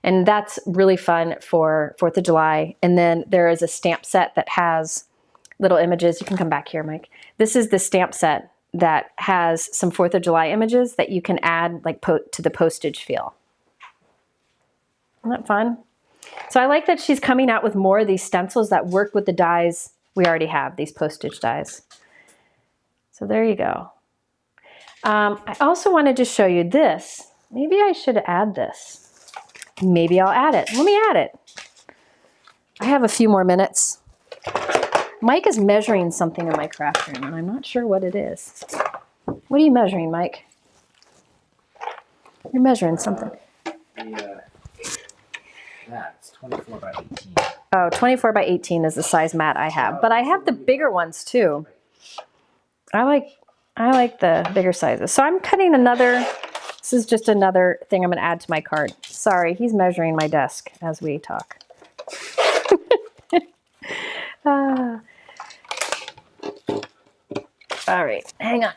And that's really fun for 4th of July. And then there is a stamp set that has little images. You can come back here, Mike. This is the stamp set that has some 4th of July images that you can add like to the postage feel. Isn't that fun? So I like that she's coming out with more of these stencils that work with the dies we already have, these postage dies. So there you go. I also wanted to show you this. Maybe I should add this. Maybe I'll add it. Let me add it. I have a few more minutes. Mike is measuring something in my craft room, and I'm not sure what it is. What are you measuring, Mike? You're measuring something. That's 24 by 18. Oh, 24 by 18 is the size mat I have, but I have the bigger ones too. I like the bigger sizes. So I'm cutting another, this is just another thing I'm going to add to my card. Sorry, he's measuring my desk as we talk. All right, hang on.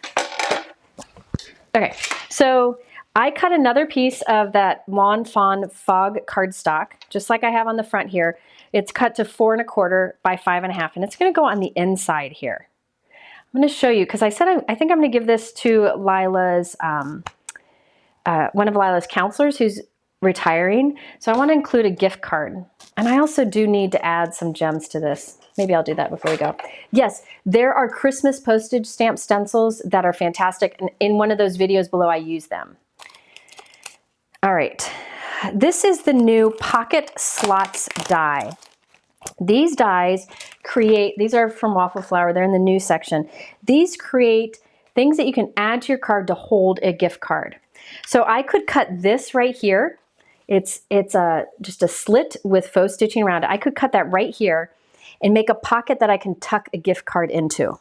Okay, so I cut another piece of that Lawn Fawn Fog cardstock, just like I have on the front here. It's cut to 4 1/4 by 5 1/2, and it's going to go on the inside here. I'm going to show you, because I said I think I'm going to give this to Lila's, one of Lila's counselors who's retiring. So I want to include a gift card. And I also do need to add some gems to this. Maybe I'll do that before we go. Yes, there are Christmas postage stamp stencils that are fantastic. And in one of those videos below, I use them. All right. This is the new Pocket Slots die. These dies create, these are from Waffle Flower, they're in the new section. These create things that you can add to your card to hold a gift card. So I could cut this right here. It's just a slit with faux stitching around it. I could cut that right here and make a pocket that I can tuck a gift card into.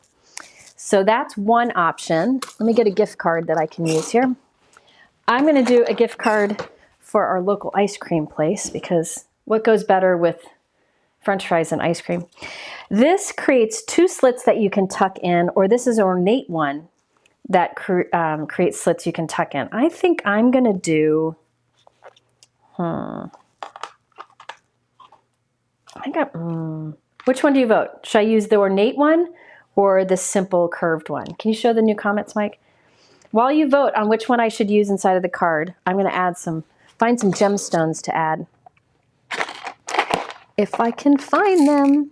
So that's one option. Let me get a gift card that I can use here. I'm going to do a gift card for our local ice cream place because what goes better with French fries and ice cream? This creates two slits that you can tuck in, or this is an ornate one that creates slits you can tuck in. I think I'm going to do, which one do you vote? Should I use the ornate one or the simple curved one? Can you show the new comments, Mike? While you vote on which one I should use inside of the card, I'm going to find some gemstones to add. If I can find them.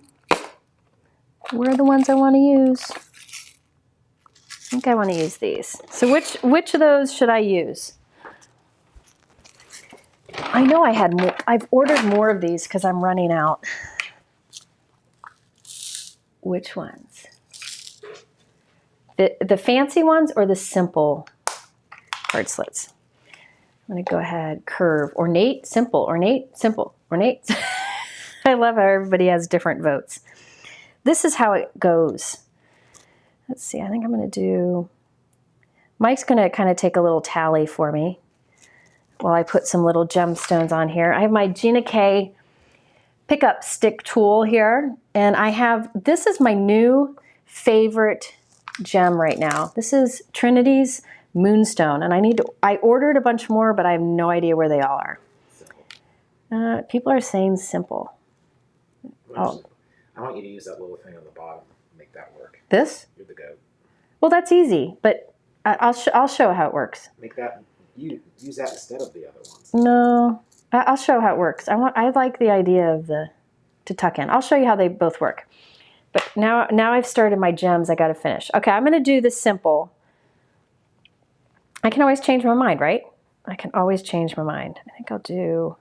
Where are the ones I want to use? I think I want to use these. So which of those should I use? I know I had more. I've ordered more of these because I'm running out. Which ones? The fancy ones or the simple card slits? I'm going to go ahead, curve, ornate, simple, ornate, simple, ornate. I love how everybody has different votes. This is how it goes. Let's see, I think I'm going to do, Mike's going to kind of take a little tally for me while I put some little gemstones on here. I have my Gina K pickup stick tool here, and this is my new favorite gem right now. This is Trinity's Moonstone, and I ordered a bunch more, but I have no idea where they all are. People are saying simple. Oh. I want you to use that little thing on the bottom and make that work. This? You're the goat. Well, that's easy, but I'll show how it works. Make that, use that instead of the other ones. No, I'll show how it works. I like the idea of to tuck in. I'll show you how they both work. But now I've started my gems, I got to finish. Okay, I'm going to do the simple. I can always change my mind, right? I can always change my mind. I think I'll do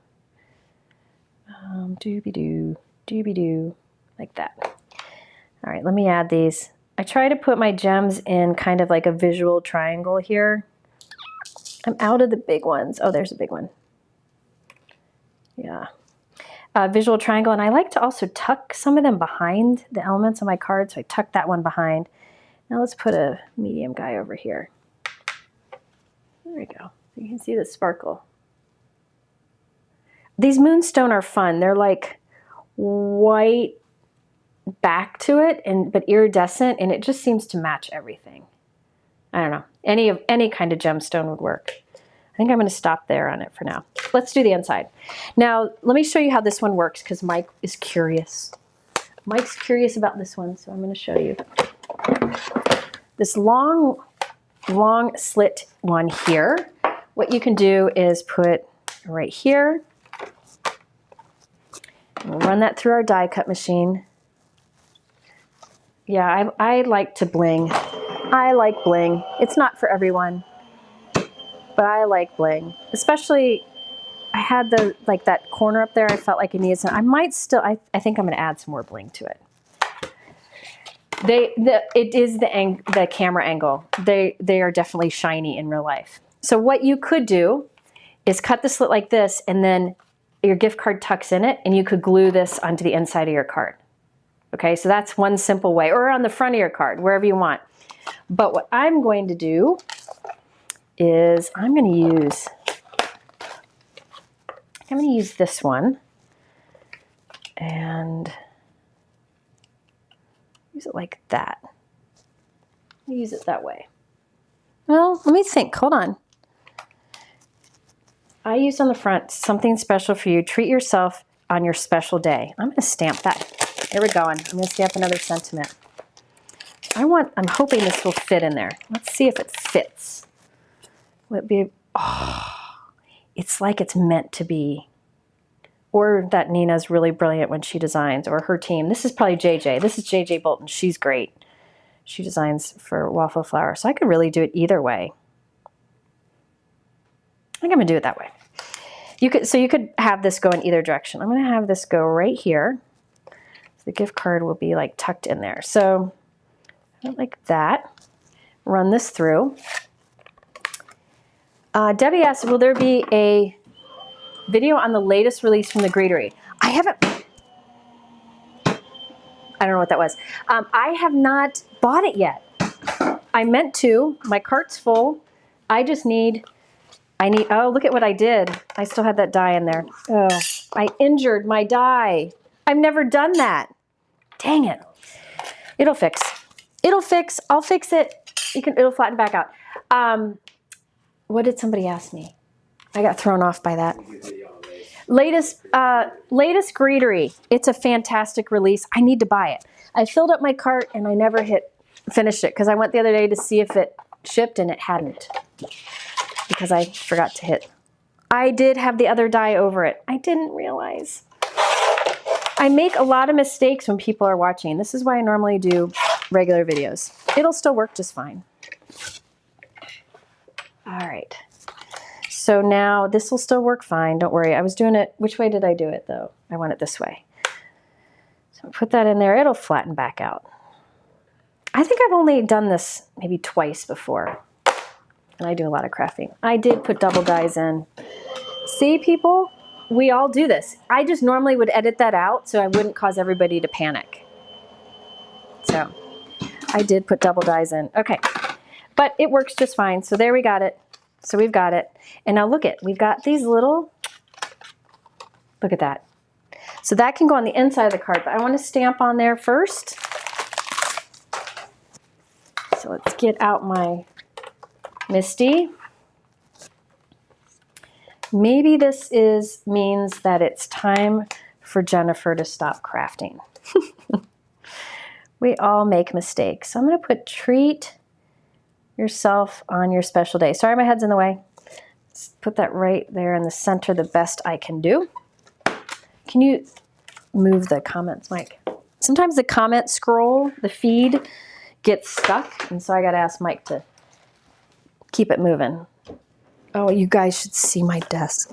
doobie-doo, like that. All right, let me add these. I try to put my gems in kind of like a visual triangle here. I'm out of the big ones. Oh, there's a big one. Yeah. Visual triangle, and I like to also tuck some of them behind the elements on my card, so I tuck that one behind. Now let's put a medium guy over here. There we go. You can see the sparkle. These moonstone are fun. They're like white back to it, but iridescent, and it just seems to match everything. I don't know. Any kind of gemstone would work. I think I'm going to stop there on it for now. Let's do the inside. Now, let me show you how this one works because Mike is curious. Mike's curious about this one, so I'm going to show you. This long slit one here, what you can do is put right here. We'll run that through our die cut machine. Yeah, I like to bling. I like bling. It's not for everyone, but I like bling. Especially, I had that corner up there. I felt like it needed some. I might still. I think I'm going to add some more bling to it. It is the camera angle. They are definitely shiny in real life. So what you could do is cut the slit like this, and then your gift card tucks in it, and you could glue this onto the inside of your card. Okay, so that's one simple way, or on the front of your card, wherever you want. But what I'm going to do is I'm going to use this one and use it like that. Use it that way. Well, let me think. Hold on. I used on the front something special for you. Treat yourself on your special day. I'm going to stamp that. There we go. I'm going to stamp another sentiment. I'm hoping this will fit in there. Let's see if it fits. Will it be? Oh, it's like it's meant to be. Or that Nina's really brilliant when she designs, or her team. This is probably JJ. This is JJ Bolton. She's great. She designs for Waffle Flower. So I could really do it either way. I think I'm going to do it that way. You could have this go in either direction. I'm going to have this go right here. the gift card will be like tucked in there. So like that. Run this through. Debbie asked, will there be a video on the latest release from the Greetery? I don't know what that was. I have not bought it yet. I meant to. My cart's full. I need, oh, look at what I did. I still had that die in there. Oh, I injured my die. I've never done that. Dang it. It'll fix. It'll fix. I'll fix it. It'll flatten back out. What did somebody ask me? I got thrown off by that. Latest Greetery. It's a fantastic release. I need to buy it. I filled up my cart and I never finished it because I went the other day to see if it shipped and it hadn't because I forgot to hit. I did have the other die over it. I didn't realize. I make a lot of mistakes when people are watching. This is why I normally do regular videos. It'll still work just fine. All right. So now this will still work fine. Don't worry. I was doing it. Which way did I do it though? I want it this way. So put that in there. It'll flatten back out. I think I've only done this maybe twice before. And I do a lot of crafting. I did put double dies in. See, people? We all do this. I just normally would edit that out so I wouldn't cause everybody to panic. So I did put double dies in. Okay. But it works just fine. So there we got it. So we've got it. And now look we've got these little, look at that. So that can go on the inside of the card, but I want to stamp on there first. So let's get out my Misty. Maybe this means that it's time for Jennifer to stop crafting. We all make mistakes. So I'm going to put treat yourself on your special day. Sorry, my head's in the way. Just put that right there in the center the best I can do. Can you move the comments, Mike? Sometimes the comment scroll, the feed, gets stuck, and so I got to ask Mike to keep it moving. Oh, you guys should see my desk.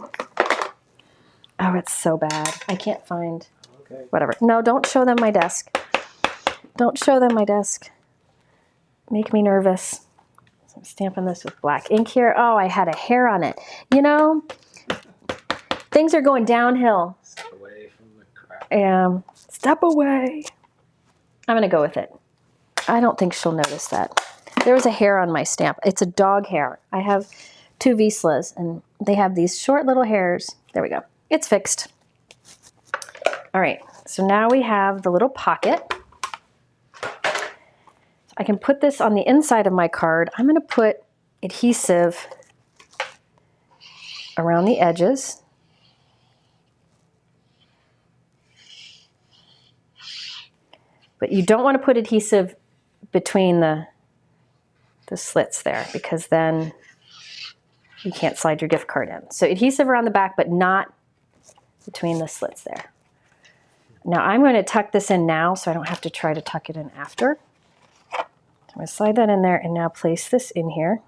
Oh, it's so bad. I can't find. Okay. Whatever. No, don't show them my desk. Don't show them my desk. Make me nervous. I'm stamping this with black ink here. Oh, I had a hair on it. You know, things are going downhill. Step away from the crap. Step away. I'm going to go with it. I don't think she'll notice that. There was a hair on my stamp. It's a dog hair. I have 2 Vislas, and they have these short little hairs. There we go. It's fixed. All right, so now we have the little pocket. I can put this on the inside of my card. I'm going to put adhesive around the edges. But you don't want to put adhesive between the slits there because then you can't slide your gift card in. So adhesive around the back, but not between the slits there. Now I'm going to tuck this in now so I don't have to try to tuck it in after. I'm going to slide that in there and now place this in here.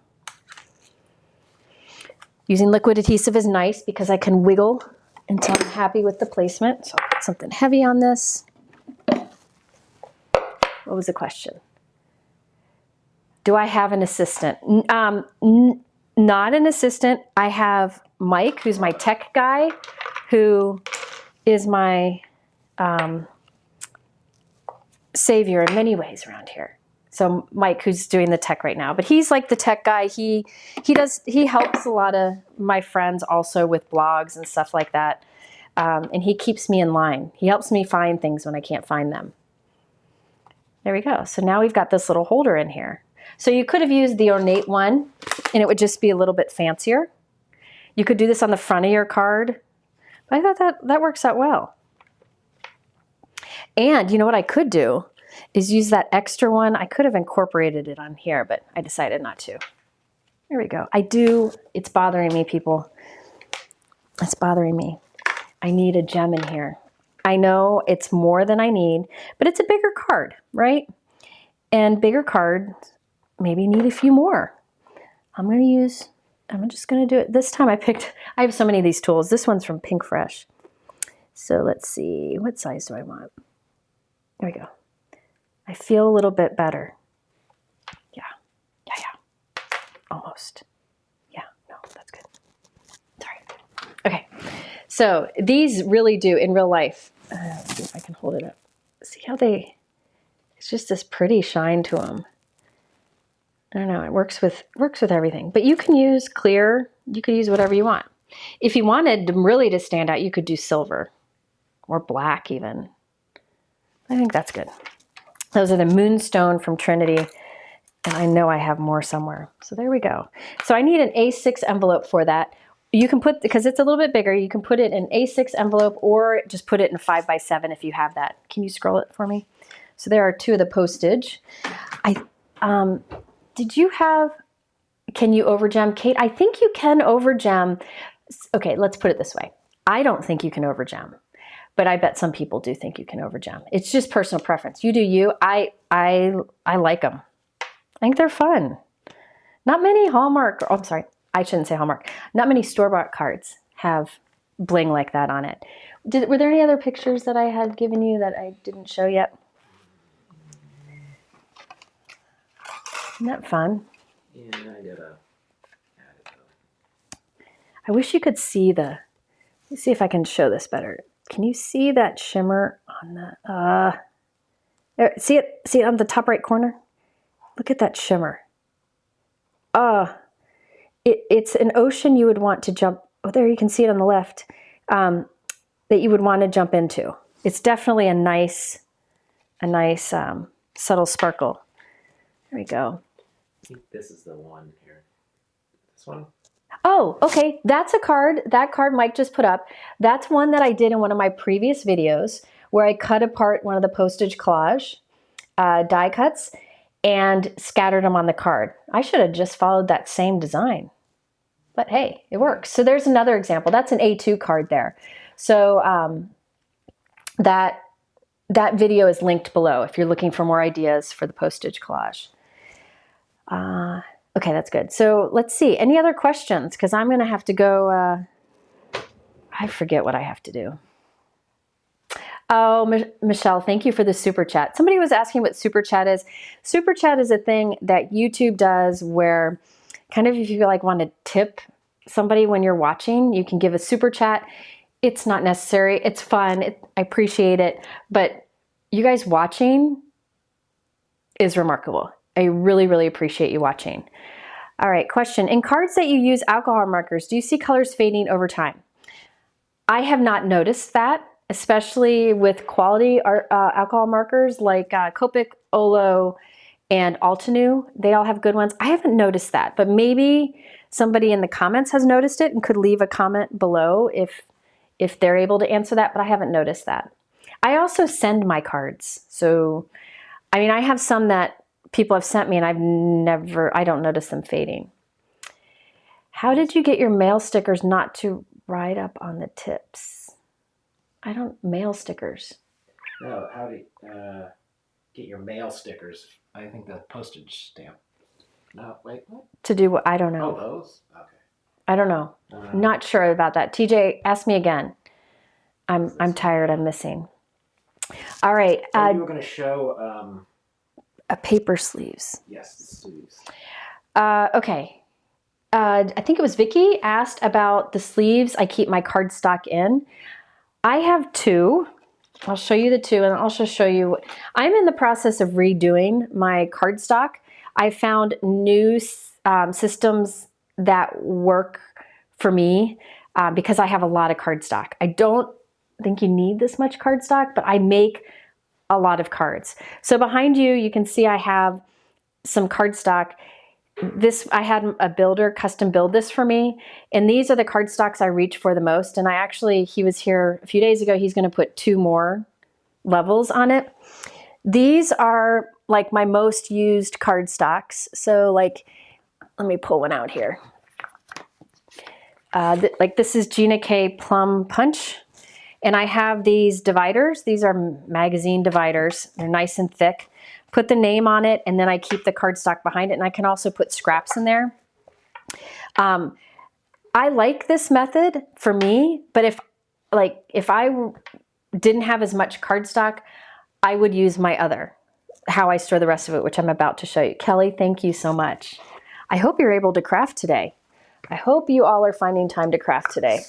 Using liquid adhesive is nice because I can wiggle until I'm happy with the placement. So I'll put something heavy on this. What was the question? Do I have an assistant? Not an assistant. I have Mike, who's my tech guy, who is my savior in many ways around here. So Mike, who's doing the tech right now, but he's like the tech guy. He helps a lot of my friends also with blogs and stuff like that. And he keeps me in line. He helps me find things when I can't find them. There we go. So now we've got this little holder in here. So you could have used the ornate one and it would just be a little bit fancier. You could do this on the front of your card. But I thought that works out well. And you know what I could do is use that extra one. I could have incorporated it on here, but I decided not to. There we go. It's bothering me, people. It's bothering me. I need a gem in here. I know it's more than I need, but it's a bigger card, right? And bigger cards maybe need a few more. I'm just going to do it. This time I have so many of these tools. This one's from Pink Fresh. So let's see, what size do I want? There we go. I feel a little bit better. Yeah. Almost. Yeah, no, that's good. Sorry. Okay. So these really do in real life. Let's see if I can hold it up. See how it's just this pretty shine to them. I don't know, it works with everything. But you can use clear, you could use whatever you want. If you wanted them really to stand out, you could do silver or black even. I think that's good. Those are the Moonstone from Trinity. And I know I have more somewhere. So there we go. So I need an A6 envelope for that. You can put, because it's a little bit bigger, you can put it in an A6 envelope or just put it in a 5x7 if you have that. Can you scroll it for me? So there are two of the Postage. Did you have, can you overgem? Kate, I think you can overgem. Okay, let's put it this way. I don't think you can overgem, but I bet some people do think you can overgem. It's just personal preference. You do you. I like them. I think they're fun. Not many Hallmark, oh, I'm sorry, I shouldn't say Hallmark. Not many store-bought cards have bling like that on it. Were there any other pictures that I had given you that I didn't show yet? Isn't that fun? Yeah, I gotta add it though. I wish you could see let me see if I can show this better. Can you see that shimmer on the, there, see it on the top right corner? Look at that shimmer. It's an ocean you would want to jump, oh there you can see it on the left, that you would want to jump into. It's definitely a nice subtle sparkle. There we go. I think this is the one here. This one? Oh, okay. That's a card. That card Mike just put up. That's one that I did in one of my previous videos where I cut apart one of the Postage Collage die cuts and scattered them on the card. I should have just followed that same design. But hey, it works. So there's another example. That's an A2 card there. So that video is linked below if you're looking for more ideas for the Postage Collage. Okay, that's good. So let's see. Any other questions? Because I'm going to have to go. I forget what I have to do. Oh, Michelle, thank you for the super chat. Somebody was asking what super chat is. Super chat is a thing that YouTube does where kind of if you like want to tip somebody when you're watching, you can give a super chat. It's not necessary. It's fun. I appreciate it. But you guys watching is remarkable. I really, really appreciate you watching. All right, question. In cards that you use alcohol markers, do you see colors fading over time? I have not noticed that, especially with quality alcohol markers like Copic, Olo, and Altenew. They all have good ones. I haven't noticed that, but maybe somebody in the comments has noticed it and could leave a comment below if they're able to answer that, but I haven't noticed that. I also send my cards. So, I mean, I have some that people have sent me and I don't notice them fading. How did you get your mail stickers not to ride up on the tips? I don't mail stickers. No, how do you get your mail stickers? I think the postage stamp. No, wait, what? To do what? I don't know. Oh, those? Okay. I don't know. Not sure about that. TJ, ask me again. I'm tired. I'm missing. All right. You were going to show... a paper sleeves. Yes, the sleeves. Okay. I think it was Vicky asked about the sleeves I keep my cardstock in. I have two. I'll show you the two and I'll also show you. I'm in the process of redoing my cardstock. I found new systems that work for me because I have a lot of cardstock. I don't think you need this much cardstock, but I make a lot of cards. So behind you, you can see I have some cardstock. I had a builder custom build this for me. And these are the cardstocks I reach for the most. And he was here a few days ago. He's going to put 2 more levels on it. These are like my most used cardstocks. So like, let me pull one out here. Like this is Gina K Plum Punch. And I have these dividers. These are magazine dividers. They're nice and thick. Put the name on it, and then I keep the cardstock behind it, and I can also put scraps in there. I like this method for me, but if I didn't have as much cardstock, I would use my other, how I store the rest of it, which I'm about to show you. Kelly, thank you so much. I hope you're able to craft today. I hope you all are finding time to craft today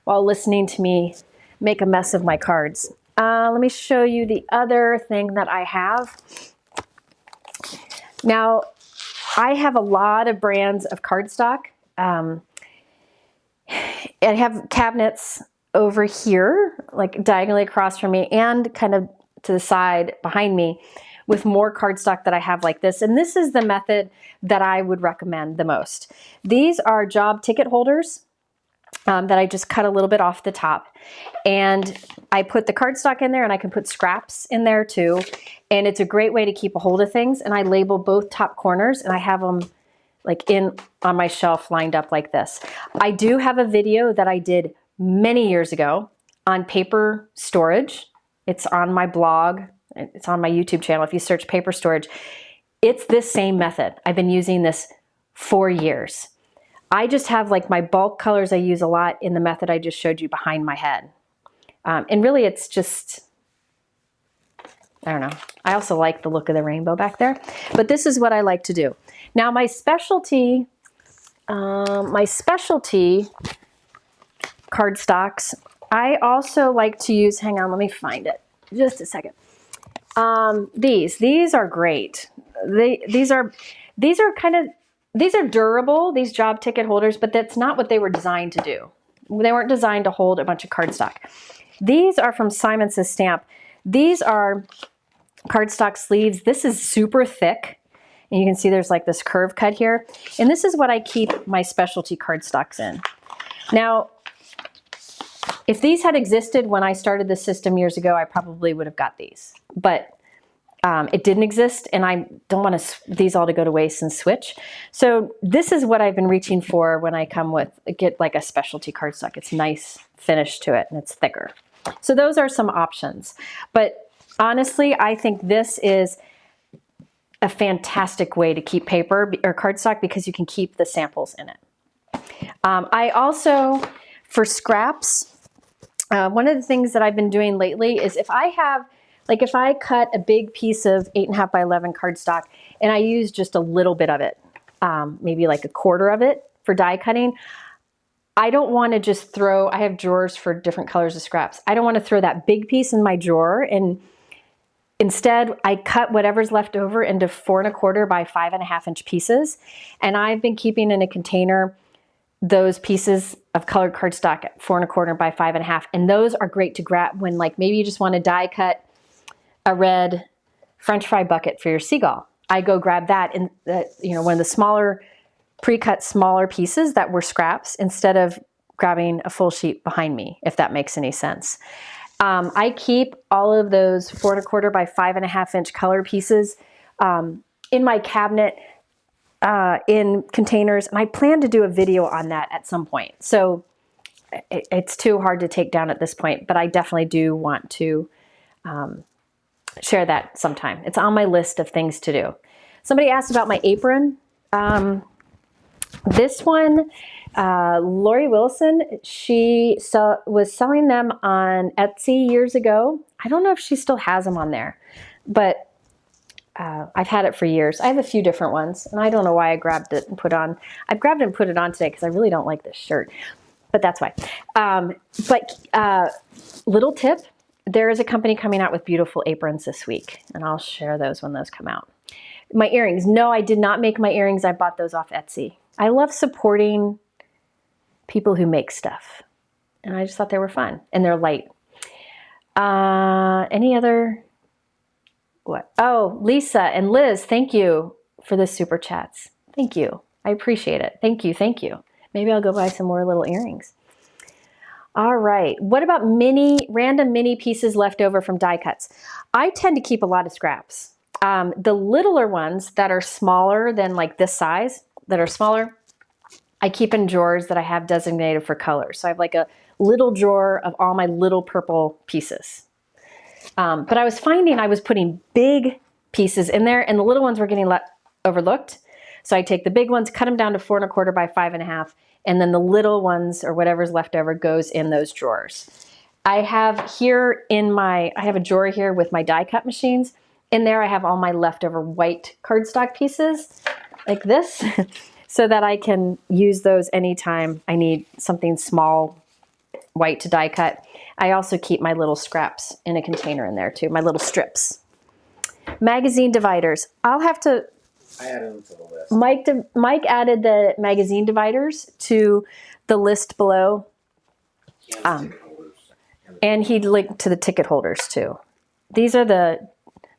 while listening to me make a mess of my cards. Let me show you the other thing that I have. Now, I have a lot of brands of cardstock. I have cabinets over here, like diagonally across from me and kind of to the side behind me with more cardstock that I have like this. And this is the method that I would recommend the most. These are job ticket holders that I just cut a little bit off the top. And I put the cardstock in there, and I can put scraps in there too. And it's a great way to keep a hold of things. And I label both top corners, and I have them like on my shelf lined up like this. I do have a video that I did many years ago on paper storage. It's on my blog. It's on my YouTube channel. If you search paper storage, it's this same method. I've been using this for years. I just have like my bulk colors I use a lot in the method I just showed you behind my head. And really it's just, I don't know. I also like the look of the rainbow back there, but this is what I like to do. Now my specialty cardstocks, I also like to use, hang on, let me find it, just a second. These are great. These are durable, these job ticket holders, but that's not what they were designed to do. They weren't designed to hold a bunch of cardstock. These are from Simon Says Stamp. These are cardstock sleeves. This is super thick. And you can see there's like this curve cut here. And this is what I keep my specialty cardstocks in. Now, if these had existed when I started the system years ago, I probably would have got these. But it didn't exist, and I don't want these all to go to waste and switch. So this is what I've been reaching for when I get like a specialty cardstock. It's nice finish to it, and it's thicker. So those are some options. But honestly, I think this is a fantastic way to keep paper or cardstock because you can keep the samples in it. I also, for scraps, one of the things that I've been doing lately is if I cut a big piece of 8.5 by 11 cardstock and I use just a little bit of it, maybe like a quarter of it for die cutting, I don't want to just throw, I have drawers for different colors of scraps. I don't want to throw that big piece in my drawer, and instead I cut whatever's left over into 4.25 by 5.5 inch pieces. And I've been keeping in a container those pieces of colored cardstock at 4.25 by 5.5. And those are great to grab when like maybe you just want to die cut a red French fry bucket for your Seagull. I go grab that in one of the smaller, pre-cut smaller pieces that were scraps instead of grabbing a full sheet behind me, if that makes any sense. I keep all of those 4.25 by 5.5 inch color pieces in my cabinet in containers, and I plan to do a video on that at some point. So it's too hard to take down at this point, but I definitely do want to share that sometime. It's on my list of things to do. Somebody asked about my apron. This one, Lori Wilson, she was selling them on Etsy years ago. I don't know if she still has them on there, but I've had it for years. I have a few different ones, and I don't know why I grabbed it and put on. I grabbed it and put it on today because I really don't like this shirt, but that's why. Little tip, there is a company coming out with beautiful aprons this week, and I'll share those when those come out. My earrings. No, I did not make my earrings. I bought those off Etsy. I love supporting people who make stuff, and I just thought they were fun, and they're light. Any other? What? Oh, Lisa and Liz, thank you for the super chats. Thank you. I appreciate it. Thank you. Thank you. Maybe I'll go buy some more little earrings. All right. What about random mini pieces left over from die cuts? I tend to keep a lot of scraps. The littler ones that are smaller than like this size, that are smaller, I keep in drawers that I have designated for colors. So I have like a little drawer of all my little purple pieces. But I was finding I was putting big pieces in there and the little ones were getting overlooked. So I take the big ones, cut them down to 4.25 by 5.5, and then the little ones or whatever's left over goes in those drawers. I have here I have a drawer here with my die cut machines. In there I have all my leftover white cardstock pieces like this so that I can use those anytime I need something small white to die cut. I also keep my little scraps in a container in there too, my little strips. Magazine dividers. I'll have to... I added them to the list. Mike added the magazine dividers to the list below. And he linked to the ticket holders too. These are the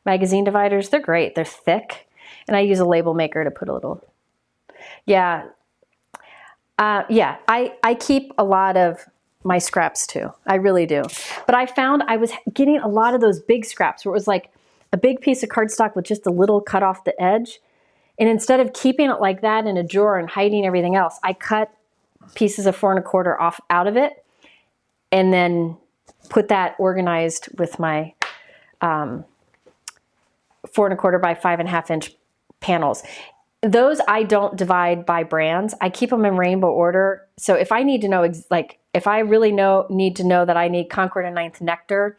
magazine dividers. They're great. They're thick. And I use a label maker to put a little... Yeah. I keep a lot of my scraps too. I really do. But I found I was getting a lot of those big scraps where it was like a big piece of cardstock with just a little cut off the edge. And instead of keeping it like that in a drawer and hiding everything else, I cut pieces of 4 1/4 off out of it and then put that organized with my 4 1/4 by 5.5 inch panels. Those I don't divide by brands. I keep them in rainbow order. So if I need to know, if I really need to know that I need Concord and 9th Nectar,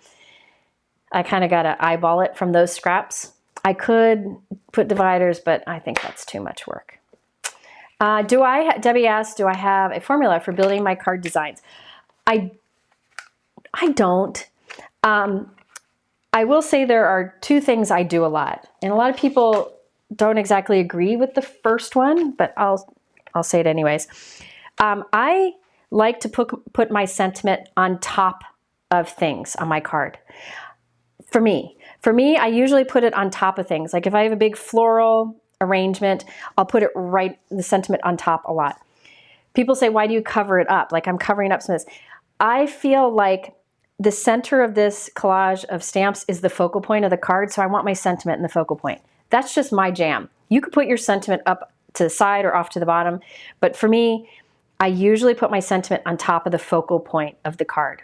I kind of got to eyeball it from those scraps. I could put dividers, but I think that's too much work. Debbie asked, do I have a formula for building my card designs? I don't. I will say there are 2 things I do a lot. And a lot of people don't exactly agree with the first one, but I'll say it anyways. I like to put my sentiment on top of things on my card. For me, I usually put it on top of things. Like if I have a big floral arrangement, I'll put it the sentiment on top a lot. People say, why do you cover it up? Like I'm covering up some of this. I feel like the center of this collage of stamps is the focal point of the card, so I want my sentiment in the focal point. That's just my jam. You could put your sentiment up to the side or off to the bottom, but for me, I usually put my sentiment on top of the focal point of the card,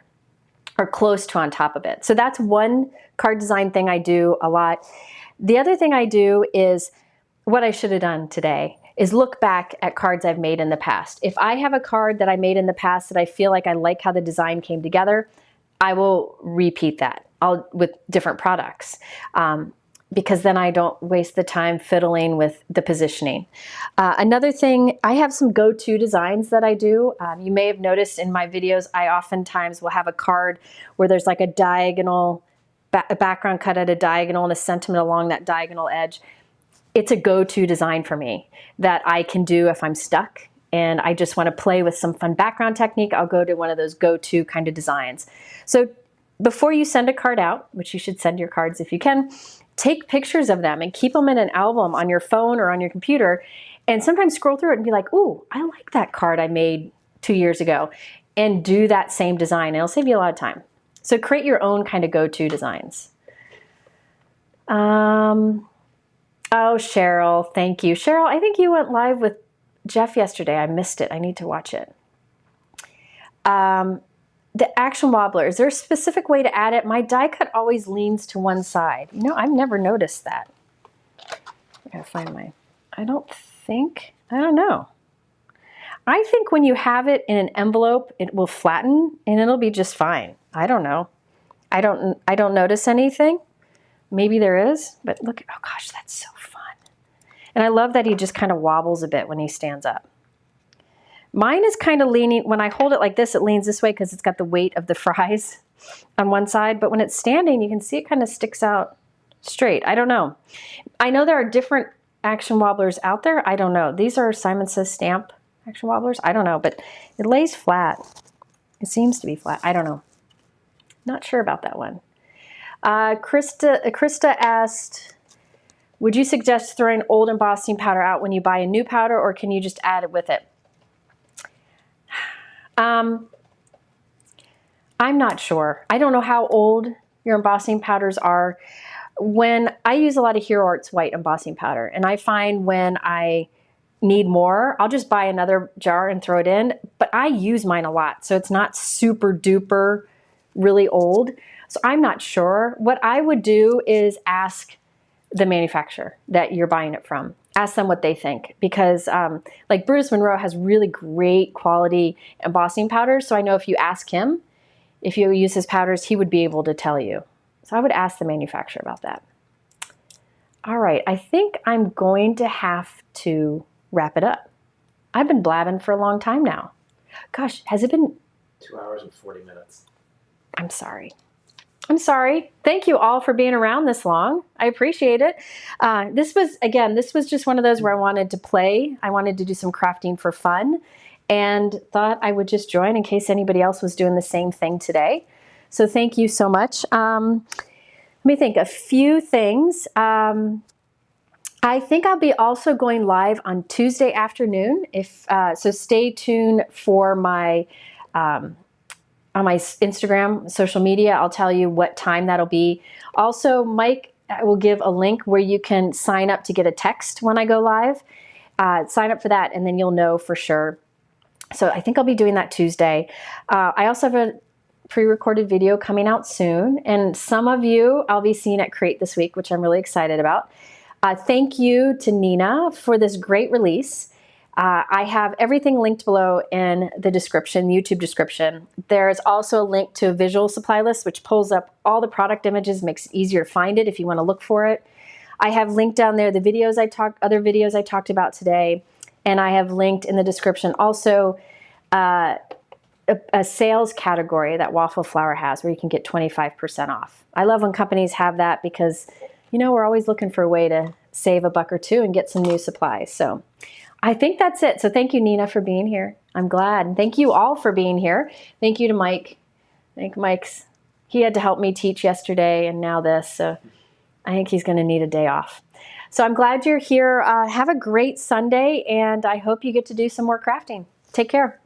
or close to on top of it. So that's one card design thing I do a lot. The other thing I do is, what I should have done today, is look back at cards I've made in the past. If I have a card that I made in the past that I feel like I like how the design came together, I will repeat that with different products. Because then I don't waste the time fiddling with the positioning. Another thing, I have some go-to designs that I do. You may have noticed in my videos, I oftentimes will have a card where there's like a diagonal, a background cut at a diagonal and a sentiment along that diagonal edge. It's a go-to design for me that I can do if I'm stuck and I just want to play with some fun background technique. I'll go to one of those go-to kind of designs. So before you send a card out, which you should send your cards if you can, take pictures of them and keep them in an album on your phone or on your computer, and sometimes scroll through it and be like, ooh, I like that card I made 2 years ago, and do that same design. And it'll save you a lot of time. So create your own kind of go-to designs. Oh, Cheryl, thank you. Cheryl, I think you went live with Jeff yesterday. I missed it. I need to watch it. The action wobbler, is there a specific way to add it? My die cut always leans to one side. You know, I've never noticed that. I gotta find I don't know. I think when you have it in an envelope, it will flatten and it'll be just fine. I don't know. I don't notice anything. Maybe there is, but look, oh gosh, that's so fun. And I love that he just kind of wobbles a bit when he stands up. Mine is kind of leaning, when I hold it like this, it leans this way because it's got the weight of the fries on one side. But when it's standing, you can see it kind of sticks out straight. I don't know. I know there are different action wobblers out there. I don't know. These are Simon Says Stamp action wobblers. I don't know, but it lays flat. It seems to be flat. I don't know. Not sure about that one. Krista asked, would you suggest throwing old embossing powder out when you buy a new powder, or can you just add it with it? I'm not sure. I don't know how old your embossing powders are. When I use a lot of Hero Arts white embossing powder, and I find when I need more, I'll just buy another jar and throw it in, but I use mine a lot, so it's not super duper really old. So I'm not sure. What I would do is ask the manufacturer that you're buying it from. Ask them what they think, because like Brutus Monroe has really great quality embossing powders. So I know if you ask him, if you use his powders, he would be able to tell you. So I would ask the manufacturer about that. All right, I think I'm going to have to wrap it up. I've been blabbing for a long time now. Gosh, has it been 2 hours and 40 minutes? I'm sorry. I'm sorry. Thank you all for being around this long. I appreciate it. This was just one of those where I wanted to play. I wanted to do some crafting for fun and thought I would just join in case anybody else was doing the same thing today. So thank you so much. Let me think a few things. I think I'll be also going live on Tuesday afternoon. So stay tuned for my on my Instagram, social media. I'll tell you what time that'll be. Also, Mike will give a link where you can sign up to get a text when I go live. Sign up for that, and then you'll know for sure. So I think I'll be doing that Tuesday. I also have a pre-recorded video coming out soon, and some of you I'll be seeing at Create this week, which I'm really excited about. Thank you to Nina for this great release. I have everything linked below in the description, YouTube description. There's also a link to a visual supply list, which pulls up all the product images, makes it easier to find it if you want to look for it. I have linked down there the videos other videos I talked about today, and I have linked in the description also a sales category that Waffle Flower has where you can get 25% off. I love when companies have that because, you know, we're always looking for a way to save a buck or two and get some new supplies. So I think that's it. So thank you, Nina, for being here. I'm glad. And thank you all for being here. Thank you to Mike. I think he had to help me teach yesterday and now this. So I think he's going to need a day off. So I'm glad you're here. Have a great Sunday, and I hope you get to do some more crafting. Take care.